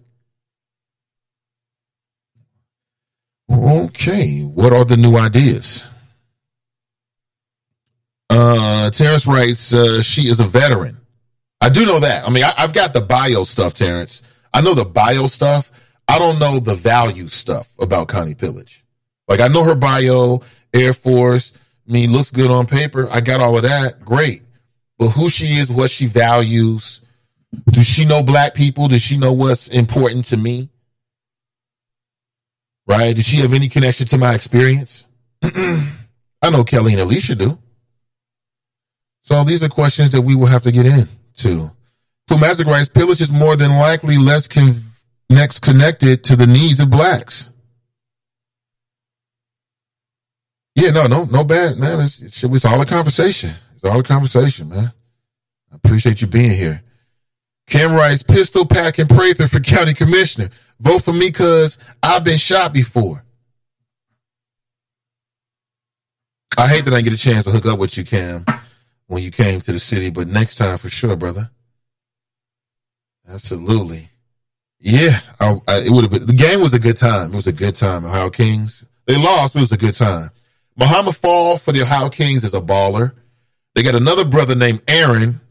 Okay, what are the new ideas? Terrence writes, she is a veteran. I do know that. I mean, I've got the bio stuff, Terrence. I know the bio stuff. I don't know the value stuff about Connie Pillage. Like, I know her bio, Air Force. I mean, looks good on paper. I got all of that. Great. But who she is, what she values, does she know black people? Does she know what's important to me? Right? Does she have any connection to my experience? I know Kelli and Alicia do. So these are questions that we will have to get into. Pumazic writes, Pillage is more than likely less connected to the needs of blacks. Yeah, no bad, man. It's all a conversation. It's all a conversation, man. I appreciate you being here. Cam writes, pistol packing Prather for county commissioner. Vote for me because I've been shot before. I hate that I didn't get a chance to hook up with you, Cam, when you came to the city, but next time for sure, brother. Absolutely. Yeah, it would have been. The game was a good time. It was a good time. Ohio Kings, they lost, but it was a good time. Muhammad Fall for the Ohio Kings is a baller. They got another brother named Aaron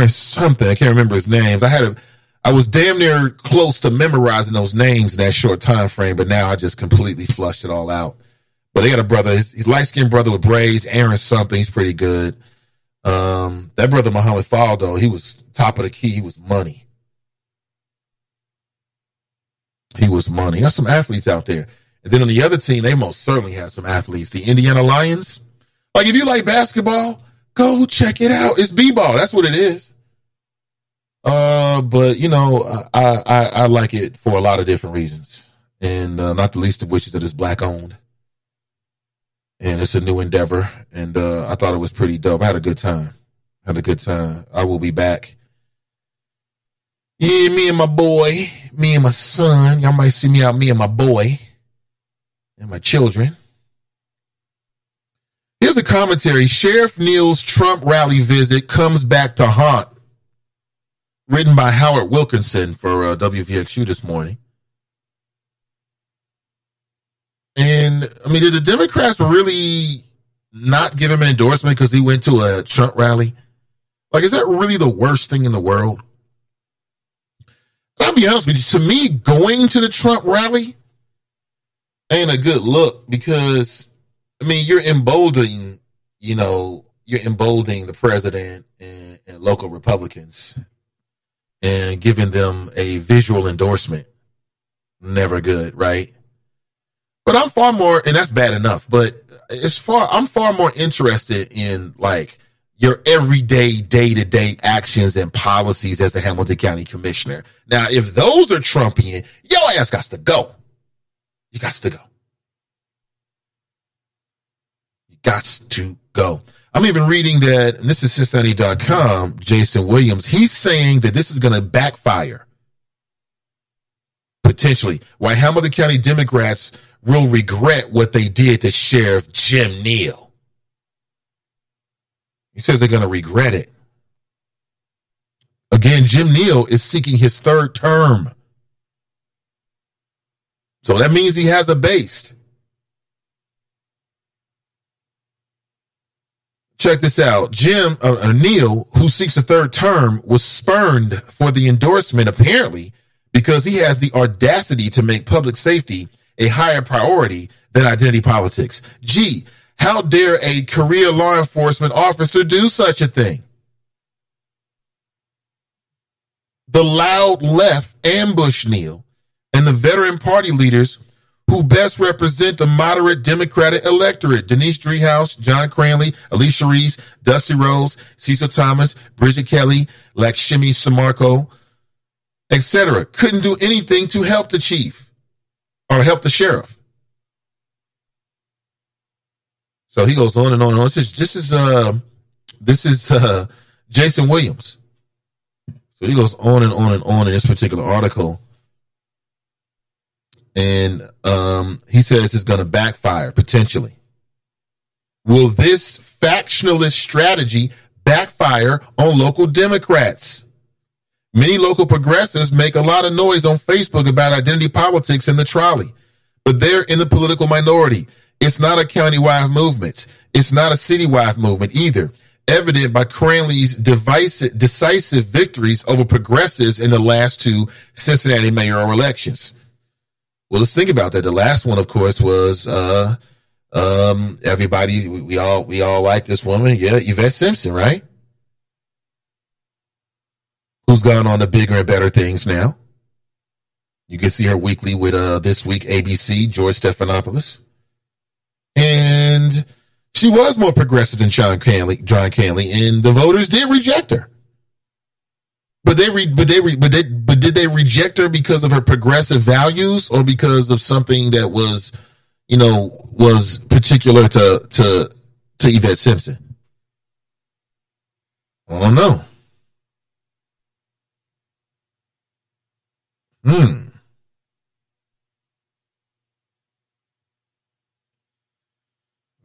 something. I can't remember his names. I was damn near close to memorizing those names in that short time frame, but now I just completely flushed it all out. But they got a brother, he's light-skinned brother with braids, Aaron something. He's pretty good. That brother Muhammad Fall, though, he was top of the key. He was money. He was money. He got some athletes out there. And then on the other team, they most certainly have some athletes. The Indiana Lions. Like, if you like basketball, go check it out. It's b-ball. That's what it is. But, you know, I like it for a lot of different reasons. And not the least of which is that it's black-owned. And it's a new endeavor. And I thought it was pretty dope. I had a good time. I will be back. Yeah, me and my boy, me and my son. Y'all might see me out, me and my boy and my children. Here's a commentary. Sheriff Neal's Trump rally visit comes back to haunt. Written by Howard Wilkinson for WVXU this morning. And, I mean, did the Democrats really not give him an endorsement because he went to a Trump rally? Like, is that really the worst thing in the world? I'll be honest with you. To me, going to the Trump rally ain't a good look because, I mean, you're emboldening the president and local Republicans and giving them a visual endorsement. Never good, right? But I'm far more, and that's bad enough, but I'm far more interested in like your everyday, day-to-day actions and policies as a Hamilton County Commissioner. Now, if those are Trumpian, your ass got to go. You got to go. You got to go. I'm even reading that, and this is Cincinnati.com, Jason Williams, he's saying that this is going to backfire. Potentially. Why Hamilton County Democrats will regret what they did to Sheriff Jim Neal. He says they're going to regret it. Again, Jim Neal is seeking his third term. So that means he has a base. Check this out. Neal, who seeks a third term, was spurned for the endorsement, apparently, because he has the audacity to make public safety a higher priority than identity politics. Gee, how dare a career law enforcement officer do such a thing? The loud left ambushed Neal and the veteran party leaders who best represent the moderate Democratic electorate. Denise Driehaus, John Cranley, Alicia Reese, Dusty Rose, Cecil Thomas, Bridget Kelly, Lakshmi Samarko, etc. Couldn't do anything to help the chief or help the sheriff. So he goes on and on and on. This is Jason Williams. So he goes on and on and on in this particular article. And he says it's going to backfire, potentially. Will this factionalist strategy backfire on local Democrats? Many local progressives make a lot of noise on Facebook about identity politics in the trolley, but they're in the political minority. It's not a countywide movement. It's not a citywide movement either, evident by Cranley's decisive victories over progressives in the last two Cincinnati mayoral elections. Well, let's think about that. The last one, of course, was everybody. We all like this woman, yeah, Yvette Simpson, right? Who's gone on to bigger and better things now. You can see her weekly with This Week ABC, George Stephanopoulos, and she was more progressive than John Cranley, and the voters did reject her. But did they reject her because of her progressive values or because of something that was particular to Yvette Simpson? I don't know.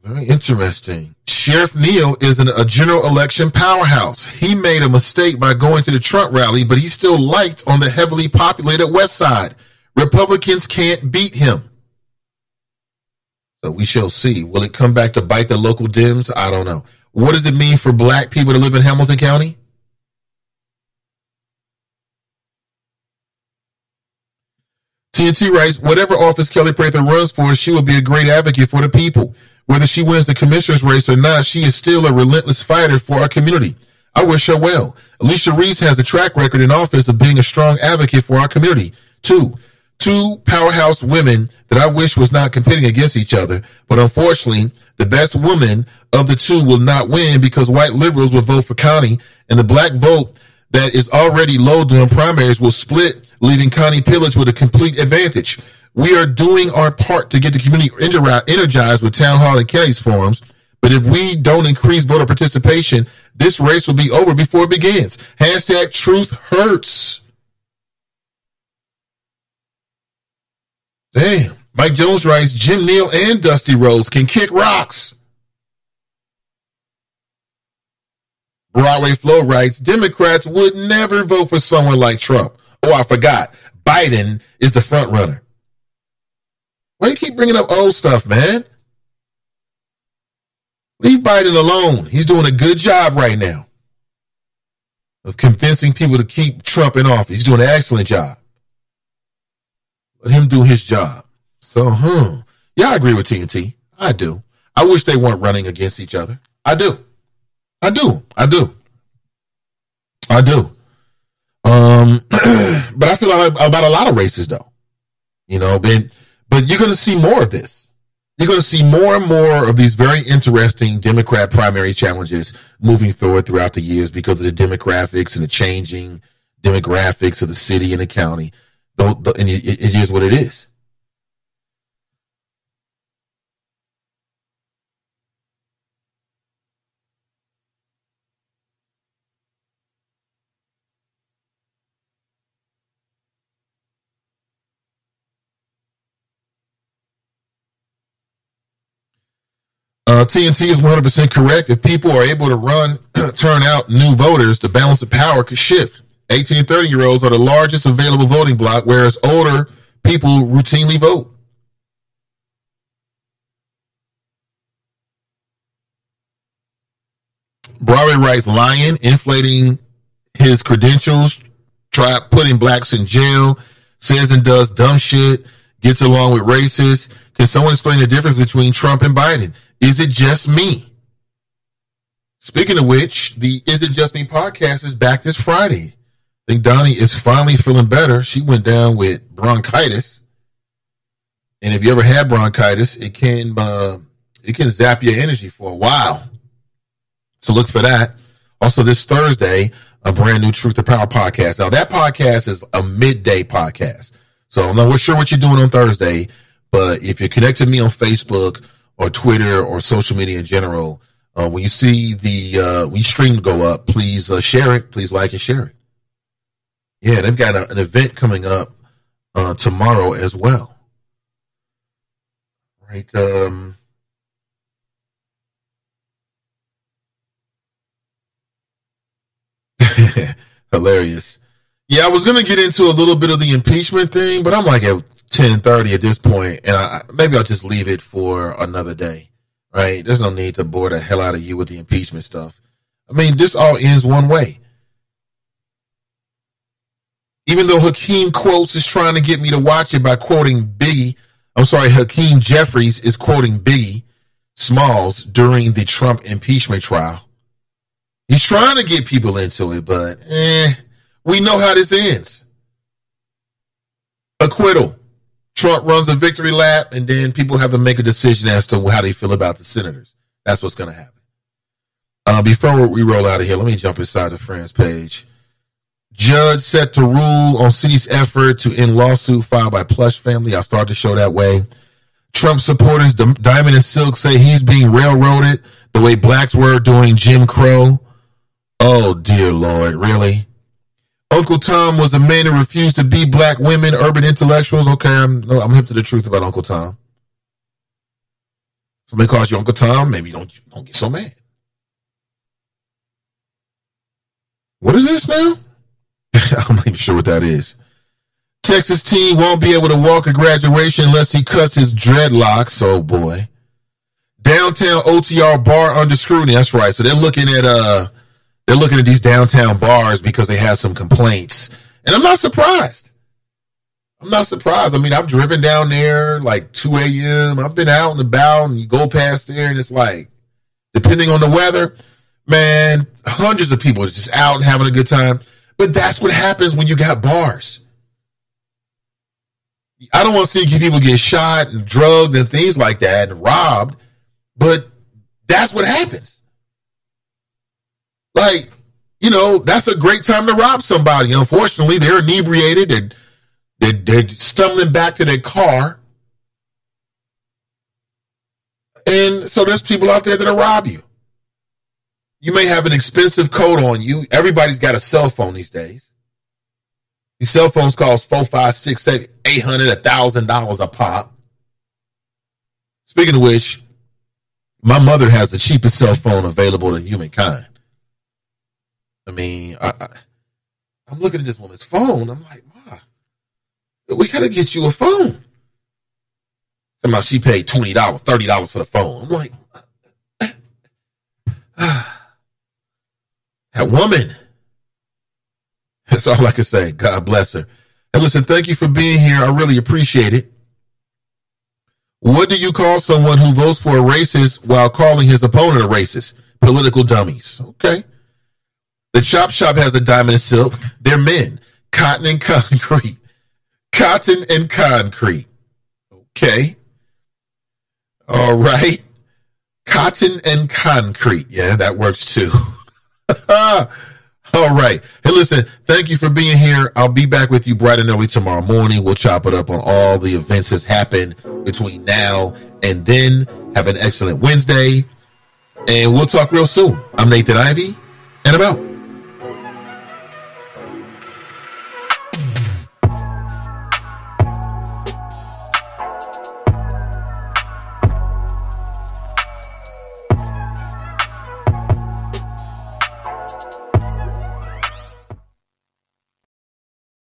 Very interesting. Sheriff Neal is a general election powerhouse. He made a mistake by going to the Trump rally, but he's still liked on the heavily populated West Side. Republicans can't beat him. So we shall see. Will it come back to bite the local Dems? I don't know. What does it mean for black people to live in Hamilton County? TNT writes, whatever office Kelli Prather runs for, she will be a great advocate for the people. Whether she wins the commissioner's race or not, she is still a relentless fighter for our community. I wish her well. Alicia Reese has a track record in office of being a strong advocate for our community. Two powerhouse women that I wish was not competing against each other, but unfortunately, the best woman of the two will not win because white liberals will vote for Connie, and the black vote that is already low during primaries will split, leaving Connie Pillage with a complete advantage. We are doing our part to get the community energized with town hall and Kelly's forums, but if we don't increase voter participation, this race will be over before it begins. Hashtag truth hurts. Damn. Mike Jones writes, Jim Neal and Dusty Rhodes can kick rocks. Broadway Flo writes, Democrats would never vote for someone like Trump. Oh, I forgot. Biden is the front runner. Why you keep bringing up old stuff, man? Leave Biden alone. He's doing a good job right now of convincing people to keep Trump in office. He's doing an excellent job. Let him do his job. So, yeah, I agree with TNT. I do. I wish they weren't running against each other. I do. But I feel like about a lot of races, though. But you're going to see more of this. You're going to see more and more of these very interesting Democrat primary challenges moving forward throughout the years because of the demographics and the changing demographics of the city and the county. And it is what it is. TNT is 100% correct. If people are able to turn out new voters, the balance of power could shift. 18 and 30-year-olds are the largest available voting bloc, whereas older people routinely vote. Broadway writes, lying, inflating his credentials, putting blacks in jail, says and does dumb shit, gets along with racists. Can someone explain the difference between Trump and Biden? Is it just me? Speaking of which, the Is It Just Me podcast is back this Friday. I think Donnie is finally feeling better. She went down with bronchitis. And if you ever had bronchitis, it can zap your energy for a while. So look for that. Also this Thursday, a brand new Truth to Power podcast. Now that podcast is a midday podcast. So I'm not sure what you're doing on Thursday, but if you're connected to me on Facebook or Twitter or social media in general, when you see when you stream go up, please share it. Please like and share it. Yeah, they've got an event coming up tomorrow as well. Right. Hilarious. Yeah, I was going to get into a little bit of the impeachment thing, but I'm like at 10:30 at this point, and maybe I'll just leave it for another day, right? There's no need to bore the hell out of you with the impeachment stuff. I mean, this all ends one way. Even though Hakeem Quotes is trying to get me to watch it by quoting Biggie, Hakeem Jeffries is quoting Biggie Smalls during the Trump impeachment trial. He's trying to get people into it, but we know how this ends. Acquittal. Trump runs the victory lap, and then people have to make a decision as to how they feel about the senators. That's what's going to happen. Before we roll out of here, let me jump inside the Friends page. Judge set to rule on city's effort to end lawsuit filed by Plush family. I'll start the show that way. Trump supporters, Diamond and Silk, say he's being railroaded the way blacks were during Jim Crow. Oh, dear Lord, really? Uncle Tom was a man who refused to be black women, urban intellectuals. Okay, I'm hip to the truth about Uncle Tom. Somebody calls you Uncle Tom, maybe don't get so mad. What is this now? I'm not even sure what that is. Texas teen won't be able to walk at graduation unless he cuts his dreadlocks. Oh boy. Downtown OTR bar under scrutiny. That's right. So they're looking at these downtown bars because they have some complaints. And I'm not surprised. I mean, I've driven down there like 2 a.m. I've been out and about, and you go past there and it's like, depending on the weather, man, hundreds of people are just out and having a good time. But that's what happens when you got bars. I don't want to see people get shot and drugged and things like that and robbed, but that's what happens. Like, that's a great time to rob somebody. Unfortunately, they're inebriated and they're stumbling back to their car. And so there's people out there that'll rob you. You may have an expensive coat on you. Everybody's got a cell phone these days. These cell phones cost $400, $500, $600, $700, $800, $1,000 a pop. Speaking of which, my mother has the cheapest cell phone available to humankind. I mean, I'm looking at this woman's phone. I'm like, Ma, we got to get you a phone. Somehow she paid $20, $30 for the phone. I'm like, that woman. That's all I can say. God bless her. And listen, thank you for being here. I really appreciate it. What do you call someone who votes for a racist while calling his opponent a racist? Political dummies. Okay. The Chop Shop has a diamond and silk. They're men. Cotton and concrete. Cotton and concrete. Okay. All right. Cotton and concrete. Yeah, that works too. All right. Hey, listen, thank you for being here. I'll be back with you bright and early tomorrow morning. We'll chop it up on all the events that's happened between now and then. Have an excellent Wednesday, and we'll talk real soon. I'm Nathan Ivy, and I'm out.